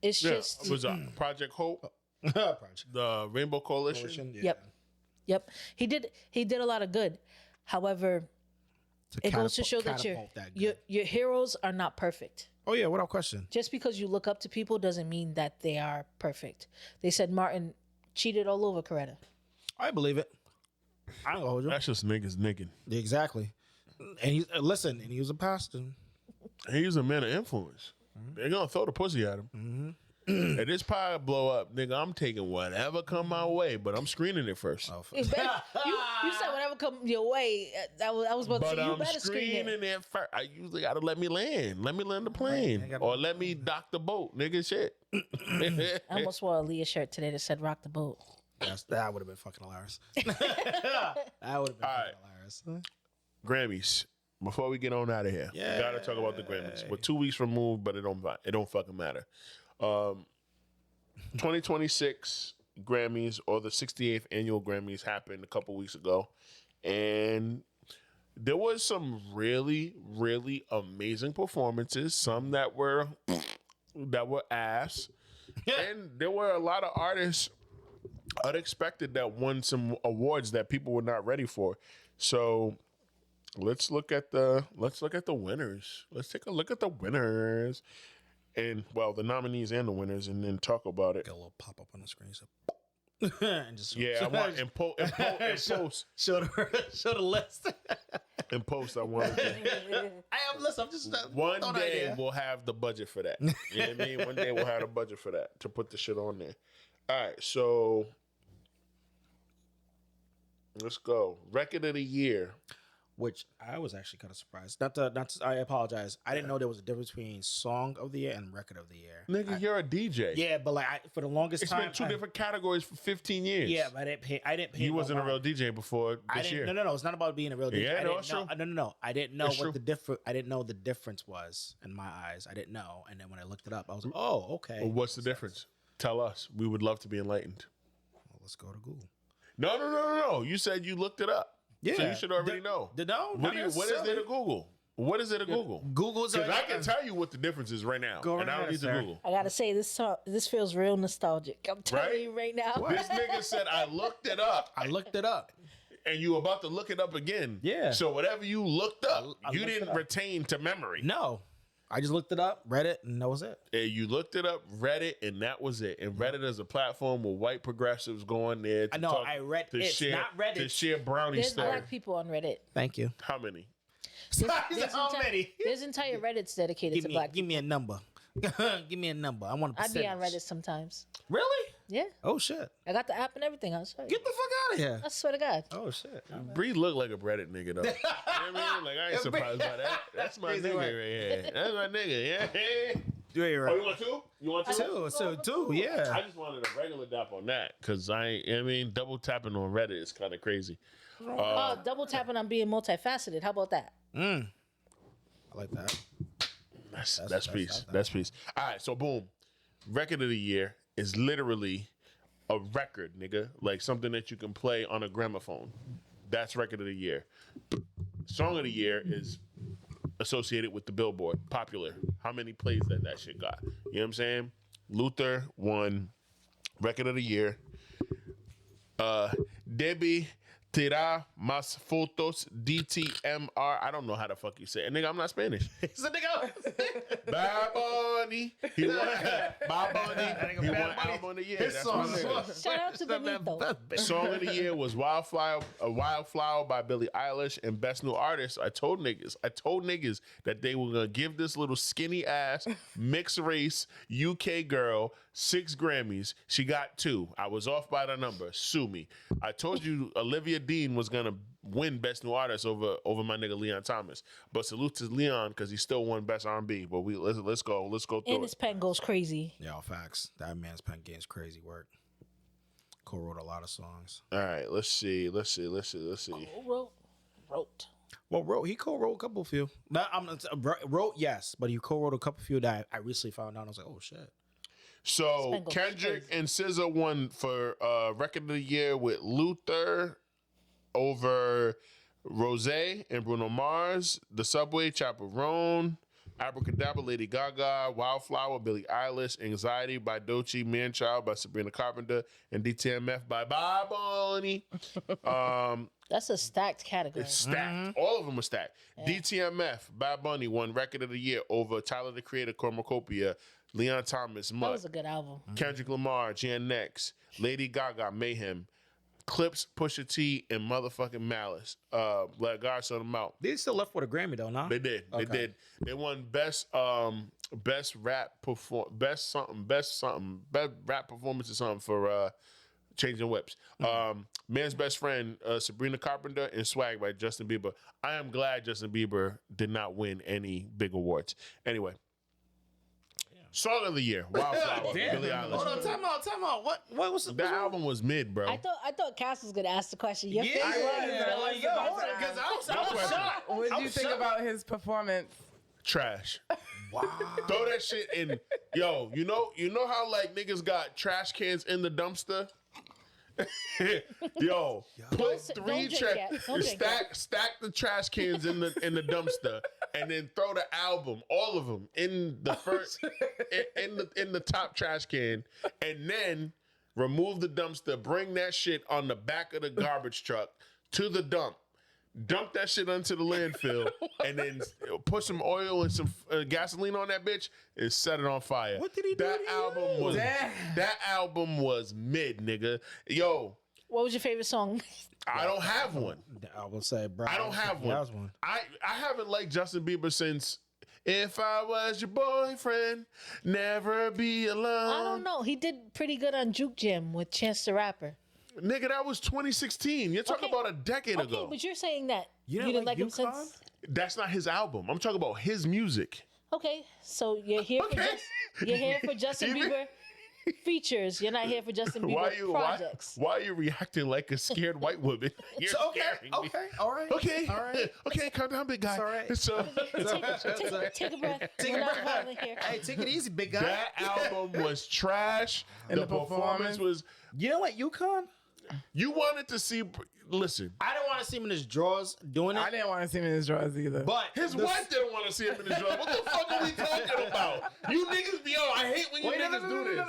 [SPEAKER 3] It's just...
[SPEAKER 1] It was Project Hope, the Rainbow Coalition.
[SPEAKER 3] Yep. Yep. He did a lot of good. However, it goes to show that your heroes are not perfect.
[SPEAKER 6] Oh yeah, without question.
[SPEAKER 3] Just because you look up to people doesn't mean that they are perfect. They said Martin cheated all over Coretta.
[SPEAKER 6] I believe it. I don't hold you.
[SPEAKER 1] That's just niggas nicking.
[SPEAKER 6] Exactly. And he was a pastor.
[SPEAKER 1] He was a man of influence. They're gonna throw the pussy at him. If this pie blow up, nigga, I'm taking whatever come my way, but I'm screening it first.
[SPEAKER 3] You said whatever come your way. I was about to say, you better screen
[SPEAKER 1] it first. I usually gotta let me land. Let me land the plane. Or let me dock the boat, nigga. Shit.
[SPEAKER 3] I almost wore a Leah shirt today that said rock the boat.
[SPEAKER 6] That would have been fucking hilarious. That would have been hilarious.
[SPEAKER 1] Grammys. Before we get on out of here, we gotta talk about the Grammys. We're 2 weeks removed, but it don't fucking matter. 2026 Grammys, or the 68th annual Grammys, happened a couple weeks ago, and there was some really, really amazing performances. Some that were ass, and there were a lot of artists unexpected that won some awards that people were not ready for. So let's look at the winners. Let's take a look at the winners. And, well, the nominees and the winners, and then talk about it.
[SPEAKER 6] Got a little pop up on the screen. So.
[SPEAKER 1] And just, I want in post.
[SPEAKER 6] Show the list.
[SPEAKER 1] In post, I want to.
[SPEAKER 6] I'm just.
[SPEAKER 1] One day we'll have the budget for that. You know what I mean? One day we'll have the budget for that, to put the shit on there. All right, so let's go. Record of the year.
[SPEAKER 6] Which I was actually kind of surprised. I apologize. I didn't know there was a difference between song of the year and record of the year.
[SPEAKER 1] Nigga, you're a DJ.
[SPEAKER 6] Yeah, but for the longest time,
[SPEAKER 1] it's been two different categories for 15 years.
[SPEAKER 6] Yeah, but I didn't pay.
[SPEAKER 1] You wasn't a real DJ before this year.
[SPEAKER 6] No. It's not about being a real DJ.
[SPEAKER 1] Yeah, no, it's true.
[SPEAKER 6] No. I didn't know
[SPEAKER 1] It's
[SPEAKER 6] what
[SPEAKER 1] true.
[SPEAKER 6] I didn't know the difference was in my eyes. I didn't know, and then when I looked it up, I was like, oh, okay.
[SPEAKER 1] Well, what's the difference? Tell us. We would love to be enlightened.
[SPEAKER 6] Well, let's go to Google.
[SPEAKER 1] No. You said you looked it up.
[SPEAKER 6] Yeah,
[SPEAKER 1] so you should already know.
[SPEAKER 6] What
[SPEAKER 1] is there to Google? What is there to Google?
[SPEAKER 6] Google's
[SPEAKER 1] because I can tell you what the difference is right now, and I don't need to Google.
[SPEAKER 3] I gotta say this feels real nostalgic. I'm telling you right now.
[SPEAKER 1] This nigga said I looked it up. And you were about to look it up again.
[SPEAKER 6] Yeah.
[SPEAKER 1] So whatever you looked up, you didn't retain to memory.
[SPEAKER 6] No. I just looked it up, read it, and that was it.
[SPEAKER 1] And you looked it up, read it, and that was it. And Reddit is a platform where white progressives go on there to
[SPEAKER 6] not Reddit.
[SPEAKER 1] To share brownie
[SPEAKER 3] There's
[SPEAKER 1] story.
[SPEAKER 3] black people on Reddit.
[SPEAKER 6] Thank you.
[SPEAKER 1] How many?
[SPEAKER 3] There's entire Reddits dedicated to black people.
[SPEAKER 6] Give me a number. Give me a number. I want to.
[SPEAKER 3] I be on Reddit sometimes.
[SPEAKER 6] Really?
[SPEAKER 3] Yeah.
[SPEAKER 6] Oh shit.
[SPEAKER 3] I got the app and everything. I'll show you.
[SPEAKER 6] Get the fuck out of here.
[SPEAKER 3] I swear to God.
[SPEAKER 6] Oh shit.
[SPEAKER 1] Bree look like a Reddit nigga though. You know what I mean? Like I ain't surprised by that. That's my nigga right here. That's my nigga. Yeah.
[SPEAKER 6] You're right.
[SPEAKER 1] Oh, you want two? You want two?
[SPEAKER 6] Two. Yeah.
[SPEAKER 1] I just wanted a regular dap on that because double tapping on Reddit is kind of crazy.
[SPEAKER 3] Double tapping on being multifaceted. How about that?
[SPEAKER 6] I like that.
[SPEAKER 1] That's peace. That's peace. All right, so boom. Record of the year is literally a record, nigga. Like something that you can play on a gramophone. That's record of the year. Song of the year is associated with the Billboard. Popular. How many plays that shit got? You know what I'm saying? Luther won record of the year. Debbie Tira Mas Fotos DTMR. I don't know how the fuck you say it. Nigga, I'm not Spanish.
[SPEAKER 6] It's a nigga.
[SPEAKER 1] Bad Bunny. He won. Bad Bunny. He won album of the year. That's my nigga.
[SPEAKER 3] Shout out to Benito.
[SPEAKER 1] Song of the year was Wildflower by Billie Eilish, and Best New Artist. I told niggas that they were gonna give this little skinny ass mixed race UK girl 6 Grammys. She got 2. I was off by the number. Sue me. I told you Olivia Dean was gonna win Best New Artist over my nigga Leon Thomas. But salute to Leon because he still won Best R&B. But let's go through
[SPEAKER 3] And his pen goes crazy.
[SPEAKER 6] Yo, facts. That man's pen game's crazy work. Co-wrote a lot of songs.
[SPEAKER 1] All right, let's see.
[SPEAKER 3] Wrote.
[SPEAKER 6] Well, he co-wrote a couple few. Wrote, yes, but he co-wrote a couple few that I recently found out. I was like, oh shit.
[SPEAKER 1] So Kendrick and SZA won for record of the year with Luther over Rosé and Bruno Mars. The Subway Chaperone Abracadabra, Lady Gaga, Wildflower, Billie Eilish, Anxiety by Doechii, Manchild by Sabrina Carpenter, and DTMF by Bad Bunny.
[SPEAKER 3] That's a stacked category.
[SPEAKER 1] It's stacked. All of them are stacked. DTMF, Bad Bunny won Record of the Year over Tyler, the Creator, Cornucopia, Leon Thomas,
[SPEAKER 3] That
[SPEAKER 1] Mutt,
[SPEAKER 3] was a good album.
[SPEAKER 1] Kendrick Lamar, Jan Next, Lady Gaga, Mayhem, Clips, Pusha T, and motherfucking Malice. Let God sort them out.
[SPEAKER 6] They still left with a Grammy though, nah?
[SPEAKER 1] They did. They did. They won best rap best rap performance or something for Changing Whips. Man's Best Friend, Sabrina Carpenter, and Swag by Justin Bieber. I am glad Justin Bieber did not win any big awards. Anyway. Song of the Year, Wildflower, Billie Eilish.
[SPEAKER 6] Hold on, time out. What was
[SPEAKER 1] That album was mid, bro.
[SPEAKER 3] I thought Cass was gonna ask the question. Your
[SPEAKER 6] Yeah,
[SPEAKER 3] favorite-
[SPEAKER 6] because I was shocked.
[SPEAKER 2] What did you think about his performance?
[SPEAKER 1] Trash. Wow. Throw that shit in. Yo, you know how like niggas got trash cans in the dumpster? Yo, put three stack the trash cans in the dumpster, and then throw the album, all of them, in the first in the top trash can, and then remove the dumpster. Bring that shit on the back of the garbage truck to the dump. Dump that shit onto the landfill, and then put some oil and some gasoline on that bitch and set it on fire.
[SPEAKER 6] What did he do?
[SPEAKER 1] That album was mid, nigga. Yo,
[SPEAKER 3] What was your favorite song?
[SPEAKER 1] I don't have one.
[SPEAKER 6] I will say, bro.
[SPEAKER 1] I don't have one.
[SPEAKER 6] That was one.
[SPEAKER 1] I haven't liked Justin Bieber since If I Was Your Boyfriend, Never Be Alone.
[SPEAKER 3] I don't know. He did pretty good on Juke Jam with Chance the Rapper.
[SPEAKER 1] Nigga, that was 2016. You're talking about a decade ago.
[SPEAKER 3] But you're saying that
[SPEAKER 6] You
[SPEAKER 3] you
[SPEAKER 6] didn't
[SPEAKER 3] didn't
[SPEAKER 6] like
[SPEAKER 3] like him
[SPEAKER 6] UConn?
[SPEAKER 3] since.
[SPEAKER 1] That's not his album. I'm talking about his music.
[SPEAKER 3] Okay, so you're here
[SPEAKER 1] Okay.
[SPEAKER 3] you're here for Justin
[SPEAKER 1] Even-
[SPEAKER 3] Bieber features. You're not here for Justin Bieber projects.
[SPEAKER 1] Why are you reacting like a scared white woman? You're scaring me.
[SPEAKER 6] all right.
[SPEAKER 1] Okay, calm down, big guy.
[SPEAKER 6] It's all right.
[SPEAKER 1] So
[SPEAKER 3] Take a breath.
[SPEAKER 6] Take
[SPEAKER 3] We're
[SPEAKER 6] a
[SPEAKER 3] not
[SPEAKER 6] breath.
[SPEAKER 3] violent here.
[SPEAKER 6] Hey, take it easy, big guy.
[SPEAKER 1] that album was trash.
[SPEAKER 2] And
[SPEAKER 1] the
[SPEAKER 2] the
[SPEAKER 1] performance
[SPEAKER 2] performance?
[SPEAKER 1] was.
[SPEAKER 6] You know what, UConn?
[SPEAKER 1] You wanted to see. Listen,
[SPEAKER 6] I didn't want to see him in his drawers doing it.
[SPEAKER 2] I didn't want to see him in his drawers either.
[SPEAKER 6] But
[SPEAKER 1] his wife didn't want to see him in his drawers. What the fuck are we talking about? You niggas be on. I hate when you niggas do this.
[SPEAKER 6] No.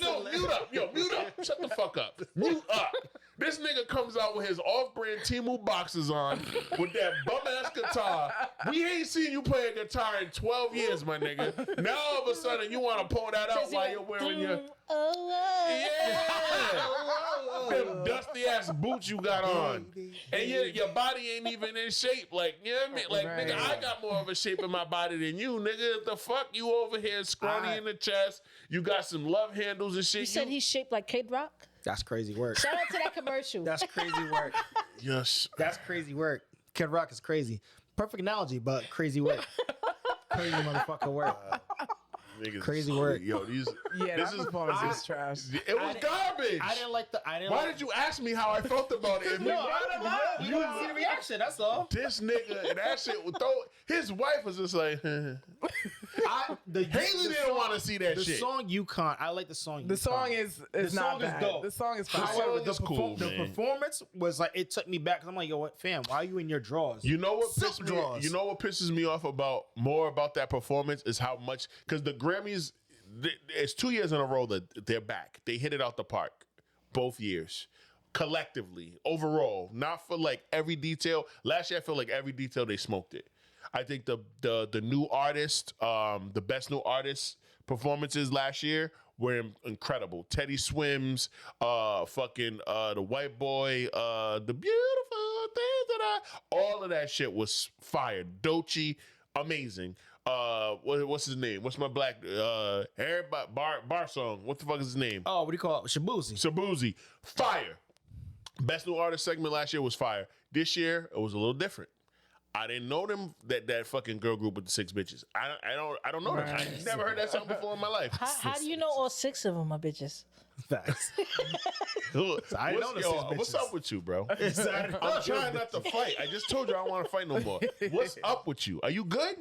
[SPEAKER 1] No, mute up. Yo, mute up. Shut the fuck up. Mute up. This nigga comes out with his off-brand Temu boxes on with that bum-ass guitar. We ain't seen you play a guitar in 12 years, my nigga. Now all of a sudden you want to pull that out while you're wearing your... Them dusty-ass boots you got on. And your body ain't even in shape. Like, you know what I mean? Like,
[SPEAKER 2] Right.
[SPEAKER 1] nigga, I got more of a shape in my body than you, nigga. The fuck? You over here scrawny in the chest. You got some love handles and shit.
[SPEAKER 3] You said he's shaped like Kid Rock?
[SPEAKER 6] that's crazy work.
[SPEAKER 3] Shout out to that commercial.
[SPEAKER 6] That's crazy work.
[SPEAKER 1] Yes.
[SPEAKER 6] That's crazy work. Kid Rock is crazy. Perfect analogy, but crazy work. Crazy motherfucker work.
[SPEAKER 1] Niggas,
[SPEAKER 6] Crazy work.
[SPEAKER 1] Yo, these.
[SPEAKER 2] yeah,
[SPEAKER 1] this
[SPEAKER 2] that
[SPEAKER 1] is
[SPEAKER 2] performance is trash.
[SPEAKER 1] It was garbage.
[SPEAKER 6] I didn't like the.
[SPEAKER 1] Why did you ask me how I felt about it?
[SPEAKER 6] No, I don't know. You didn't see the reaction. That's all.
[SPEAKER 1] This nigga and that shit would throw. His wife was just like.
[SPEAKER 6] Haley
[SPEAKER 1] Haley didn't want to see that
[SPEAKER 6] The
[SPEAKER 1] shit.
[SPEAKER 6] song UConn. I like the song.
[SPEAKER 2] The song is not
[SPEAKER 6] song is
[SPEAKER 2] bad.
[SPEAKER 6] dope.
[SPEAKER 2] The song is fine.
[SPEAKER 1] However,
[SPEAKER 6] the,
[SPEAKER 1] is cool,
[SPEAKER 6] the
[SPEAKER 1] man.
[SPEAKER 6] performance was like it took me back. Cause I'm like, yo, what, fam? Why are you in your drawers?
[SPEAKER 1] You know what
[SPEAKER 6] Silk
[SPEAKER 1] pissed me?
[SPEAKER 6] drawers.
[SPEAKER 1] You know what pisses me off about that performance is how much because the Grammys. It's 2 years in a row that they're back. They hit it out the park both years. Collectively, overall, not for like every detail. Last year, I feel like every detail they smoked it. I think the new artist, the best new artist performances last year were incredible. Teddy Swims, the white boy, the beautiful things that all of that shit was fire. Doechii, amazing. What's his name? What's my black everybody bar song? What the fuck is his name?
[SPEAKER 6] Oh, what do you call it? Shabuzi.
[SPEAKER 1] Sabuzi, fire. Best new artist segment last year was fire. This year it was a little different. I didn't know them that fucking girl group with the 6 bitches. I don't know them. I never heard that song before in my life.
[SPEAKER 3] How do you know all 6 of them are bitches?
[SPEAKER 6] Facts.
[SPEAKER 1] I
[SPEAKER 6] didn't know the 6 bitches.
[SPEAKER 1] What's up with you, bro? I'm trying not to fight. I just told you I don't want to fight no more. What's up with you? Are you good?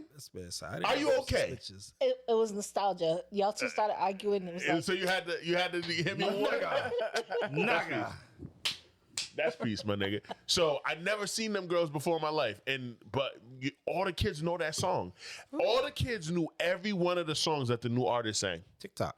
[SPEAKER 1] Are you okay?
[SPEAKER 3] It was nostalgia. Y'all two started arguing. And it was
[SPEAKER 1] And
[SPEAKER 3] like,
[SPEAKER 1] so you had to hit me with one.
[SPEAKER 6] Naga.
[SPEAKER 1] That's peace, my nigga. So I never seen them girls before in my life, but all the kids know that song. All the kids knew every one of the songs that the new artist sang.
[SPEAKER 6] TikTok.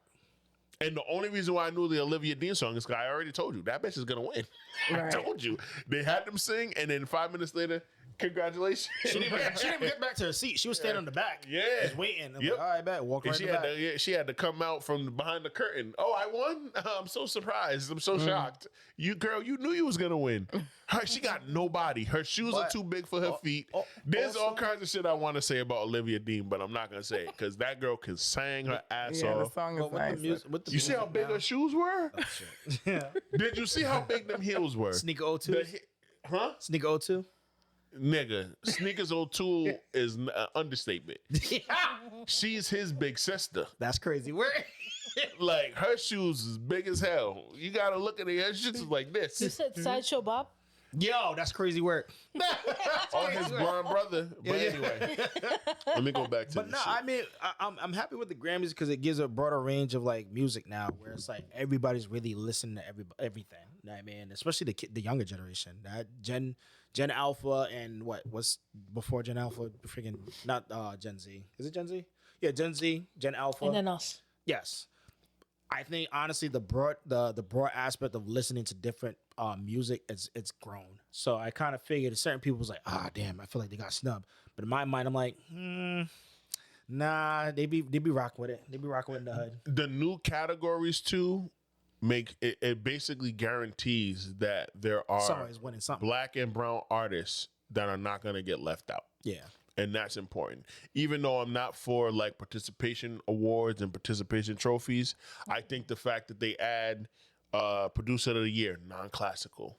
[SPEAKER 1] And the only reason why I knew the Olivia Dean song is because I already told you that bitch is gonna win. I
[SPEAKER 2] Right.
[SPEAKER 1] told you. They had them sing, and then 5 minutes later, congratulations.
[SPEAKER 6] She didn't even get back to her seat. She was standing on the back.
[SPEAKER 1] Yeah.
[SPEAKER 6] Just waiting. I'm
[SPEAKER 1] Yep.
[SPEAKER 6] like, all right, bet. Walk
[SPEAKER 1] And
[SPEAKER 6] right
[SPEAKER 1] she
[SPEAKER 6] in the
[SPEAKER 1] had
[SPEAKER 6] back.
[SPEAKER 1] she had to come out from behind the curtain. Oh, I won? I'm so surprised. I'm so shocked. You knew you was gonna win. She got nobody. Her shoes are
[SPEAKER 6] But-
[SPEAKER 1] too big for her feet. There's all kinds of shit I want to say about Olivia Dean, but I'm not gonna say it because that girl can sing her ass
[SPEAKER 2] Yeah, the
[SPEAKER 1] off.
[SPEAKER 2] song is
[SPEAKER 6] But with
[SPEAKER 2] nice.
[SPEAKER 6] the music, with the
[SPEAKER 1] You see how
[SPEAKER 6] music
[SPEAKER 1] big
[SPEAKER 6] now-
[SPEAKER 1] her shoes were?
[SPEAKER 6] Yeah.
[SPEAKER 1] Did you see how big them heels were?
[SPEAKER 6] Sneaker O2.
[SPEAKER 1] Huh?
[SPEAKER 6] Sneaker O2.
[SPEAKER 1] Nigga, Sneakers O'Toole is an understatement. She's his big sister.
[SPEAKER 6] That's crazy. Where?
[SPEAKER 1] Like, her shoes is big as hell. You gotta look at it. Her shit is like
[SPEAKER 3] You
[SPEAKER 1] this.
[SPEAKER 3] said Sideshow Bob?
[SPEAKER 6] Yo, that's crazy work.
[SPEAKER 1] On his blonde brother. But
[SPEAKER 6] Yeah.
[SPEAKER 1] anyway, let me go back to
[SPEAKER 6] But
[SPEAKER 1] the
[SPEAKER 6] no,
[SPEAKER 1] shit.
[SPEAKER 6] I mean, I'm happy with the Grammys because it gives a broader range of like music now, where it's like everybody's really listening to everything. You know what I mean, especially the younger generation, that Gen Alpha and what's before Gen Alpha, freaking not Gen Z. Is it Gen Z? Yeah, Gen Z, Gen Alpha.
[SPEAKER 3] And then us.
[SPEAKER 6] Yes. I think honestly the broad aspect of listening to different music it's grown. So I kind of figured certain people was like, damn, I feel like they got snubbed. But in my mind, I'm like, nah, they be rocking with it. They be rocking with it in the hood.
[SPEAKER 1] The new categories, too, make it basically guarantees that there are
[SPEAKER 6] Somebody's winning something.
[SPEAKER 1] black and brown artists that are not gonna get left out.
[SPEAKER 6] Yeah.
[SPEAKER 1] And that's important. Even though I'm not for like participation awards and participation trophies, I think the fact that they add producer of the year, non-classical,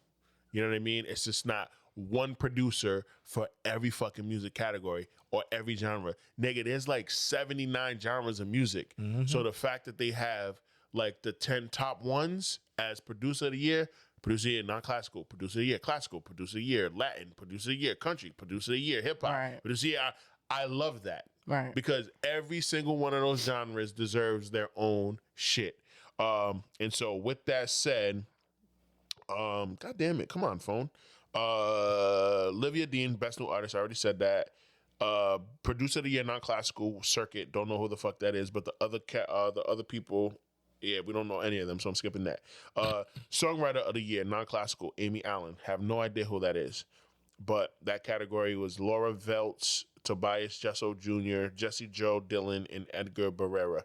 [SPEAKER 1] you know what I mean? It's just not one producer for every fucking music category or every genre. Nigga, there's like 79 genres of music. So the fact that they have like the 10 top ones as producer of the year, non-classical, producer of the year, classical, producer of the year, Latin, producer of the year, country, producer of the year, hip hop,
[SPEAKER 2] Right.
[SPEAKER 1] producer of the year. I love that.
[SPEAKER 2] Right.
[SPEAKER 1] Because every single one of those genres deserves their own shit. And so with that said, God damn it, come on, phone. Olivia Dean, best new artist, I already said that. Producer of the year, non-classical, Circuit, don't know who the fuck that is, but the other people, yeah, we don't know any of them, so I'm skipping that. Songwriter of the year, non-classical, Amy Allen. Have no idea who that is. But that category was Laura Veltz, Tobias Jesso Jr., Jesse Joe Dillon, and Edgar Barrera.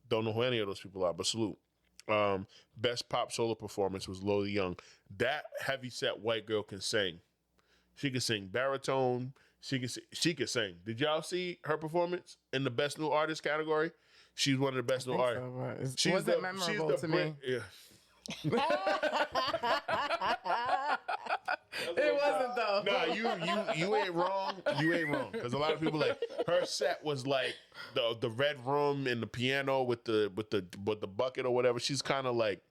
[SPEAKER 1] Don't know who any of those people are, but salute. Best pop solo performance was Lola Young. That heavy-set white girl can sing. She can sing baritone. She can sing. Did y'all see her performance in the best new artist category? She's one of the best new artists.
[SPEAKER 2] It wasn't memorable to me.
[SPEAKER 1] Yeah.
[SPEAKER 2] It wasn't though.
[SPEAKER 1] Nah, you ain't wrong. You ain't wrong. Because a lot of people like her set was like the red room and the piano with the bucket or whatever. She's kind of like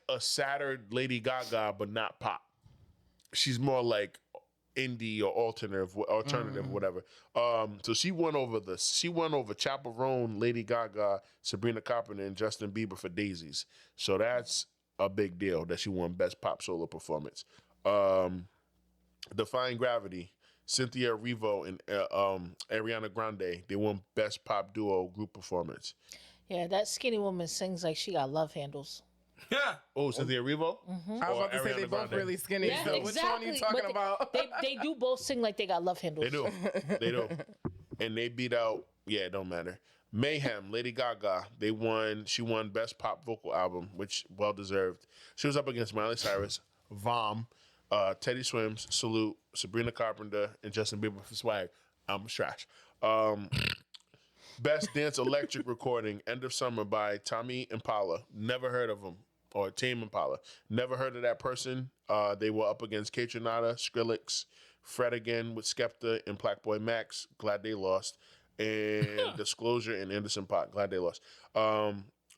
[SPEAKER 1] a sadder Lady Gaga, but not pop. She's more like indie or alternative, whatever. So she won over Chaperone, Lady Gaga, Sabrina Carpenter, and Justin Bieber for Daisies. So that's a big deal that she won Best Pop Solo Performance. Defying Gravity, Cynthia Erivo and Ariana Grande, they won Best Pop Duo Group Performance.
[SPEAKER 3] Yeah, that skinny woman sings like she got love handles.
[SPEAKER 6] Yeah.
[SPEAKER 1] Oh, Cynthia Erivo?
[SPEAKER 2] I was about to say they both really skinny.
[SPEAKER 3] Yeah,
[SPEAKER 2] so which one are you
[SPEAKER 3] exactly.
[SPEAKER 2] talking
[SPEAKER 3] But
[SPEAKER 2] about?
[SPEAKER 3] They do both sing like they got love handles.
[SPEAKER 1] They do. And they beat out, it don't matter. Mayhem, Lady Gaga, she won Best Pop Vocal Album, which well-deserved. She was up against Miley Cyrus, Vom, Teddy Swims, Salute, Sabrina Carpenter, and Justin Bieber for Swag. I'm trash. Best Dance Electric Recording, End of Summer by Tommy Impala. Never heard of him. Or Tame Impala. Never heard of that person. They were up against Kaytranada, Skrillex, Fred Again with Skepta, and Black Boy Max. Glad they lost. And Disclosure and Anderson .Paak. Glad they lost.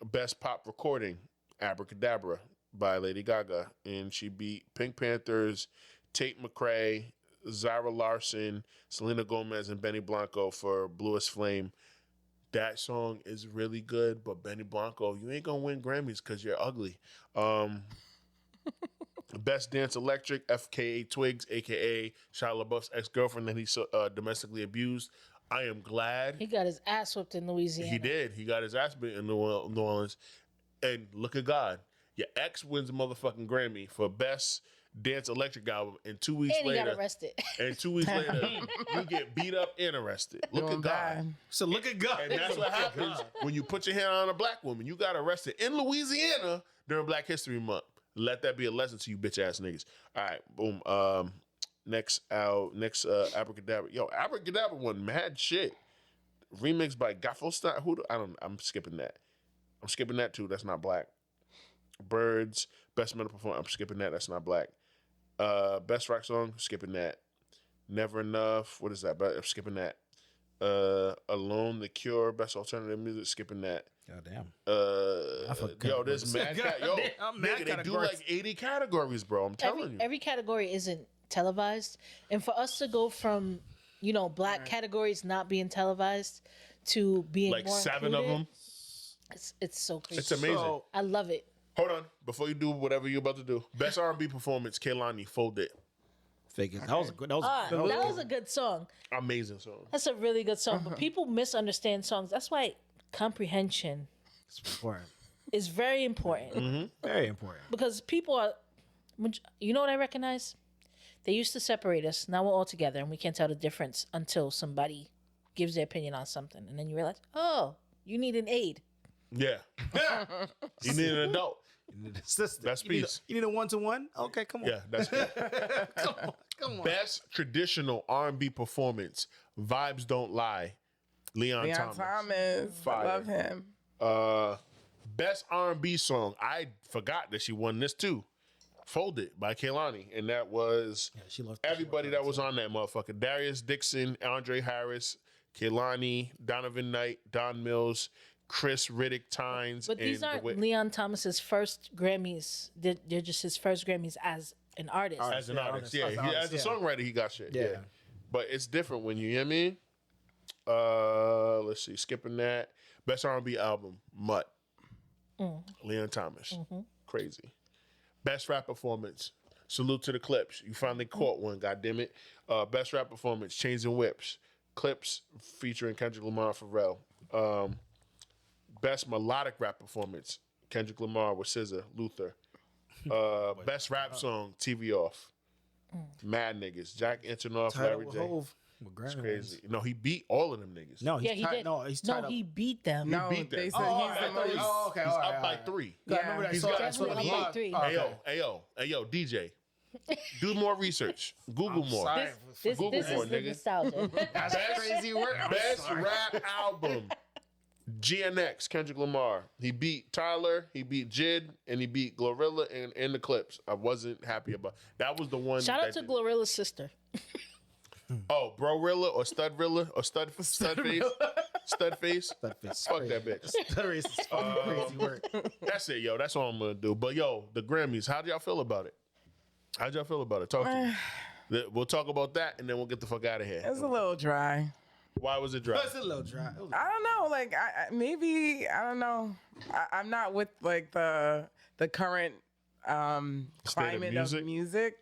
[SPEAKER 1] Best Pop Recording, Abracadabra by Lady Gaga. And she beat Pink Panthers, Tate McRae, Zara Larson, Selena Gomez, and Benny Blanco for Bluest Flame. That song is really good, but Benny Blanco, you ain't gonna win Grammys because you're ugly. Best Dance Electric, FKA Twigs, a.k.a. Shia LaBeouf's ex-girlfriend that he domestically abused. I am glad.
[SPEAKER 3] He got his ass whipped in Louisiana.
[SPEAKER 1] He did. He got his ass beat in New Orleans. And look at God. Your ex wins a motherfucking Grammy for Best Dance Electric album, and 2 weeks
[SPEAKER 3] And he
[SPEAKER 1] later,
[SPEAKER 3] got arrested.
[SPEAKER 1] and 2 weeks later, you get beat up and arrested. Look at God.
[SPEAKER 6] So look at God.
[SPEAKER 1] And that's what happens when you put your hand on a black woman. You got arrested in Louisiana during Black History Month. Let that be a lesson to you bitch ass niggas. All right, boom. Next Abracadabra. Yo, Abracadabra won mad shit. Remixed by Gaffelstar. I'm skipping that. I'm skipping that too. That's not black. Birds, best metal performance. I'm skipping that. That's not black. Best rock song. Skipping that. Never Enough. What is that? I'm skipping that. Alone, The Cure, best alternative music. Skipping that.
[SPEAKER 6] Goddamn.
[SPEAKER 1] Yo, this mad nigga, they do like 80 categories, bro. I'm telling you.
[SPEAKER 3] Every category isn't televised, and for us to go from black categories not being televised to being
[SPEAKER 1] like
[SPEAKER 3] more
[SPEAKER 1] 7
[SPEAKER 3] included,
[SPEAKER 1] of them.
[SPEAKER 3] It's so crazy.
[SPEAKER 1] It's amazing.
[SPEAKER 6] So,
[SPEAKER 3] I love it.
[SPEAKER 1] Hold on, before you do whatever you're about to do. Best R&B performance, Kehlani, Fold It.
[SPEAKER 6] figures. That was a good. That
[SPEAKER 3] was a good song.
[SPEAKER 1] Amazing song.
[SPEAKER 3] That's a really good song. But people misunderstand songs. That's why comprehension
[SPEAKER 6] important.
[SPEAKER 3] is very important.
[SPEAKER 6] Very important.
[SPEAKER 3] Because people are, you know what I recognize? They used to separate us. Now we're all together and we can't tell the difference until somebody gives their opinion on something. And then you realize, oh, you need an aid.
[SPEAKER 1] Yeah. You need an adult.
[SPEAKER 6] You need a sister.
[SPEAKER 1] That's peace.
[SPEAKER 6] You need a 1-to-1? Okay, come on.
[SPEAKER 1] Yeah, that's peace.
[SPEAKER 6] Come on.
[SPEAKER 1] Best traditional R&B performance, Vibes Don't Lie, Leon Thomas.
[SPEAKER 2] I
[SPEAKER 1] Fire.
[SPEAKER 2] love him.
[SPEAKER 1] Best R&B song, I forgot that she won this too. Fold It by Kehlani. And that was
[SPEAKER 6] She loved
[SPEAKER 1] everybody that was on that motherfucker. Darius Dixon, Andre Harris, Kehlani, Donovan Knight, Don Mills, Chris Riddick Tynes.
[SPEAKER 3] But these aren't Leon Thomas's first Grammys. They're just his first Grammys as an artist.
[SPEAKER 1] As an artist, yeah. As a songwriter, he got shit. Yeah. But it's different when you hear me. Let's see. Skipping that. Best R&B album, Mutt. Leon Thomas. Crazy. Best rap performance. Salute to the Clips. You finally caught one, goddammit. Best rap performance, Chains and Whips. Clips featuring Kendrick Lamar and Pharrell. Best melodic rap performance, Kendrick Lamar with SZA, Luther. Best rap song, TV Off. Mad Niggas, Jack Antonoff, Larry J. It's crazy. No, he beat all of them niggas.
[SPEAKER 6] No, he's
[SPEAKER 3] he
[SPEAKER 6] tied,
[SPEAKER 3] did.
[SPEAKER 6] No, he's tied up.
[SPEAKER 3] He beat them.
[SPEAKER 2] No,
[SPEAKER 1] beat them.
[SPEAKER 2] they said
[SPEAKER 1] Oh,
[SPEAKER 2] he's the most.
[SPEAKER 6] okay.
[SPEAKER 1] He's up by 3.
[SPEAKER 6] I remember that.
[SPEAKER 1] He's
[SPEAKER 6] I saw
[SPEAKER 1] got
[SPEAKER 6] that.
[SPEAKER 3] definitely
[SPEAKER 6] He-
[SPEAKER 3] up by 3.
[SPEAKER 1] Hey yo, DJ. Do more research. Google more.
[SPEAKER 6] sorry.
[SPEAKER 3] This
[SPEAKER 1] Google
[SPEAKER 3] is
[SPEAKER 1] more,
[SPEAKER 3] the
[SPEAKER 1] nigga.
[SPEAKER 3] nostalgia.
[SPEAKER 6] That's crazy work. I'm
[SPEAKER 1] Best
[SPEAKER 6] sorry.
[SPEAKER 1] rap album. GNX, Kendrick Lamar. He beat Tyler, he beat Jid, and he beat Glorilla in the Clips. I wasn't happy about that. Was the one.
[SPEAKER 3] Shout out
[SPEAKER 1] that
[SPEAKER 3] to
[SPEAKER 1] did-
[SPEAKER 3] Glorilla's sister.
[SPEAKER 1] Oh, Brorilla or Studrilla or Studface? Studface?
[SPEAKER 6] Studface.
[SPEAKER 1] Fuck that bitch.
[SPEAKER 6] That is crazy work.
[SPEAKER 1] That's it, yo. That's all I'm gonna do. But yo, the Grammys. How do y'all feel about it? How y'all feel about it? Talk to me. We'll talk about that and then we'll get the fuck out of here.
[SPEAKER 2] It's a little dry.
[SPEAKER 1] Why was it dry?
[SPEAKER 6] It's a little dry.
[SPEAKER 2] I don't know. Like, maybe I don't know. I'm not with like the current climate of music.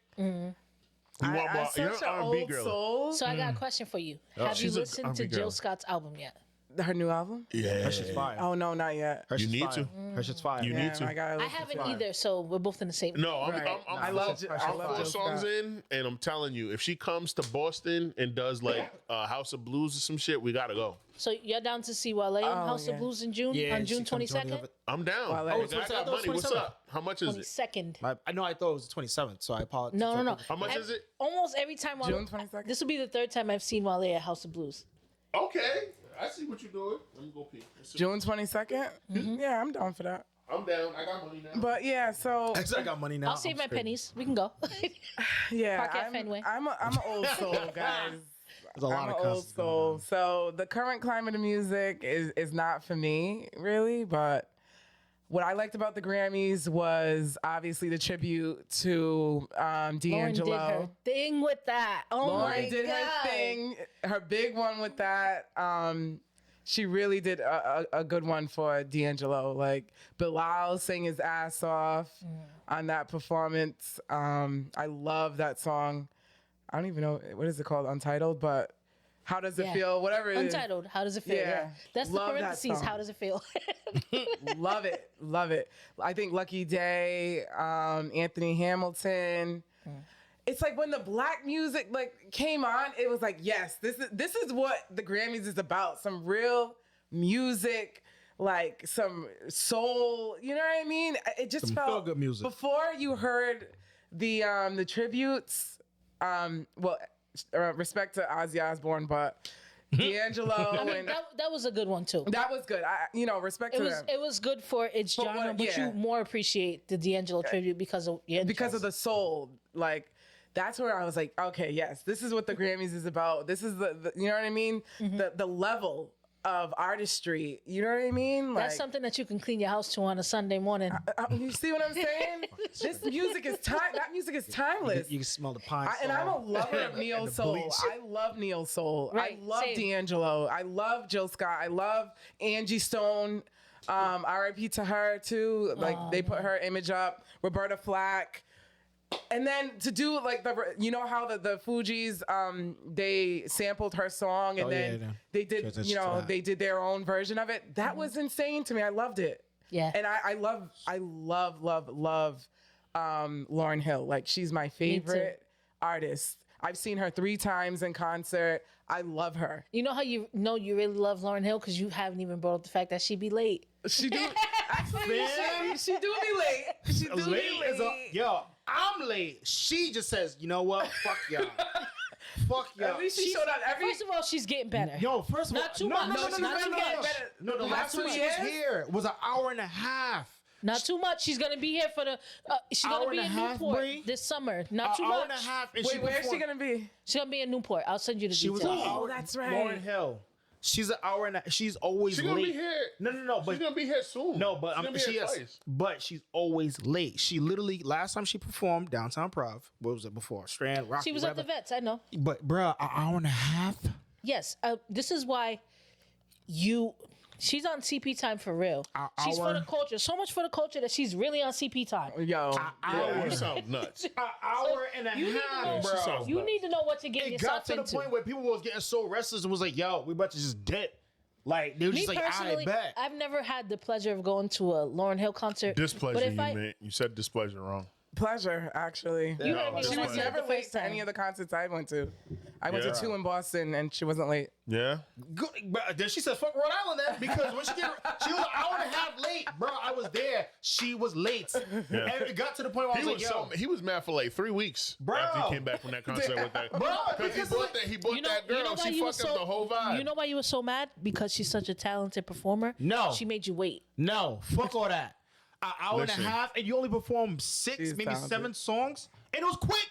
[SPEAKER 1] You want
[SPEAKER 2] I'm
[SPEAKER 1] more? You're
[SPEAKER 2] such
[SPEAKER 1] an
[SPEAKER 2] an
[SPEAKER 1] R&B
[SPEAKER 2] old
[SPEAKER 1] girl.
[SPEAKER 2] soul.
[SPEAKER 3] So I got a question for you. Have you
[SPEAKER 1] She's a
[SPEAKER 3] listened to
[SPEAKER 1] R&B girl.
[SPEAKER 3] Jill Scott's album yet?
[SPEAKER 2] Her new album?
[SPEAKER 1] Yeah.
[SPEAKER 6] Her shit's fire.
[SPEAKER 2] Oh no, not yet.
[SPEAKER 6] Her
[SPEAKER 1] You
[SPEAKER 6] shit's
[SPEAKER 1] need
[SPEAKER 6] fire.
[SPEAKER 1] to.
[SPEAKER 6] Her shit's fire.
[SPEAKER 1] You need to.
[SPEAKER 3] I haven't either, so we're both in the same.
[SPEAKER 1] No, I'm
[SPEAKER 2] Right. I
[SPEAKER 1] I'm
[SPEAKER 2] love
[SPEAKER 1] I'm 4
[SPEAKER 2] Jill
[SPEAKER 1] songs
[SPEAKER 2] Scott.
[SPEAKER 1] in, and I'm telling you, if she comes to Boston and does like House of Blues or some shit, we gotta go.
[SPEAKER 3] So you're down to see Wale in House
[SPEAKER 2] yeah.
[SPEAKER 3] of Blues in June on June 22nd?
[SPEAKER 1] I'm down.
[SPEAKER 2] Well,
[SPEAKER 1] I
[SPEAKER 2] it's-
[SPEAKER 1] got money. What's up? How much is it?
[SPEAKER 3] 22nd.
[SPEAKER 6] I know. I thought it was the 27th, so I apologize.
[SPEAKER 3] No.
[SPEAKER 1] How much is it?
[SPEAKER 3] Almost every time Wale.
[SPEAKER 2] June 22nd?
[SPEAKER 3] This will be the 3rd time I've seen Wale at House of Blues.
[SPEAKER 1] Okay, I see what you're doing. Let me go pee.
[SPEAKER 2] June 22nd? Yeah, I'm down for that.
[SPEAKER 1] I'm down. I got money now.
[SPEAKER 2] But yeah, so
[SPEAKER 6] I got money now.
[SPEAKER 3] I'll save my pennies. We can go.
[SPEAKER 2] yeah,
[SPEAKER 3] Park at Fenway.
[SPEAKER 2] I'm an old soul, guys.
[SPEAKER 6] There's a lot
[SPEAKER 2] I'm
[SPEAKER 6] of
[SPEAKER 2] an old
[SPEAKER 6] cusses going
[SPEAKER 2] soul.
[SPEAKER 6] on.
[SPEAKER 2] So the current climate of music is not for me, really. But what I liked about the Grammys was obviously the tribute to
[SPEAKER 3] Lauren did her
[SPEAKER 2] D'Angelo.
[SPEAKER 3] thing with that. Oh
[SPEAKER 2] Lauren
[SPEAKER 3] my
[SPEAKER 2] did
[SPEAKER 3] God.
[SPEAKER 2] her thing, her big one with that. she really did a good one for D'Angelo. Like Bilal sang his ass off on that performance. I love that song. I don't even know, what is it called? Untitled, but how does it feel? Whatever it is.
[SPEAKER 3] Untitled. How does it feel?
[SPEAKER 2] Yeah.
[SPEAKER 3] That's the
[SPEAKER 2] Love that
[SPEAKER 3] parentheses.
[SPEAKER 2] song.
[SPEAKER 3] How does it feel?
[SPEAKER 2] Love it. Love it. I think Lucky Day, Anthony Hamilton. It's like when the black music like came on, it was like, yes, this is what the Grammys is about. Some real music, like some soul, you know what I mean? It just
[SPEAKER 6] Some
[SPEAKER 2] felt
[SPEAKER 6] feel-good music.
[SPEAKER 2] Before you heard the tributes, respect to Ozzy Osbourne, but D'Angelo
[SPEAKER 3] I mean,
[SPEAKER 2] and
[SPEAKER 3] that was a good one too.
[SPEAKER 2] that was good. Respect to them.
[SPEAKER 3] It was good for its
[SPEAKER 2] For
[SPEAKER 3] genre,
[SPEAKER 2] what-
[SPEAKER 3] but
[SPEAKER 2] yeah.
[SPEAKER 3] you more appreciate the D'Angelo tribute because of
[SPEAKER 2] the soul. Like that's where I was like, okay, yes, this is what the Grammys is about. This is the you know what I mean? The level of artistry. You know what I mean? Like,
[SPEAKER 3] That's something that you can clean your house to on a Sunday morning.
[SPEAKER 2] you see what I'm saying? This music is That music is timeless.
[SPEAKER 6] You can smell the pine.
[SPEAKER 2] And I'm a lover of neo soul.
[SPEAKER 6] bleach.
[SPEAKER 2] I love neo soul.
[SPEAKER 3] Right,
[SPEAKER 2] I love
[SPEAKER 3] same.
[SPEAKER 2] D'Angelo. I love Jill Scott. I love Angie Stone. R.I.P. to her too. Like they put her image up. Roberta Flack. And then to do like how the Fugees they sampled her song and they did they did their own version of it. That was insane to me. I loved it.
[SPEAKER 3] Yeah.
[SPEAKER 2] And I love Lauryn Hill. Like she's my favorite artist. I've seen her 3 times in concert. I love her.
[SPEAKER 3] You know how you know you really love Lauryn Hill because you haven't even brought up the fact that she be late.
[SPEAKER 2] She do actually she do be late. She do
[SPEAKER 6] late
[SPEAKER 2] be late.
[SPEAKER 6] is yo, I'm late. She just says, you know what? Fuck y'all. Fuck y'all.
[SPEAKER 2] At least she showed up every.
[SPEAKER 3] First of all, she's getting better.
[SPEAKER 6] Yo, first of all,
[SPEAKER 3] Not too much.
[SPEAKER 6] No,
[SPEAKER 3] Not too much.
[SPEAKER 6] No, the last
[SPEAKER 2] Not
[SPEAKER 6] time
[SPEAKER 2] too
[SPEAKER 6] she was
[SPEAKER 2] much.
[SPEAKER 6] here was an hour and a half.
[SPEAKER 3] Not too much. She's gonna be here for the. She's
[SPEAKER 6] Hour
[SPEAKER 3] gonna be
[SPEAKER 6] and
[SPEAKER 3] in
[SPEAKER 6] a half,
[SPEAKER 3] Newport
[SPEAKER 6] Bree?
[SPEAKER 3] this summer. Not too
[SPEAKER 6] An hour
[SPEAKER 3] much.
[SPEAKER 6] and a half. And
[SPEAKER 2] Wait, where is she gonna be?
[SPEAKER 3] She's gonna be in Newport. I'll send you the
[SPEAKER 6] She was an
[SPEAKER 3] details.
[SPEAKER 6] hour.
[SPEAKER 2] that's right.
[SPEAKER 6] Lauryn Hill. She's an hour and a, she's always
[SPEAKER 1] She's
[SPEAKER 6] late.
[SPEAKER 1] gonna be here.
[SPEAKER 6] No. But
[SPEAKER 1] She's gonna be here soon.
[SPEAKER 6] no, but
[SPEAKER 1] she's gonna be
[SPEAKER 6] she
[SPEAKER 1] here
[SPEAKER 6] is.
[SPEAKER 1] twice.
[SPEAKER 6] But she's always late. She literally last time she performed downtown Prov. What was it before? Strand Rock.
[SPEAKER 3] She was at the Vets. I know.
[SPEAKER 6] But bruh, an hour and a half.
[SPEAKER 3] Yes. This is why she's on CP time for real. She's for
[SPEAKER 6] hour?
[SPEAKER 3] the culture. So much for the culture that she's really on CP time.
[SPEAKER 2] Yo,
[SPEAKER 1] Yeah, you sound nuts.
[SPEAKER 6] An hour and a
[SPEAKER 3] You need to
[SPEAKER 6] half,
[SPEAKER 3] know.
[SPEAKER 1] She sounds
[SPEAKER 6] bro.
[SPEAKER 3] You
[SPEAKER 1] nuts.
[SPEAKER 3] need to know what to get
[SPEAKER 6] It
[SPEAKER 3] yourself
[SPEAKER 6] got to the
[SPEAKER 3] into.
[SPEAKER 6] point where people was getting so restless. It was like, yo, we about to just dip. Like they were
[SPEAKER 3] Me
[SPEAKER 6] just like, I
[SPEAKER 3] personally,
[SPEAKER 6] bet.
[SPEAKER 3] I've never had the pleasure of going to a Lauryn Hill concert.
[SPEAKER 1] Displeasure,
[SPEAKER 3] But if
[SPEAKER 1] you
[SPEAKER 3] I,
[SPEAKER 1] meant. You said displeasure wrong.
[SPEAKER 2] pleasure actually.
[SPEAKER 3] you heard me
[SPEAKER 2] She
[SPEAKER 3] when I
[SPEAKER 2] was
[SPEAKER 3] said it
[SPEAKER 2] never
[SPEAKER 3] the
[SPEAKER 2] late
[SPEAKER 3] first
[SPEAKER 2] to
[SPEAKER 3] time.
[SPEAKER 2] any of the concerts I went to. I went
[SPEAKER 1] Yeah.
[SPEAKER 2] to 2 in Boston and she wasn't late.
[SPEAKER 1] Yeah.
[SPEAKER 6] Good, bro. Then she said, "Fuck Rhode Island," then because when she was an hour and a half late, bro. I was there. She was late, and it got to the point where I was like, "Yo,
[SPEAKER 1] He was mad for like 3 weeks
[SPEAKER 6] Bro.
[SPEAKER 1] after he came back from that concert with that.
[SPEAKER 6] Bro,
[SPEAKER 1] Because he bought that girl.
[SPEAKER 3] why
[SPEAKER 1] She
[SPEAKER 3] you was
[SPEAKER 1] fucked up the whole vibe.
[SPEAKER 3] You know why you were so mad? Because she's such a talented performer.
[SPEAKER 6] No.
[SPEAKER 3] She made you wait.
[SPEAKER 6] no, fuck all that." An hour
[SPEAKER 1] Listen.
[SPEAKER 6] and a half, and you only performed 6,
[SPEAKER 2] She's
[SPEAKER 6] maybe
[SPEAKER 2] talented.
[SPEAKER 6] 7 songs, and it was quick.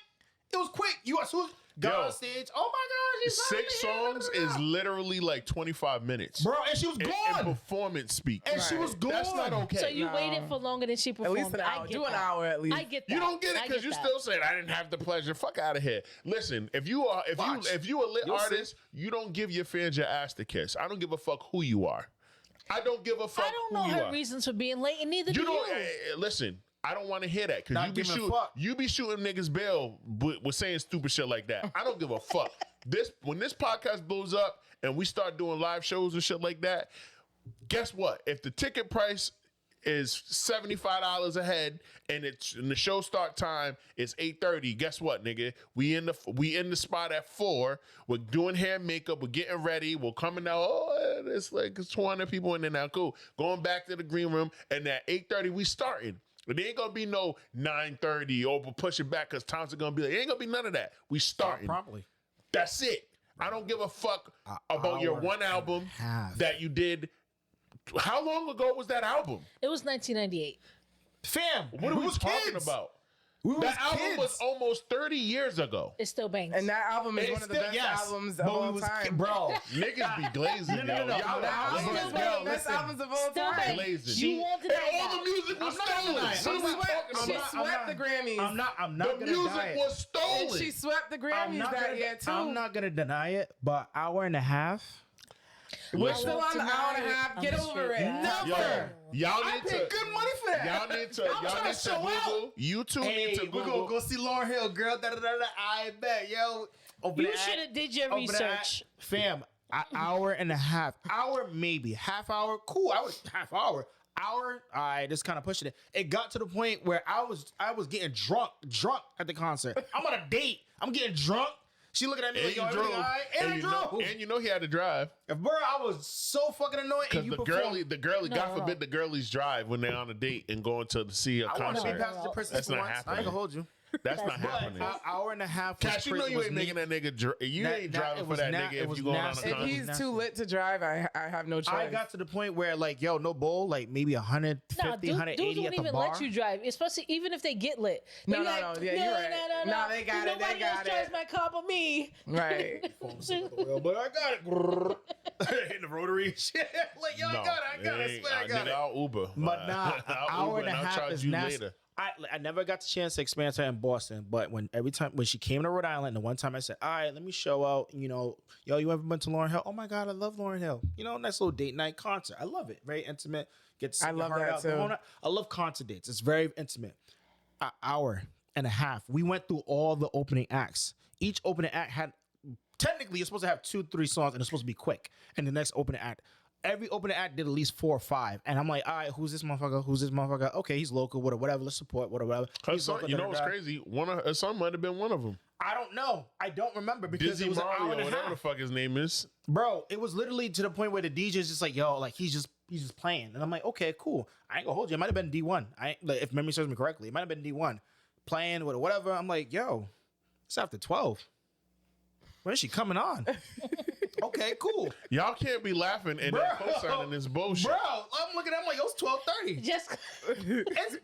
[SPEAKER 6] It was quick. You as soon as got
[SPEAKER 1] Yo.
[SPEAKER 6] on stage. Oh my god, she's
[SPEAKER 1] 6 songs is literally like 25 minutes.
[SPEAKER 6] bro, and she was
[SPEAKER 1] In
[SPEAKER 6] gone,
[SPEAKER 1] performance speak.
[SPEAKER 6] and she was gone.
[SPEAKER 1] That's not okay.
[SPEAKER 3] So you waited for longer than she
[SPEAKER 2] At
[SPEAKER 3] performed.
[SPEAKER 2] least an
[SPEAKER 3] I
[SPEAKER 2] hour.
[SPEAKER 3] get
[SPEAKER 2] Do an
[SPEAKER 3] that.
[SPEAKER 2] hour at least.
[SPEAKER 3] I get that.
[SPEAKER 1] You don't get it
[SPEAKER 3] I
[SPEAKER 1] because you
[SPEAKER 3] that.
[SPEAKER 1] still said I didn't have the pleasure. Fuck out of here. Listen, if you are if you a lit
[SPEAKER 6] You'll see.
[SPEAKER 1] artist, you don't give your fans your ass to kiss. I don't give a fuck who you are. I don't give a fuck
[SPEAKER 3] I don't
[SPEAKER 1] who
[SPEAKER 3] know
[SPEAKER 1] you
[SPEAKER 3] her
[SPEAKER 1] are.
[SPEAKER 3] reasons for being late, and neither do
[SPEAKER 1] You
[SPEAKER 3] you.
[SPEAKER 1] don't listen. I don't want to hear that because
[SPEAKER 6] Not giving a fuck.
[SPEAKER 1] you be shooting niggas bail with saying stupid shit like that. I don't give a fuck. When this podcast blows up and we start doing live shows and shit like that, guess what? If the ticket price is $75 a head and the show start time is 8:30, guess what, nigga? We in the spot at 4. We're doing hair and makeup. We're getting ready. We're coming out. Oh, it's like 200 people in there now. Cool. Going back to the green room, and at 8:30 we starting. But there ain't gonna be no 9:30 or we'll push it back because Thompson gonna be like, ain't gonna be none of that. We starting.
[SPEAKER 6] promptly.
[SPEAKER 1] That's it. I don't give a fuck about your one album
[SPEAKER 6] half.
[SPEAKER 1] that you did. How long ago was that album?
[SPEAKER 3] It was 1998.
[SPEAKER 6] Fam,
[SPEAKER 1] What are we talking
[SPEAKER 6] kids.
[SPEAKER 1] about?
[SPEAKER 6] We was
[SPEAKER 1] That album
[SPEAKER 6] kids.
[SPEAKER 1] was almost 30 years ago.
[SPEAKER 3] It still bangs.
[SPEAKER 2] And that album is
[SPEAKER 1] It's
[SPEAKER 2] one of the
[SPEAKER 1] still-
[SPEAKER 2] best
[SPEAKER 6] yes,
[SPEAKER 2] albums
[SPEAKER 6] but
[SPEAKER 2] of
[SPEAKER 6] we
[SPEAKER 2] all
[SPEAKER 6] was
[SPEAKER 2] time.
[SPEAKER 6] bro.
[SPEAKER 1] Niggas be glazing,
[SPEAKER 6] No,
[SPEAKER 1] yo.
[SPEAKER 6] no, no.
[SPEAKER 1] Y'all
[SPEAKER 2] That album
[SPEAKER 1] glazing.
[SPEAKER 2] is one of the best albums of all
[SPEAKER 3] Still
[SPEAKER 2] time.
[SPEAKER 3] bangs.
[SPEAKER 1] Glazing.
[SPEAKER 3] You won't
[SPEAKER 1] And
[SPEAKER 3] deny
[SPEAKER 1] all
[SPEAKER 3] that.
[SPEAKER 1] the music was
[SPEAKER 6] I'm not gonna
[SPEAKER 1] stolen.
[SPEAKER 6] deny it.
[SPEAKER 1] What are we
[SPEAKER 6] I'm not-
[SPEAKER 1] talking
[SPEAKER 2] She
[SPEAKER 1] about?
[SPEAKER 2] swept the Grammys.
[SPEAKER 6] I'm not
[SPEAKER 1] The
[SPEAKER 6] gonna deny
[SPEAKER 1] music
[SPEAKER 6] it.
[SPEAKER 1] was stolen.
[SPEAKER 2] And she swept the
[SPEAKER 6] I'm
[SPEAKER 2] Grammys
[SPEAKER 6] not
[SPEAKER 2] that
[SPEAKER 6] gonna-
[SPEAKER 2] year too.
[SPEAKER 6] I'm not gonna deny it, but hour and a half.
[SPEAKER 2] We're still on the hour and a half. Get over it. Never.
[SPEAKER 1] Y'all
[SPEAKER 6] I
[SPEAKER 1] need
[SPEAKER 6] paid
[SPEAKER 1] to.
[SPEAKER 6] good money for that.
[SPEAKER 1] Y'all need to.
[SPEAKER 6] I'm
[SPEAKER 1] Y'all
[SPEAKER 6] trying
[SPEAKER 1] need
[SPEAKER 6] to
[SPEAKER 1] to
[SPEAKER 6] show out.
[SPEAKER 1] Google. You two need to
[SPEAKER 6] We're
[SPEAKER 1] Google.
[SPEAKER 6] gonna go see Lauryn Hill, girl. I bet, yo.
[SPEAKER 3] You should have did your research.
[SPEAKER 6] Fam. An hour and a half. Hour, maybe. Half hour. Cool. Half hour. Hour. All right, just kind of pushing it. It got to the point where I was getting drunk at the concert. I'm on a date. I'm getting drunk. She looking at me like, yo, everything all right? And I drove.
[SPEAKER 1] And you know he had to drive.
[SPEAKER 6] Bro, I was so fucking annoyed.
[SPEAKER 1] Because the girlie, God forbid the girlies drive when they're on a date and going to see a
[SPEAKER 6] I want to be
[SPEAKER 1] concert.
[SPEAKER 6] passenger princess
[SPEAKER 1] That's
[SPEAKER 6] for
[SPEAKER 1] not
[SPEAKER 6] once. I
[SPEAKER 1] happening.
[SPEAKER 6] ain't gonna hold you.
[SPEAKER 1] That's not happening.
[SPEAKER 6] An hour and a half.
[SPEAKER 1] Cash, you know you ain't making that nigga. You ain't driving for that nigga if you going on a
[SPEAKER 6] nasty.
[SPEAKER 2] If
[SPEAKER 1] concert.
[SPEAKER 2] he's too lit to drive, I have no choice.
[SPEAKER 6] I got to the point where like, yo, no bowl, like maybe 150,
[SPEAKER 3] Nah, dudes
[SPEAKER 6] 180
[SPEAKER 3] won't
[SPEAKER 6] at the
[SPEAKER 3] even
[SPEAKER 6] bar.
[SPEAKER 3] let you drive, especially even if they get lit.
[SPEAKER 2] No,
[SPEAKER 3] They
[SPEAKER 2] no,
[SPEAKER 3] like,
[SPEAKER 2] no. Yeah, you're right.
[SPEAKER 3] No,
[SPEAKER 2] Nah, they got it. They
[SPEAKER 3] Nobody
[SPEAKER 2] got
[SPEAKER 3] else drives
[SPEAKER 2] it.
[SPEAKER 3] my car but me.
[SPEAKER 2] Right.
[SPEAKER 6] But I got it. Hitting the rotary shit. Like, yo, I got it. I swear I got it.
[SPEAKER 1] I'll Uber.
[SPEAKER 6] But nah, an
[SPEAKER 1] I'll
[SPEAKER 6] hour
[SPEAKER 1] Uber
[SPEAKER 6] and a
[SPEAKER 1] I'll
[SPEAKER 6] half
[SPEAKER 1] charge
[SPEAKER 6] is
[SPEAKER 1] you
[SPEAKER 6] nasty.
[SPEAKER 1] later.
[SPEAKER 6] I never got the chance to experience her in Boston, but every time when she came to Rhode Island, the one time I said, all right, let me show out, yo, you ever been to Lauryn Hill? Oh my God, I love Lauryn Hill. Nice little date night concert. I love it. Very intimate. Get to sing
[SPEAKER 2] I love
[SPEAKER 6] your heart
[SPEAKER 2] that
[SPEAKER 6] out.
[SPEAKER 2] too.
[SPEAKER 6] The whole night. I love concert dates. It's very intimate. An hour and a half. We went through all the opening acts. Each opening act had, technically, you're supposed to have 2-3 songs and it's supposed to be quick. And the next opening act, every opening act did at least 4 or 5. And I'm like, all right, who's this motherfucker? Who's this motherfucker? Okay, he's local, whatever. Let's support, whatever.
[SPEAKER 1] Her
[SPEAKER 6] He's
[SPEAKER 1] son,
[SPEAKER 6] local,
[SPEAKER 1] you know what's
[SPEAKER 6] da-da-da.
[SPEAKER 1] crazy? Her son might have been one of them.
[SPEAKER 6] I don't know. I don't remember because
[SPEAKER 1] Dizzy
[SPEAKER 6] it was an hour
[SPEAKER 1] Mario,
[SPEAKER 6] and a
[SPEAKER 1] whatever the
[SPEAKER 6] half.
[SPEAKER 1] fuck his name is.
[SPEAKER 6] Bro, it was literally to the point where the DJ's just like, yo, like he's just playing. And I'm like, okay, cool. I ain't gonna hold you. It might have been D1. If memory serves me correctly, it might have been D1. Playing with whatever. I'm like, yo, it's after 12. When is she coming on? Okay, cool.
[SPEAKER 1] Y'all can't be laughing and then co-signing this bullshit.
[SPEAKER 6] Bro, I'm looking at him like, yo, it's 12:30.
[SPEAKER 3] Just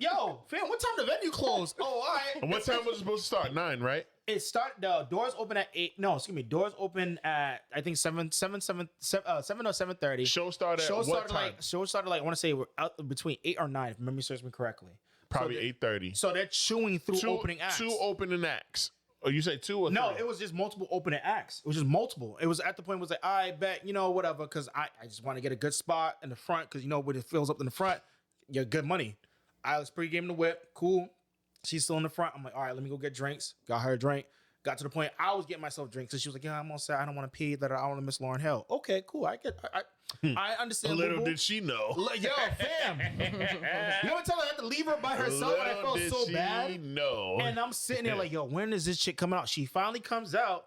[SPEAKER 6] Yo, fam, what time the venue close? Oh, all right.
[SPEAKER 1] And what time was it supposed to start? 9, right?
[SPEAKER 6] The doors open at 8. No, excuse me. Doors open at I think 7 or 7:30.
[SPEAKER 1] Show started at what time?
[SPEAKER 6] Show started like I want to say we're out between 8 or 9 if memory serves me correctly.
[SPEAKER 1] Probably 8:30.
[SPEAKER 6] So they're chewing through opening acts.
[SPEAKER 1] 2 opening acts. Oh, you say 2 or 3?
[SPEAKER 6] No, it was just multiple opening acts. It was just multiple. It was at the point was like, I bet, whatever, because I just want to get a good spot in the front because, when it fills up in the front, you get good money. I was pregame the whip. Cool. She's still in the front. I'm like, all right, let me go get drinks. Got her a drink. Got to the point I was getting myself drinks. And she was like, yeah, I'm all set. I don't want to pee. That I want to miss Lauryn Hill. Okay, cool. I understand.
[SPEAKER 1] Little did she know.
[SPEAKER 6] Yo, fam. You know what time I had to leave her by herself and I felt so bad?
[SPEAKER 1] No.
[SPEAKER 6] And I'm sitting there like, yo, when is this chick coming out? She finally comes out.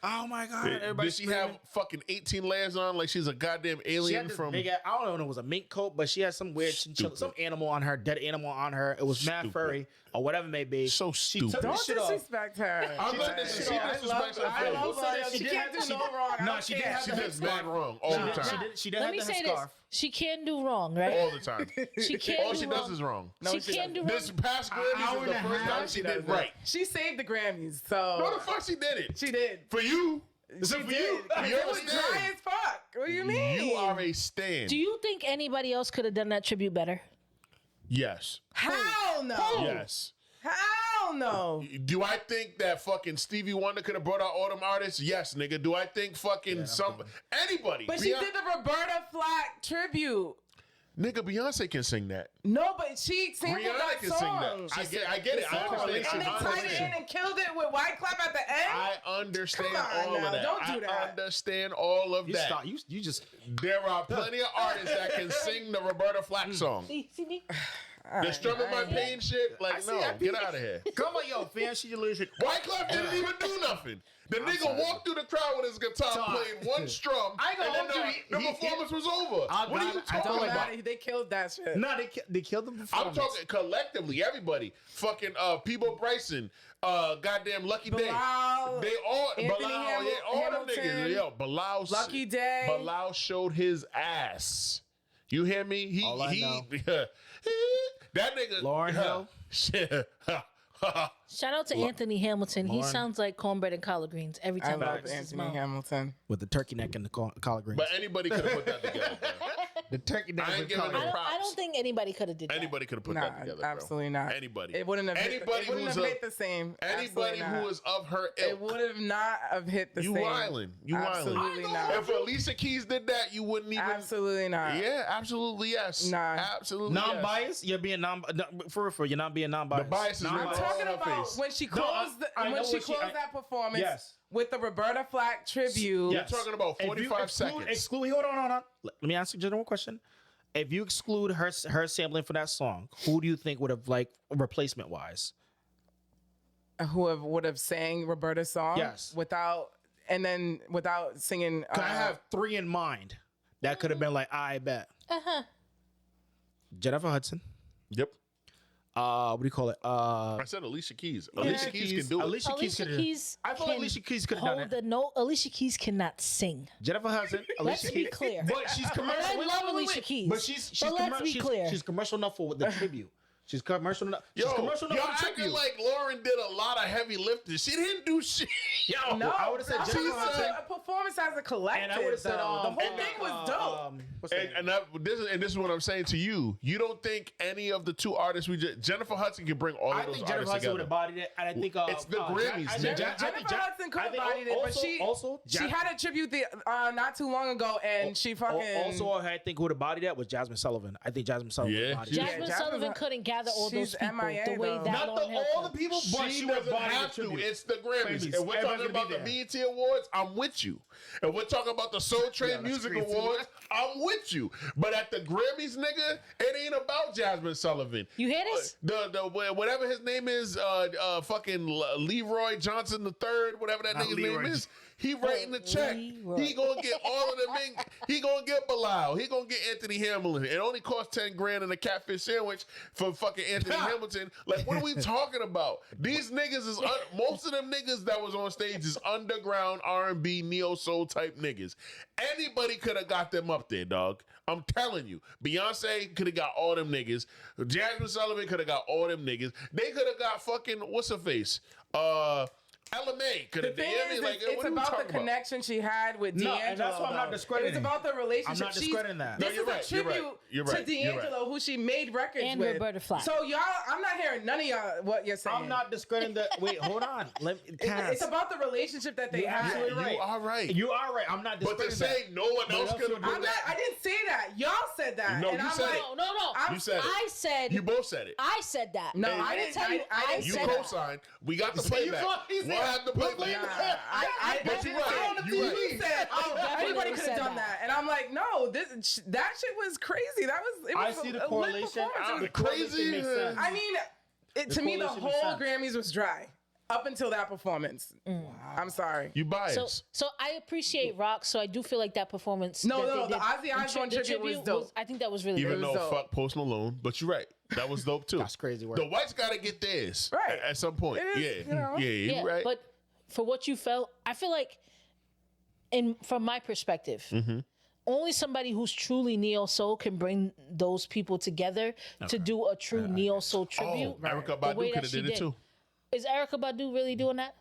[SPEAKER 6] Oh my God.
[SPEAKER 1] Did she have fucking 18 layers on like she's a goddamn
[SPEAKER 6] She
[SPEAKER 1] alien
[SPEAKER 6] had this
[SPEAKER 1] from...
[SPEAKER 6] big ass, I don't know if it was a mink coat, but she had some weird chinchilla, some animal on her, dead animal on her. It was mad furry or whatever it may be.
[SPEAKER 1] So
[SPEAKER 6] She
[SPEAKER 1] stupid.
[SPEAKER 6] took the
[SPEAKER 2] Don't
[SPEAKER 6] shit off.
[SPEAKER 2] disrespect her.
[SPEAKER 1] I'm not disrespecting her.
[SPEAKER 2] I love her.
[SPEAKER 6] She
[SPEAKER 2] She
[SPEAKER 6] did
[SPEAKER 2] can't
[SPEAKER 6] have
[SPEAKER 2] do
[SPEAKER 6] to-
[SPEAKER 2] no wrong. I
[SPEAKER 6] No,
[SPEAKER 2] don't
[SPEAKER 6] she did
[SPEAKER 2] care.
[SPEAKER 6] have
[SPEAKER 1] She
[SPEAKER 6] to
[SPEAKER 1] does mad wrong all the time.
[SPEAKER 6] She did
[SPEAKER 3] let
[SPEAKER 6] have
[SPEAKER 3] me
[SPEAKER 6] the
[SPEAKER 3] say
[SPEAKER 6] scarf.
[SPEAKER 3] this: she can do wrong, right?
[SPEAKER 1] All the time.
[SPEAKER 3] She can.
[SPEAKER 1] All
[SPEAKER 3] do
[SPEAKER 1] she
[SPEAKER 3] wrong.
[SPEAKER 1] does is wrong.
[SPEAKER 3] She can do wrong.
[SPEAKER 1] This past Grammys is the first time she did right.
[SPEAKER 2] She saved the Grammys,
[SPEAKER 1] No,
[SPEAKER 2] so
[SPEAKER 1] the fuck she did it.
[SPEAKER 2] she did.
[SPEAKER 1] For you. Is
[SPEAKER 2] She
[SPEAKER 1] it for
[SPEAKER 2] did.
[SPEAKER 1] you?
[SPEAKER 2] It was dry as fuck. What do you mean?
[SPEAKER 1] You are a stan.
[SPEAKER 3] Do you think anybody else could have done that tribute better?
[SPEAKER 1] Yes.
[SPEAKER 2] Hell no.
[SPEAKER 1] Yes.
[SPEAKER 2] Hell no.
[SPEAKER 1] Do I think that fucking Stevie Wonder could have brought out all them artists? Yes, nigga. Do I think fucking anybody?
[SPEAKER 2] But she did the Roberta Flack tribute.
[SPEAKER 1] Nigga, Beyonce can sing that.
[SPEAKER 2] No, but she sampled
[SPEAKER 1] Rihanna
[SPEAKER 2] that
[SPEAKER 1] can
[SPEAKER 2] song.
[SPEAKER 1] sing that. I get it. I understand.
[SPEAKER 2] And they tied it in and killed it with White Clap at the end.
[SPEAKER 1] I understand
[SPEAKER 2] Come on
[SPEAKER 1] all of
[SPEAKER 2] now,
[SPEAKER 1] that.
[SPEAKER 2] don't do that.
[SPEAKER 1] I understand all of
[SPEAKER 6] You
[SPEAKER 1] that.
[SPEAKER 6] stop. You just.
[SPEAKER 1] There are plenty of artists that can sing the Roberta Flack song.
[SPEAKER 3] See me?
[SPEAKER 1] The strumming my pain shit, like, no, get out of here.
[SPEAKER 6] Come on, yo, fam. She just literally.
[SPEAKER 1] White Clef didn't even do nothing. The nigga walked through the crowd with his guitar playing one strum,
[SPEAKER 6] I ain't
[SPEAKER 1] and
[SPEAKER 6] gonna
[SPEAKER 1] then
[SPEAKER 6] hold you.
[SPEAKER 1] the performance was over. What are you talking about?
[SPEAKER 2] They killed that shit.
[SPEAKER 6] No, they killed them.
[SPEAKER 1] I'm talking collectively, everybody. Fucking Peebo Bryson, goddamn Lucky Day.
[SPEAKER 2] Bilal,
[SPEAKER 1] They all
[SPEAKER 2] Anthony
[SPEAKER 1] Bilal, yeah, all them
[SPEAKER 2] Hamilton,
[SPEAKER 1] niggas. Yo, Bilal,
[SPEAKER 2] Lucky Day.
[SPEAKER 1] Bilal showed his ass. You hear me?
[SPEAKER 6] All I know.
[SPEAKER 1] That nigga
[SPEAKER 6] Lauryn Hill.
[SPEAKER 1] Shit.
[SPEAKER 3] Shout out to Anthony Hamilton. He sounds like cornbread and collard greens every
[SPEAKER 2] I
[SPEAKER 3] time
[SPEAKER 2] love
[SPEAKER 3] opens his
[SPEAKER 2] Anthony
[SPEAKER 3] mouth.
[SPEAKER 2] Hamilton.
[SPEAKER 6] With the turkey neck and the collard greens.
[SPEAKER 1] But anybody could have put that together. Bro.
[SPEAKER 6] The turkey
[SPEAKER 1] I ain't
[SPEAKER 6] doesn't
[SPEAKER 1] giving
[SPEAKER 6] come.
[SPEAKER 1] no
[SPEAKER 3] I
[SPEAKER 1] props.
[SPEAKER 3] don't think anybody could have did that.
[SPEAKER 1] Anybody could have put
[SPEAKER 2] Nah,
[SPEAKER 1] that together, bro.
[SPEAKER 2] absolutely not.
[SPEAKER 1] Anybody.
[SPEAKER 2] It wouldn't have.
[SPEAKER 1] Anybody
[SPEAKER 2] it wouldn't
[SPEAKER 1] who's
[SPEAKER 2] have
[SPEAKER 1] a-
[SPEAKER 2] hit the same.
[SPEAKER 1] Anybody
[SPEAKER 2] Absolutely
[SPEAKER 1] who
[SPEAKER 2] not.
[SPEAKER 1] is of her
[SPEAKER 2] It
[SPEAKER 1] ilk.
[SPEAKER 2] would have not have hit the
[SPEAKER 1] You
[SPEAKER 2] same.
[SPEAKER 1] wildin'. You wildin'.
[SPEAKER 2] Absolutely not.
[SPEAKER 1] If Alicia Keys did that, you wouldn't even.
[SPEAKER 2] Absolutely not.
[SPEAKER 1] Yeah, absolutely yes.
[SPEAKER 2] Nah.
[SPEAKER 1] Absolutely
[SPEAKER 6] Non-biased? You're being for real. You're not being non-biased.
[SPEAKER 1] The bias is
[SPEAKER 2] I'm
[SPEAKER 1] written
[SPEAKER 2] talking
[SPEAKER 1] all in her
[SPEAKER 2] about
[SPEAKER 1] face.
[SPEAKER 2] when she
[SPEAKER 6] No,
[SPEAKER 2] closed
[SPEAKER 6] I know
[SPEAKER 2] when she
[SPEAKER 6] what she-
[SPEAKER 2] closed that performance
[SPEAKER 6] Yes.
[SPEAKER 2] with the Roberta Flack tribute.
[SPEAKER 1] Yes. You're talking about
[SPEAKER 6] If you
[SPEAKER 1] 45 seconds.
[SPEAKER 6] Exclude. Hold on. Let me ask you a general question. If you exclude her sampling for that song, who do you think would have like replacement wise?
[SPEAKER 2] Who would have sang Roberta's song?
[SPEAKER 6] Yes.
[SPEAKER 2] Without singing.
[SPEAKER 6] Cause I have 3 in mind that could have been like I bet. Jennifer Hudson.
[SPEAKER 1] Yep.
[SPEAKER 6] What do you call it?
[SPEAKER 1] I said Alicia Keys. Alicia Keys can do it.
[SPEAKER 6] Alicia Keys
[SPEAKER 3] Alicia
[SPEAKER 6] could.
[SPEAKER 3] Keys.
[SPEAKER 6] I feel like Alicia Keys could have done
[SPEAKER 3] hold
[SPEAKER 6] it.
[SPEAKER 3] the note. Alicia Keys cannot sing.
[SPEAKER 6] Jennifer Hudson.
[SPEAKER 3] Let's
[SPEAKER 6] Alicia
[SPEAKER 3] be
[SPEAKER 6] Keys.
[SPEAKER 3] clear.
[SPEAKER 6] But she's commercial.
[SPEAKER 3] I
[SPEAKER 6] wait,
[SPEAKER 3] love
[SPEAKER 6] wait, wait,
[SPEAKER 3] Alicia
[SPEAKER 6] wait.
[SPEAKER 3] Keys.
[SPEAKER 6] But she's
[SPEAKER 3] But let's be clear.
[SPEAKER 6] She's commercial enough for the tribute. She's commercial enough. She's
[SPEAKER 1] Yo,
[SPEAKER 6] commercial
[SPEAKER 1] y'all
[SPEAKER 6] enough for the
[SPEAKER 1] acting
[SPEAKER 6] tribute.
[SPEAKER 1] like Lauren did a lot of heavy lifting. She didn't do shit. Yo,
[SPEAKER 2] No,
[SPEAKER 6] I would've said
[SPEAKER 2] I'm talking
[SPEAKER 6] Jennifer
[SPEAKER 2] about
[SPEAKER 6] Hudson.
[SPEAKER 2] a performance as a collective.
[SPEAKER 6] And I would have said
[SPEAKER 2] though. the whole thing was dope.
[SPEAKER 6] what's her name?
[SPEAKER 1] This is what I'm saying to you. You don't think any of the two artists Jennifer Hudson can bring all
[SPEAKER 6] I
[SPEAKER 1] of those
[SPEAKER 6] think Jennifer
[SPEAKER 1] artists
[SPEAKER 6] Hudson would
[SPEAKER 1] together?
[SPEAKER 6] have bodied it, and I think
[SPEAKER 1] It's the Grammys,
[SPEAKER 6] I
[SPEAKER 1] nigga.
[SPEAKER 6] think
[SPEAKER 2] Jennifer Hudson could have bodied it, but she had a tribute not too long ago, and she fucking
[SPEAKER 6] Also, I think who would have bodied that was Jasmine Sullivan. I think Jasmine Sullivan
[SPEAKER 1] Yeah.
[SPEAKER 6] would have bodied
[SPEAKER 1] Yeah.
[SPEAKER 6] it.
[SPEAKER 3] Jasmine
[SPEAKER 2] Jasmine's
[SPEAKER 3] Sullivan
[SPEAKER 2] a-
[SPEAKER 3] couldn't gather all those
[SPEAKER 2] she's
[SPEAKER 3] people
[SPEAKER 2] MIA
[SPEAKER 3] the way
[SPEAKER 2] though.
[SPEAKER 3] that
[SPEAKER 6] Not
[SPEAKER 3] Lauren Hill
[SPEAKER 6] all the
[SPEAKER 3] could.
[SPEAKER 6] people, but
[SPEAKER 1] She
[SPEAKER 6] she would
[SPEAKER 1] doesn't
[SPEAKER 6] have
[SPEAKER 1] have to.
[SPEAKER 6] tribute.
[SPEAKER 1] It's the Grammys. If we're
[SPEAKER 6] Everybody's
[SPEAKER 1] talking
[SPEAKER 6] gonna
[SPEAKER 1] about
[SPEAKER 6] be
[SPEAKER 1] the
[SPEAKER 6] there.
[SPEAKER 1] BET Awards, I'm with you. If we're talking about the Soul Train
[SPEAKER 6] that's
[SPEAKER 1] Music
[SPEAKER 6] crazy.
[SPEAKER 1] Awards, I'm with you. But at the Grammys, nigga, it ain't about Jasmine Sullivan.
[SPEAKER 3] You hear this?
[SPEAKER 1] Whatever his name is, fucking Leroy Johnson III, whatever that
[SPEAKER 6] Not
[SPEAKER 1] nigga's
[SPEAKER 6] Leroy.
[SPEAKER 1] name is. He writing the check.
[SPEAKER 3] Leroy.
[SPEAKER 1] He gonna get all of them. He gonna get Bilal. He gonna get Anthony Hamilton. It only costs $10,000 in a catfish sandwich for fucking Anthony Hamilton. Like, what are we talking about? These niggas is most of them niggas that was on stage is underground R&B neo soul type niggas. Anybody could have got them up there, dog. I'm telling you, Beyonce could have got all them niggas. Jasmine Sullivan could have got all them niggas. They could have got fucking what's her face? LMA could
[SPEAKER 2] The
[SPEAKER 1] have.
[SPEAKER 2] thing is,
[SPEAKER 1] Like,
[SPEAKER 2] it's
[SPEAKER 1] what are we
[SPEAKER 2] about the
[SPEAKER 1] talking about?
[SPEAKER 2] connection she had with
[SPEAKER 6] No,
[SPEAKER 2] D'Angelo.
[SPEAKER 6] and that's why I'm not
[SPEAKER 2] though.
[SPEAKER 6] discrediting.
[SPEAKER 2] It's about the relationship.
[SPEAKER 6] I'm not discrediting that.
[SPEAKER 1] No,
[SPEAKER 2] This
[SPEAKER 1] you're
[SPEAKER 2] is
[SPEAKER 1] right,
[SPEAKER 2] a
[SPEAKER 1] you're right,
[SPEAKER 2] tribute
[SPEAKER 1] you're
[SPEAKER 2] to
[SPEAKER 1] right, you're right.
[SPEAKER 2] D'Angelo, who she made records
[SPEAKER 3] And
[SPEAKER 2] with.
[SPEAKER 3] Roberta Flack.
[SPEAKER 2] So y'all, I'm not hearing none of y'all what you're saying.
[SPEAKER 6] I'm not discrediting the. Wait, hold on.
[SPEAKER 2] It's about the relationship that they
[SPEAKER 6] You're
[SPEAKER 2] had.
[SPEAKER 6] absolutely right.
[SPEAKER 1] You are right.
[SPEAKER 6] You are right. I'm not
[SPEAKER 1] But
[SPEAKER 6] discrediting
[SPEAKER 1] to say
[SPEAKER 6] that.
[SPEAKER 1] no one else
[SPEAKER 6] else
[SPEAKER 1] could have
[SPEAKER 6] would
[SPEAKER 1] done
[SPEAKER 6] do
[SPEAKER 2] I
[SPEAKER 1] that.
[SPEAKER 2] didn't say that. Y'all said that.
[SPEAKER 1] No,
[SPEAKER 2] and
[SPEAKER 1] you
[SPEAKER 2] I'm
[SPEAKER 1] said
[SPEAKER 2] like,
[SPEAKER 1] it.
[SPEAKER 3] No.
[SPEAKER 1] You said it.
[SPEAKER 3] I said.
[SPEAKER 1] You both said it.
[SPEAKER 3] I said that.
[SPEAKER 2] No,
[SPEAKER 3] I'm
[SPEAKER 2] I
[SPEAKER 3] gonna
[SPEAKER 2] didn't.
[SPEAKER 3] tell you. I
[SPEAKER 1] You
[SPEAKER 3] said that.
[SPEAKER 1] co-signed. We got the
[SPEAKER 6] See, you
[SPEAKER 1] playback.
[SPEAKER 6] saw- he
[SPEAKER 1] We'll
[SPEAKER 6] said-
[SPEAKER 1] have the playback.
[SPEAKER 2] But
[SPEAKER 1] you're
[SPEAKER 2] you're
[SPEAKER 1] right.
[SPEAKER 2] on the
[SPEAKER 1] You're
[SPEAKER 2] TV
[SPEAKER 1] right.
[SPEAKER 2] said, oh,
[SPEAKER 3] definitely
[SPEAKER 2] anybody could have
[SPEAKER 3] said
[SPEAKER 2] done
[SPEAKER 3] that.
[SPEAKER 2] that. And I'm like, no, that shit was crazy. That was, it
[SPEAKER 6] I
[SPEAKER 2] was
[SPEAKER 6] see
[SPEAKER 2] a
[SPEAKER 6] the
[SPEAKER 2] lit
[SPEAKER 6] correlation.
[SPEAKER 2] performance.
[SPEAKER 6] The correlation makes sense.
[SPEAKER 2] I mean, to me, the
[SPEAKER 6] correlation
[SPEAKER 2] whole
[SPEAKER 6] makes sense.
[SPEAKER 2] Grammys was dry up until that performance. I'm sorry.
[SPEAKER 1] You biased.
[SPEAKER 3] So I appreciate rock. So I do feel like that performance.
[SPEAKER 2] No,
[SPEAKER 3] that
[SPEAKER 2] no,
[SPEAKER 3] they
[SPEAKER 2] the
[SPEAKER 3] did-
[SPEAKER 2] Ozzy Osbourne
[SPEAKER 3] the
[SPEAKER 2] tribute was dope.
[SPEAKER 3] I think that was really
[SPEAKER 1] Even
[SPEAKER 3] good.
[SPEAKER 1] though
[SPEAKER 2] dope.
[SPEAKER 1] fuck Post Malone, but you're right. That was dope too.
[SPEAKER 6] That's crazy work.
[SPEAKER 1] The whites got to get theirs
[SPEAKER 2] Right.
[SPEAKER 1] at some point.
[SPEAKER 2] It is,
[SPEAKER 1] yeah,
[SPEAKER 2] you know.
[SPEAKER 1] yeah,
[SPEAKER 3] Yeah,
[SPEAKER 1] you're right.
[SPEAKER 3] but for what you felt, I feel like, from my perspective, only somebody who's truly neo soul can bring those people together to do a true neo soul tribute.
[SPEAKER 1] Oh, Erica
[SPEAKER 3] the way
[SPEAKER 1] Badu
[SPEAKER 3] that
[SPEAKER 1] could have
[SPEAKER 3] she
[SPEAKER 1] did it too.
[SPEAKER 3] Is Erica Badu really doing that?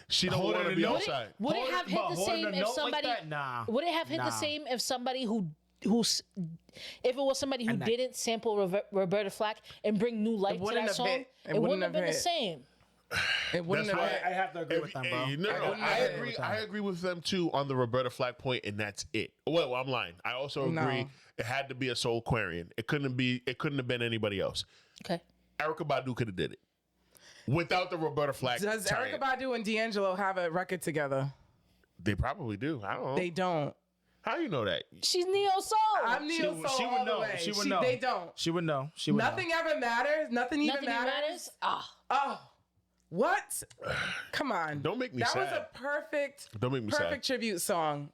[SPEAKER 1] She don't
[SPEAKER 6] Hold
[SPEAKER 1] want to
[SPEAKER 6] it
[SPEAKER 1] be
[SPEAKER 6] a note.
[SPEAKER 1] outside.
[SPEAKER 3] Would it
[SPEAKER 6] Hold
[SPEAKER 3] have
[SPEAKER 6] it-
[SPEAKER 3] hit
[SPEAKER 6] but
[SPEAKER 3] the
[SPEAKER 6] hold
[SPEAKER 3] same
[SPEAKER 6] a
[SPEAKER 3] if
[SPEAKER 6] note like
[SPEAKER 3] somebody?
[SPEAKER 6] that? Nah.
[SPEAKER 3] Would it have hit the
[SPEAKER 6] Nah.
[SPEAKER 3] same if somebody who's if it was somebody who didn't sample Roberta Flack and bring new light to
[SPEAKER 2] wouldn't
[SPEAKER 3] that
[SPEAKER 2] have
[SPEAKER 3] song?
[SPEAKER 2] hit.
[SPEAKER 3] It wouldn't have been the
[SPEAKER 2] hit.
[SPEAKER 3] same.
[SPEAKER 2] It wouldn't
[SPEAKER 1] That's
[SPEAKER 2] have.
[SPEAKER 1] why
[SPEAKER 6] I have to agree with them, bro.
[SPEAKER 1] I agree. I agree with them too on the Roberta Flack point, and that's it. Well, I'm lying. I also agree.
[SPEAKER 2] No.
[SPEAKER 1] It had to be a Soul Aquarian. It couldn't have been anybody else.
[SPEAKER 3] Okay.
[SPEAKER 1] Erica Badu could have did it without the Roberta Flack.
[SPEAKER 2] Does
[SPEAKER 1] tie-in.
[SPEAKER 2] Erykah Badu and D'Angelo have a record together?
[SPEAKER 1] They probably do. I don't know.
[SPEAKER 2] They don't.
[SPEAKER 1] How you know that?
[SPEAKER 3] She's neo soul.
[SPEAKER 2] I'm neo soul
[SPEAKER 6] She
[SPEAKER 2] all
[SPEAKER 6] would
[SPEAKER 2] the
[SPEAKER 6] know.
[SPEAKER 2] way.
[SPEAKER 6] She would know.
[SPEAKER 2] They don't.
[SPEAKER 6] She would know. She would
[SPEAKER 2] Nothing ever matters. Nothing even
[SPEAKER 3] Nothing even
[SPEAKER 2] matters.
[SPEAKER 3] matters. Ah.
[SPEAKER 2] Oh, what? Come on.
[SPEAKER 1] Don't make me
[SPEAKER 2] that
[SPEAKER 1] sad.
[SPEAKER 2] was a perfect,
[SPEAKER 1] Don't make me sad.
[SPEAKER 2] perfect tribute song.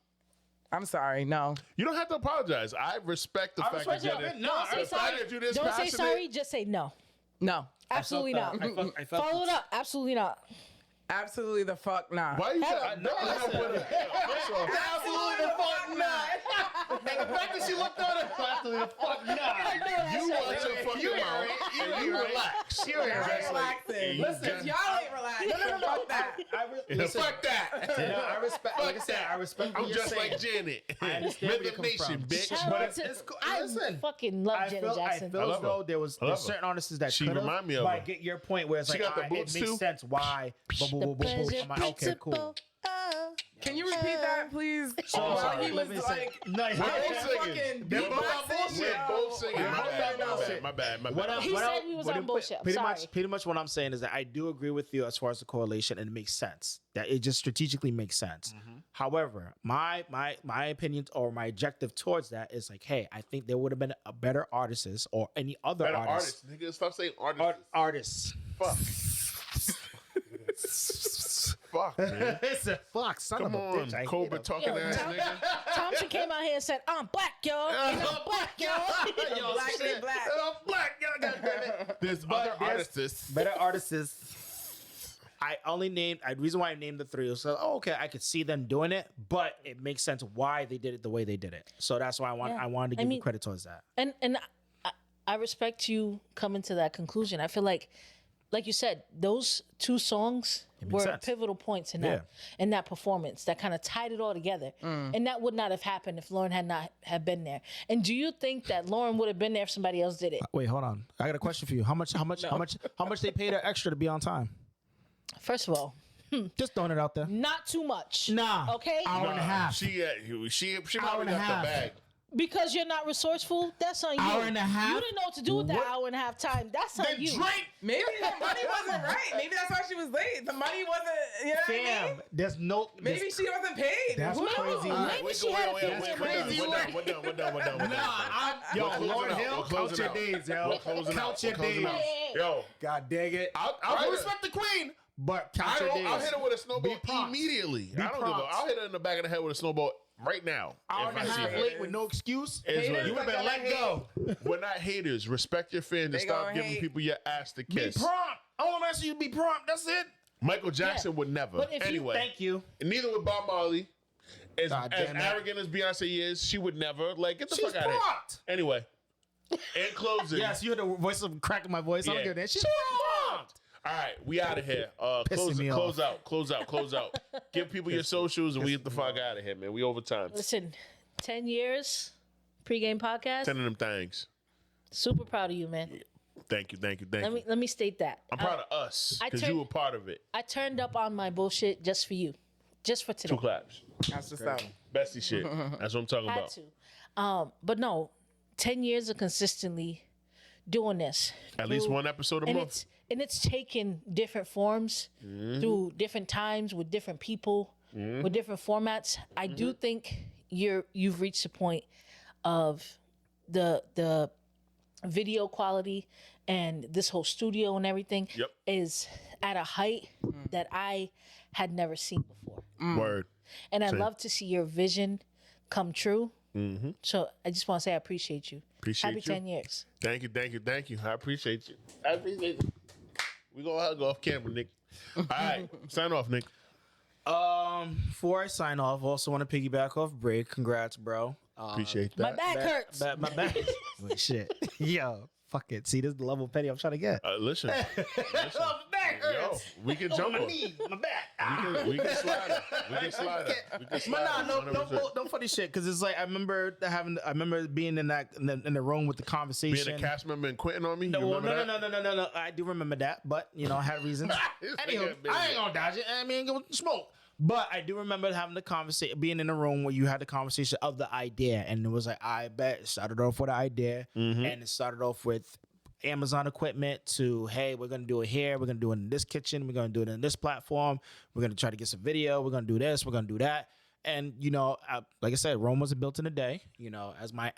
[SPEAKER 2] I'm sorry. No.
[SPEAKER 1] You don't have to apologize. I respect the fact that
[SPEAKER 6] respect
[SPEAKER 1] you're
[SPEAKER 6] it.
[SPEAKER 1] this.
[SPEAKER 6] No,
[SPEAKER 3] Don't say
[SPEAKER 1] the fact
[SPEAKER 3] sorry.
[SPEAKER 1] that you're this
[SPEAKER 3] Don't say
[SPEAKER 1] passionate-
[SPEAKER 3] sorry. Just say no.
[SPEAKER 2] No.
[SPEAKER 3] Absolutely not.
[SPEAKER 6] I felt
[SPEAKER 3] Follow it up. Absolutely not.
[SPEAKER 2] Absolutely the fuck not.
[SPEAKER 1] Why you
[SPEAKER 3] Hell,
[SPEAKER 1] got
[SPEAKER 6] no, listen.
[SPEAKER 2] Absolutely the fuck not.
[SPEAKER 6] And the fact that she looked at it, absolutely the fuck not.
[SPEAKER 1] You watch your fucking mouth and you relax.
[SPEAKER 2] Y'all ain't relaxing.
[SPEAKER 1] you
[SPEAKER 2] Listen,
[SPEAKER 1] got-
[SPEAKER 2] y'all ain't relaxing. Like,
[SPEAKER 6] No.
[SPEAKER 2] fuck that.
[SPEAKER 6] Listen,
[SPEAKER 1] Fuck that.
[SPEAKER 6] no, I respect. Like I said, I respect.
[SPEAKER 1] I'm
[SPEAKER 6] what
[SPEAKER 1] just
[SPEAKER 6] you're saying.
[SPEAKER 1] like Janet.
[SPEAKER 6] I understand where you're
[SPEAKER 1] Rhythm
[SPEAKER 6] coming
[SPEAKER 1] Nation,
[SPEAKER 6] from.
[SPEAKER 1] bitch.
[SPEAKER 3] Shout
[SPEAKER 6] But
[SPEAKER 3] out to-
[SPEAKER 6] it's cool.
[SPEAKER 3] I
[SPEAKER 6] Listen,
[SPEAKER 3] fucking love Janet Jackson.
[SPEAKER 6] I feel
[SPEAKER 1] love
[SPEAKER 6] as though
[SPEAKER 1] her.
[SPEAKER 6] there's
[SPEAKER 1] I love
[SPEAKER 6] certain
[SPEAKER 1] her.
[SPEAKER 6] artists that
[SPEAKER 1] She
[SPEAKER 6] could have,
[SPEAKER 1] remind me of
[SPEAKER 6] but I
[SPEAKER 1] her.
[SPEAKER 6] get your point where it's
[SPEAKER 1] She
[SPEAKER 6] like,
[SPEAKER 1] got the
[SPEAKER 6] it
[SPEAKER 1] boots
[SPEAKER 6] makes
[SPEAKER 1] too?
[SPEAKER 6] sense why.
[SPEAKER 3] Pleasure
[SPEAKER 6] I'm like, okay, cool.
[SPEAKER 3] principle.
[SPEAKER 2] Can you repeat that, please?
[SPEAKER 6] So
[SPEAKER 2] While
[SPEAKER 6] sorry,
[SPEAKER 2] he
[SPEAKER 6] let
[SPEAKER 2] was
[SPEAKER 6] me say-
[SPEAKER 2] like,
[SPEAKER 6] No,
[SPEAKER 1] We're
[SPEAKER 6] yeah.
[SPEAKER 1] both singing.
[SPEAKER 2] fucking
[SPEAKER 1] They're both on
[SPEAKER 2] beatboxing,
[SPEAKER 1] bullshit.
[SPEAKER 2] yo.
[SPEAKER 1] Both singing.
[SPEAKER 6] We're
[SPEAKER 1] My
[SPEAKER 6] both
[SPEAKER 1] bad,
[SPEAKER 6] on
[SPEAKER 1] my
[SPEAKER 6] bullshit.
[SPEAKER 1] bad.
[SPEAKER 3] He said we was on bullshit.
[SPEAKER 6] Pretty much what I'm saying is that I do agree with you as far as the correlation, and it makes sense. That it just strategically makes sense. However, my opinion or my objective towards that is like, hey, I think there would have been a better artists or any other
[SPEAKER 1] Better
[SPEAKER 6] artists.
[SPEAKER 1] artist. Nigga, stop saying artist.
[SPEAKER 6] Artists.
[SPEAKER 1] Fuck. Fuck, man.
[SPEAKER 6] It's a fuck, son
[SPEAKER 1] Come
[SPEAKER 6] of a
[SPEAKER 1] on,
[SPEAKER 6] bitch. I hate
[SPEAKER 1] Cobra
[SPEAKER 6] him.
[SPEAKER 1] talking ass nigga.
[SPEAKER 3] Thompson came out here and said, I'm black, y'all. And I'm black, y'all.
[SPEAKER 6] Yo,
[SPEAKER 2] Black
[SPEAKER 6] shit.
[SPEAKER 2] be black.
[SPEAKER 6] I'm black, yo, goddammit.
[SPEAKER 1] There's
[SPEAKER 6] But
[SPEAKER 1] other
[SPEAKER 6] there's
[SPEAKER 1] artists.
[SPEAKER 6] Better artists. I only named. The reason why I named the three was so okay, I could see them doing it, but it makes sense why they did it the way they did it. So that's why I wanted to give you credit towards that.
[SPEAKER 3] And I respect you coming to that conclusion. I feel like you said, those two songs
[SPEAKER 6] makes
[SPEAKER 3] were
[SPEAKER 6] sense.
[SPEAKER 3] pivotal points in
[SPEAKER 6] Yeah.
[SPEAKER 3] that performance that kind of tied it all together. And that would not have happened if Lauren had not have been there. And do you think that Lauren would have been there if somebody else did it?
[SPEAKER 6] Wait, hold on. I got a question for you. How much they paid her extra to be on time?
[SPEAKER 3] First of all,
[SPEAKER 6] Just throwing it out there.
[SPEAKER 3] not too much.
[SPEAKER 6] Nah.
[SPEAKER 3] Okay?
[SPEAKER 6] Hour and a half.
[SPEAKER 1] She probably
[SPEAKER 6] and a
[SPEAKER 1] got
[SPEAKER 6] half.
[SPEAKER 1] the bag.
[SPEAKER 3] Because you're not resourceful, that's on you.
[SPEAKER 6] Hour and a half?
[SPEAKER 3] You didn't know what to do with that
[SPEAKER 6] What?
[SPEAKER 3] hour and a half time. That's on you.
[SPEAKER 2] Maybe the money wasn't right. Maybe that's why she was late. The money wasn't, you know what I mean?
[SPEAKER 6] There's no.
[SPEAKER 2] Maybe she wasn't paid.
[SPEAKER 6] That's
[SPEAKER 2] Who
[SPEAKER 6] crazy.
[SPEAKER 2] knows?
[SPEAKER 3] Maybe she had
[SPEAKER 1] We're done.
[SPEAKER 6] Yo,
[SPEAKER 1] We're closing
[SPEAKER 6] Lauren
[SPEAKER 1] out.
[SPEAKER 6] Hill,
[SPEAKER 1] We're
[SPEAKER 6] count
[SPEAKER 1] closing
[SPEAKER 6] your
[SPEAKER 1] out.
[SPEAKER 6] days, yo.
[SPEAKER 1] We're closing out.
[SPEAKER 6] Count your
[SPEAKER 1] We're closing
[SPEAKER 6] days.
[SPEAKER 1] out. Yo,
[SPEAKER 6] God dang it.
[SPEAKER 1] I'll
[SPEAKER 6] I respect the queen, but count your days.
[SPEAKER 1] I'll hit her with a snowball
[SPEAKER 6] Be prompt.
[SPEAKER 1] immediately.
[SPEAKER 6] Be
[SPEAKER 1] I don't give a.
[SPEAKER 6] prompt.
[SPEAKER 1] I'll hit her in the back of the head with a snowball right now.
[SPEAKER 6] Hour
[SPEAKER 1] if
[SPEAKER 6] and a
[SPEAKER 1] I see
[SPEAKER 6] half
[SPEAKER 1] her.
[SPEAKER 6] late with no excuse.
[SPEAKER 1] It's
[SPEAKER 2] Haters
[SPEAKER 1] what it
[SPEAKER 6] You
[SPEAKER 1] is.
[SPEAKER 6] would have been let go.
[SPEAKER 1] We're not haters. Respect your fans and
[SPEAKER 2] They
[SPEAKER 1] stop
[SPEAKER 2] gonna
[SPEAKER 1] giving
[SPEAKER 2] hate.
[SPEAKER 1] people your ass to
[SPEAKER 6] Be
[SPEAKER 1] kiss.
[SPEAKER 6] prompt. All I'm asking you to be prompt. That's it.
[SPEAKER 1] Michael Jackson would never.
[SPEAKER 3] But if you-
[SPEAKER 1] Anyway,
[SPEAKER 6] Thank you.
[SPEAKER 1] and neither would Bob Marley. As
[SPEAKER 6] God damn it.
[SPEAKER 1] arrogant as Beyonce is, she would never. Like, get the
[SPEAKER 6] She's
[SPEAKER 1] fuck out of here.
[SPEAKER 6] prompt.
[SPEAKER 1] Anyway, in closing.
[SPEAKER 6] Yes, you heard the voice of cracking my voice. I don't give a damn. She's prompt.
[SPEAKER 1] All right, we out of here.
[SPEAKER 6] Pissing me
[SPEAKER 1] Close out. Give people your socials and we get the fuck out of here, man. We overtime.
[SPEAKER 3] Listen, 10 years, pregame podcast.
[SPEAKER 1] 10 of them things.
[SPEAKER 3] Super proud of you, man.
[SPEAKER 1] Thank you.
[SPEAKER 3] Let me state that.
[SPEAKER 1] I'm proud of us
[SPEAKER 3] I
[SPEAKER 1] because
[SPEAKER 3] turned-
[SPEAKER 1] you were part of it.
[SPEAKER 3] I turned up on my bullshit just for you, just for today.
[SPEAKER 1] 2 claps.
[SPEAKER 2] That's just up.
[SPEAKER 1] Bestie shit. That's what I'm talking
[SPEAKER 3] Had
[SPEAKER 1] about.
[SPEAKER 3] to. But no, 10 years of consistently doing this.
[SPEAKER 1] At least
[SPEAKER 3] through-
[SPEAKER 1] one episode a
[SPEAKER 3] and
[SPEAKER 1] month.
[SPEAKER 3] it's taken different forms through different times with different people with different formats. I do think you've reached a point of the video quality and this whole studio and everything
[SPEAKER 1] Yep.
[SPEAKER 3] is at a height that I had never seen before.
[SPEAKER 1] Word.
[SPEAKER 3] And I
[SPEAKER 1] Same.
[SPEAKER 3] love to see your vision come true. So I just want to say I appreciate you.
[SPEAKER 1] Appreciate
[SPEAKER 3] Happy
[SPEAKER 1] you.
[SPEAKER 3] 10 years.
[SPEAKER 1] Thank you. I appreciate you. We gonna go off camera, Nick. All right, sign off, Nick.
[SPEAKER 6] Before I sign off, also want to piggyback off Bray. Congrats, bro.
[SPEAKER 1] Appreciate
[SPEAKER 3] My
[SPEAKER 1] that.
[SPEAKER 3] back hurts.
[SPEAKER 6] My back. Wait, shit. Yo, fuck it. See, this is the level of petty I'm trying to get.
[SPEAKER 1] Listen,
[SPEAKER 6] My back
[SPEAKER 1] yo,
[SPEAKER 6] hurts.
[SPEAKER 1] we can jump
[SPEAKER 6] my
[SPEAKER 1] her.
[SPEAKER 6] knee, my back.
[SPEAKER 1] We can slide her. We can slide
[SPEAKER 6] But no,
[SPEAKER 1] her.
[SPEAKER 6] no funny shit. Because it's like I remember being in the room with the conversation.
[SPEAKER 1] Being a cast member and quitting on me. You
[SPEAKER 6] No,
[SPEAKER 1] remember that?
[SPEAKER 6] no. I do remember that, but I had reasons.
[SPEAKER 1] This
[SPEAKER 6] Anywho,
[SPEAKER 1] nigga been
[SPEAKER 6] I ain't gonna dodge it. I mean, go smoke. But I do remember having the conversation, being in a room where you had the conversation of the idea, and it was like, I bet it started off with an idea, and it started off with Amazon equipment to, hey, we're gonna do it here, we're gonna do it in this kitchen, we're gonna do it in this platform, we're gonna try to get some video, we're gonna do this, we're gonna do that. And like I said, Rome wasn't built in a day. As my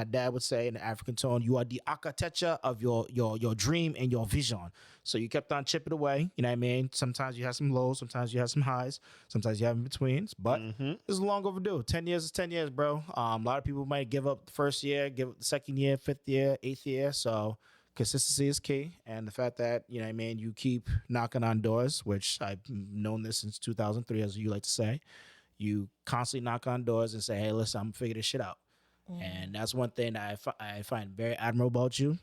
[SPEAKER 6] dad would say in the African tone, you are the architecture of your dream and your vision. So you kept on chipping away. You know what I mean? Sometimes you have some lows, sometimes you have some highs, sometimes you have in betweens. But it's long overdue. 10 years is 10 years, bro. A lot of people might give up the first year, give up the second year, 5th year, 8th year. So consistency is key. And the fact that, you keep knocking on doors, which I've known this since 2003, as you like to say. You constantly knock on doors and say, hey, listen, I'm going to figure this shit out. And that's one thing that I find very admirable about you.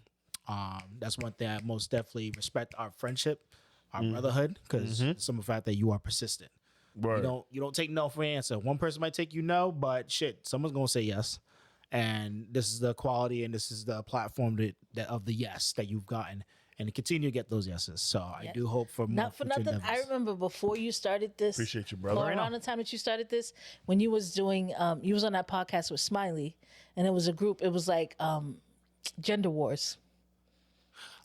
[SPEAKER 6] That's one thing I most definitely respect our friendship. our brotherhood, because some of the fact that you are persistent.
[SPEAKER 1] Word.
[SPEAKER 6] You don't take no for an answer. One person might take you no, but shit, someone's gonna say yes. And this is the quality and this is the platform that of the yes that you've gotten, and to continue to get those yeses. So I do hope for more.
[SPEAKER 3] Not for
[SPEAKER 6] future
[SPEAKER 3] nothing.
[SPEAKER 6] endeavors.
[SPEAKER 3] I remember before you started this.
[SPEAKER 1] Appreciate you, brother.
[SPEAKER 3] Or around the time that you started this, when you was doing, you was on that podcast with Smiley, and it was a group. It was like Gender Wars.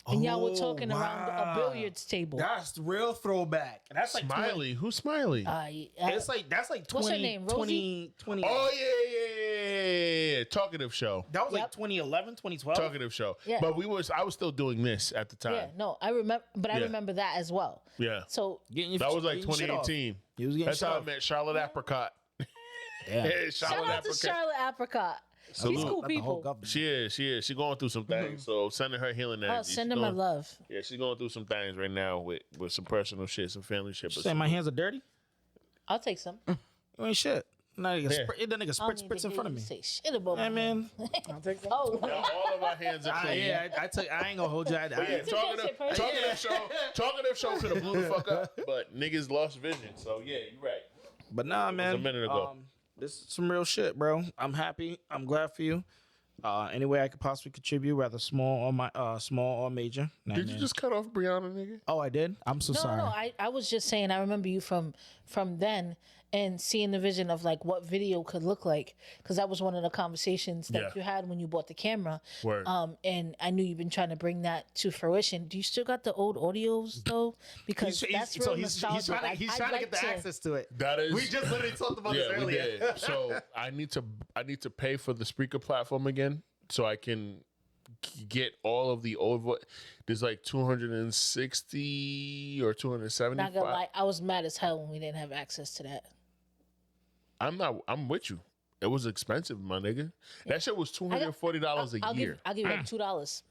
[SPEAKER 3] And y'all were talking around a billiards table.
[SPEAKER 6] That's the real throwback. And that's like
[SPEAKER 1] Smiley. Who's Smiley?
[SPEAKER 6] It's like that's like 20,
[SPEAKER 3] What's her name, Rosie?
[SPEAKER 6] 20.
[SPEAKER 1] Oh yeah. Talkative show.
[SPEAKER 6] That was like 2011, 2012.
[SPEAKER 1] Talkative show.
[SPEAKER 3] Yeah.
[SPEAKER 1] But I was still doing this at the time.
[SPEAKER 3] Yeah, no, I remember, but I
[SPEAKER 1] Yeah.
[SPEAKER 3] remember that as well.
[SPEAKER 1] Yeah.
[SPEAKER 3] So
[SPEAKER 1] That was like 2018.
[SPEAKER 6] He was getting
[SPEAKER 1] That's
[SPEAKER 6] shit
[SPEAKER 1] how I
[SPEAKER 6] off.
[SPEAKER 1] met Charlotte Apricot.
[SPEAKER 6] Damn.
[SPEAKER 1] Yeah,
[SPEAKER 3] shout out to Charlotte Apricot. She's
[SPEAKER 1] Salute.
[SPEAKER 3] cool
[SPEAKER 6] Not the whole
[SPEAKER 3] people.
[SPEAKER 6] government.
[SPEAKER 1] She is. She's going through some things. So sending her healing energy.
[SPEAKER 3] Oh, send
[SPEAKER 1] She's
[SPEAKER 3] her my
[SPEAKER 1] going-
[SPEAKER 3] love.
[SPEAKER 1] Yeah, she's going through some things right now with some personal shit, some family shit.
[SPEAKER 6] You
[SPEAKER 1] But
[SPEAKER 6] saying my hands are dirty?
[SPEAKER 3] I'll take some.
[SPEAKER 6] You ain't shit. Nah,
[SPEAKER 1] Yeah.
[SPEAKER 6] that nigga
[SPEAKER 3] I don't
[SPEAKER 6] spritz
[SPEAKER 3] need
[SPEAKER 6] spritz
[SPEAKER 3] to
[SPEAKER 6] in
[SPEAKER 3] hear
[SPEAKER 6] front of
[SPEAKER 3] you
[SPEAKER 6] me.
[SPEAKER 3] say shit about
[SPEAKER 6] Hey
[SPEAKER 3] me.
[SPEAKER 6] man,
[SPEAKER 2] I'll take some.
[SPEAKER 3] Oh,
[SPEAKER 1] all of our hands are clean.
[SPEAKER 6] I ain't gonna hold you.
[SPEAKER 1] Yeah,
[SPEAKER 3] took that shit personal.
[SPEAKER 1] talkative show could have blew the fuck up, but niggas lost vision. So yeah, you're right.
[SPEAKER 6] But nah, man.
[SPEAKER 1] a minute ago.
[SPEAKER 6] This is some real shit, bro. I'm happy. I'm glad for you. Any way I could possibly contribute, whether small or major. Nah,
[SPEAKER 1] Did you
[SPEAKER 6] man.
[SPEAKER 1] just cut off Breanna, nigga?
[SPEAKER 6] Oh, I did. I'm so sorry.
[SPEAKER 3] No. I was just saying. I remember you from then and seeing the vision of like what video could look like, because that was one of the conversations that
[SPEAKER 1] Yeah.
[SPEAKER 3] you had when you bought the camera.
[SPEAKER 1] Word.
[SPEAKER 3] And I knew you've been trying to bring that to fruition. Do you still got the old audios though? Because that's real nostalgic.
[SPEAKER 6] He's
[SPEAKER 3] I'd
[SPEAKER 6] trying to
[SPEAKER 3] like
[SPEAKER 6] get the access to it.
[SPEAKER 1] That is.
[SPEAKER 6] We just literally talked about
[SPEAKER 1] Yeah,
[SPEAKER 6] this
[SPEAKER 1] we
[SPEAKER 6] earlier.
[SPEAKER 1] did. So I need to pay for the Spreaker platform again, so I can get all of the old. There's like 260 or 275.
[SPEAKER 3] Not gonna lie, I was mad as hell when we didn't have access to that.
[SPEAKER 1] I'm with you. It was expensive, my nigga. That shit was $240 a year.
[SPEAKER 3] I'll give you like $2.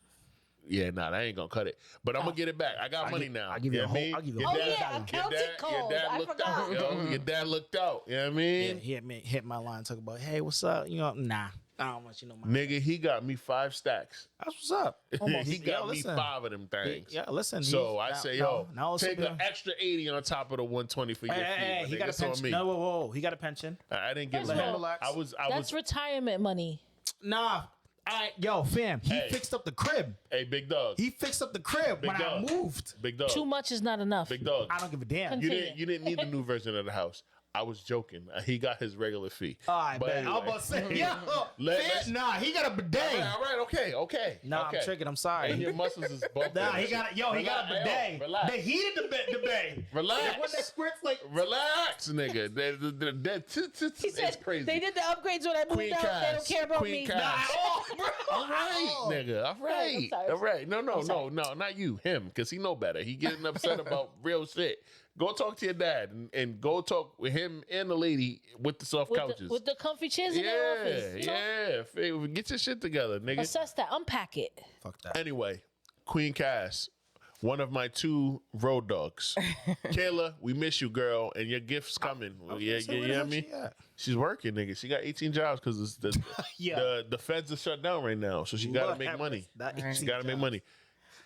[SPEAKER 1] Yeah, nah, that ain't gonna cut it. But I'm gonna get it back. I got money now.
[SPEAKER 6] I'll give you
[SPEAKER 1] know
[SPEAKER 6] a
[SPEAKER 1] what I
[SPEAKER 6] whole-
[SPEAKER 1] mean?
[SPEAKER 6] I'll give you
[SPEAKER 1] Your
[SPEAKER 6] a whole
[SPEAKER 1] dad-
[SPEAKER 3] yeah, accounting
[SPEAKER 1] your
[SPEAKER 3] code.
[SPEAKER 1] dad
[SPEAKER 3] I
[SPEAKER 1] looked out.
[SPEAKER 3] forgot.
[SPEAKER 1] Yo, your dad looked out. You know what I mean?
[SPEAKER 6] He hit my line, talk about, hey, what's up? You know, nah, I don't want you to know my.
[SPEAKER 1] Nigga, he got me 5 stacks.
[SPEAKER 6] That's what's up.
[SPEAKER 1] He got
[SPEAKER 6] Yo,
[SPEAKER 1] me
[SPEAKER 6] listen.
[SPEAKER 1] 5 of them things.
[SPEAKER 6] Yeah, listen.
[SPEAKER 1] So I say, yo,
[SPEAKER 6] now
[SPEAKER 1] take an extra 80 on top of the 120 for your fee.
[SPEAKER 6] Hey,
[SPEAKER 1] my
[SPEAKER 6] he
[SPEAKER 1] nigga.
[SPEAKER 6] got a
[SPEAKER 1] It's on
[SPEAKER 6] pension.
[SPEAKER 1] me.
[SPEAKER 6] No, whoa, he got a pension.
[SPEAKER 1] I didn't get
[SPEAKER 3] That's
[SPEAKER 1] let him
[SPEAKER 3] all.
[SPEAKER 1] relax. I was.
[SPEAKER 3] That's retirement money.
[SPEAKER 6] Nah, yo, fam, he
[SPEAKER 1] Hey.
[SPEAKER 6] fixed up the crib.
[SPEAKER 1] Hey, big dog.
[SPEAKER 6] He fixed up the crib
[SPEAKER 1] Big
[SPEAKER 6] when
[SPEAKER 1] dog.
[SPEAKER 6] I moved.
[SPEAKER 1] Big dog.
[SPEAKER 3] Too much is not enough.
[SPEAKER 1] Big dog.
[SPEAKER 6] I don't give a damn.
[SPEAKER 1] You
[SPEAKER 3] Continue.
[SPEAKER 1] didn't need the new version of the house. I was joking. He got his regular fee.
[SPEAKER 6] I
[SPEAKER 1] But
[SPEAKER 6] bet.
[SPEAKER 1] anyway.
[SPEAKER 6] I was about to say, yo,
[SPEAKER 1] Let's-
[SPEAKER 6] nah, he got a bidet.
[SPEAKER 1] All right, okay.
[SPEAKER 6] Nah,
[SPEAKER 1] okay.
[SPEAKER 6] I'm tricking. I'm sorry.
[SPEAKER 1] And your muscles is bumping.
[SPEAKER 6] Nah, he got a bidet.
[SPEAKER 1] Relax.
[SPEAKER 6] They heated the bidet.
[SPEAKER 1] Relax.
[SPEAKER 6] Like when that squirts like.
[SPEAKER 1] Relax, nigga.
[SPEAKER 3] He
[SPEAKER 1] It's
[SPEAKER 3] said
[SPEAKER 1] crazy.
[SPEAKER 3] they did the upgrades when I moved
[SPEAKER 1] Queen
[SPEAKER 3] out. They
[SPEAKER 1] Cass.
[SPEAKER 3] don't care about
[SPEAKER 1] Queen
[SPEAKER 3] me.
[SPEAKER 1] Cass.
[SPEAKER 6] Oh, bro.
[SPEAKER 1] All right, nigga. All right.
[SPEAKER 3] I'm sorry.
[SPEAKER 1] All right. No,
[SPEAKER 3] sorry.
[SPEAKER 1] not you. Him, because he know better. He getting upset about real shit. Go talk to your dad and go talk with him and the lady with the soft couches.
[SPEAKER 3] With the comfy chairs in their office.
[SPEAKER 1] Yeah. Get your shit together, nigga.
[SPEAKER 3] Assess that. Unpack it.
[SPEAKER 6] Fuck that.
[SPEAKER 1] Anyway, Queen Cass, one of my 2 road dogs. Kayla, we miss you, girl, and your gift's coming. Yeah,
[SPEAKER 6] So where
[SPEAKER 1] you
[SPEAKER 6] the
[SPEAKER 1] know
[SPEAKER 6] hell
[SPEAKER 1] what I mean?
[SPEAKER 6] she at?
[SPEAKER 1] She's working, nigga. She got 18 jobs because
[SPEAKER 6] Yeah.
[SPEAKER 1] the feds are shut down right now, so she got to
[SPEAKER 6] Lord
[SPEAKER 1] make
[SPEAKER 6] have
[SPEAKER 1] money.
[SPEAKER 6] mercy. That
[SPEAKER 1] She got to make money.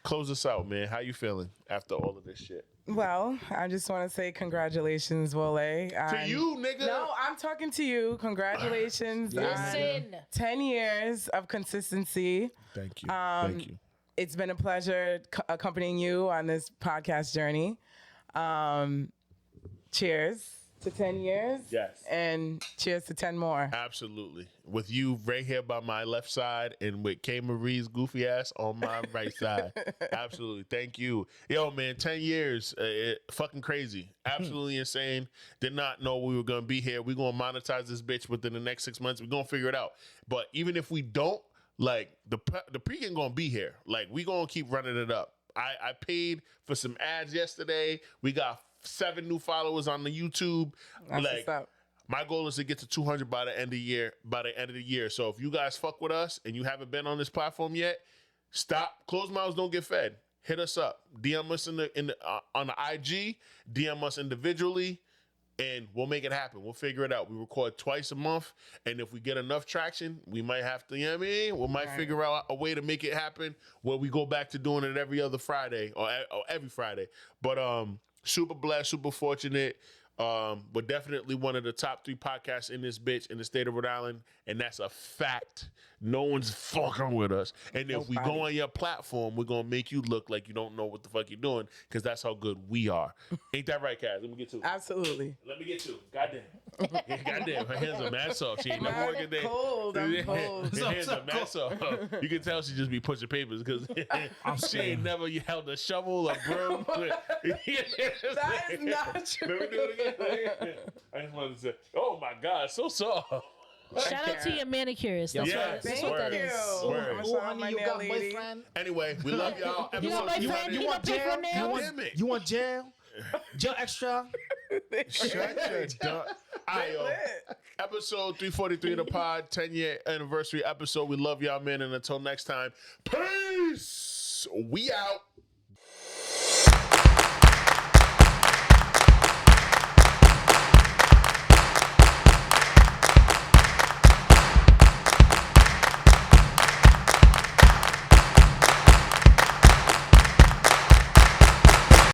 [SPEAKER 1] Close us out, man. How you feeling after all of this shit?
[SPEAKER 2] Well, I just want to say congratulations, Wole.
[SPEAKER 1] To you, nigga.
[SPEAKER 2] No, I'm talking to you. Congratulations.
[SPEAKER 3] Listen.
[SPEAKER 2] 10 years of consistency.
[SPEAKER 1] Thank you. Thank you.
[SPEAKER 2] It's been a pleasure accompanying you on this podcast journey. Cheers to 10 years.
[SPEAKER 1] Yes.
[SPEAKER 2] And cheers to 10 more.
[SPEAKER 1] Absolutely. With you right here by my left side and with K. Marie's goofy ass on my right side. Absolutely. Thank you. Yo, man, 10 years. Fucking crazy. Absolutely insane. Did not know we were going to be here. We're going to monetize this bitch within the next 6 months. We're going to figure it out. But even if we don't, like, the pregame going to be here. Like, we going to keep running it up. I paid for some ads yesterday. We got 7 new followers on the YouTube.
[SPEAKER 2] That's
[SPEAKER 1] like,
[SPEAKER 2] what's up.
[SPEAKER 1] my goal is to get to 200 by the end of the year. So if you guys fuck with us and you haven't been on this platform yet, stop. Closed mouths don't get fed. Hit us up. DM us on the IG. DM us individually. and we'll make it happen. We'll figure it out. We record twice a month, and if we get enough traction, we might have to, you know what I mean? We might figure out a way to make it happen where we go back to doing it every other Friday or every Friday. But super blessed, super fortunate. We're definitely one of the top 3 podcasts in this bitch in the state of Rhode Island, and that's a fact. No one's fucking with us. And if we go on your platform, we're gonna make you look like you don't know what the fuck you're doing, because that's how good we are. Ain't that right, Cass? Let me get to it.
[SPEAKER 2] Absolutely.
[SPEAKER 1] Let me get to it. Goddamn. Goddamn. Her hands are mad soft. She ain't never
[SPEAKER 2] I'm
[SPEAKER 1] working there.
[SPEAKER 2] cold. I'm cold.
[SPEAKER 1] Her hands are mad soft. You can tell she just be pushing papers because she ain't never held a shovel, a broom.
[SPEAKER 2] That is not true.
[SPEAKER 1] Let me do it again. I just wanted to say, oh my God, so soft.
[SPEAKER 3] Shout out to your manicurist. That's
[SPEAKER 1] Yes,
[SPEAKER 3] what that
[SPEAKER 1] word.
[SPEAKER 3] is.
[SPEAKER 1] Word.
[SPEAKER 2] Oh, honey, you got
[SPEAKER 6] boyfriend?
[SPEAKER 1] Anyway, we love y'all.
[SPEAKER 3] You got boyfriend? You want
[SPEAKER 6] jail?
[SPEAKER 3] boyfriend now?
[SPEAKER 1] Damn it.
[SPEAKER 6] You want jail? Jail extra?
[SPEAKER 1] Shut your dumb. All right, yo. Episode 343 of the pod, 10-year anniversary episode. We love y'all, man. And until next time, peace. We out.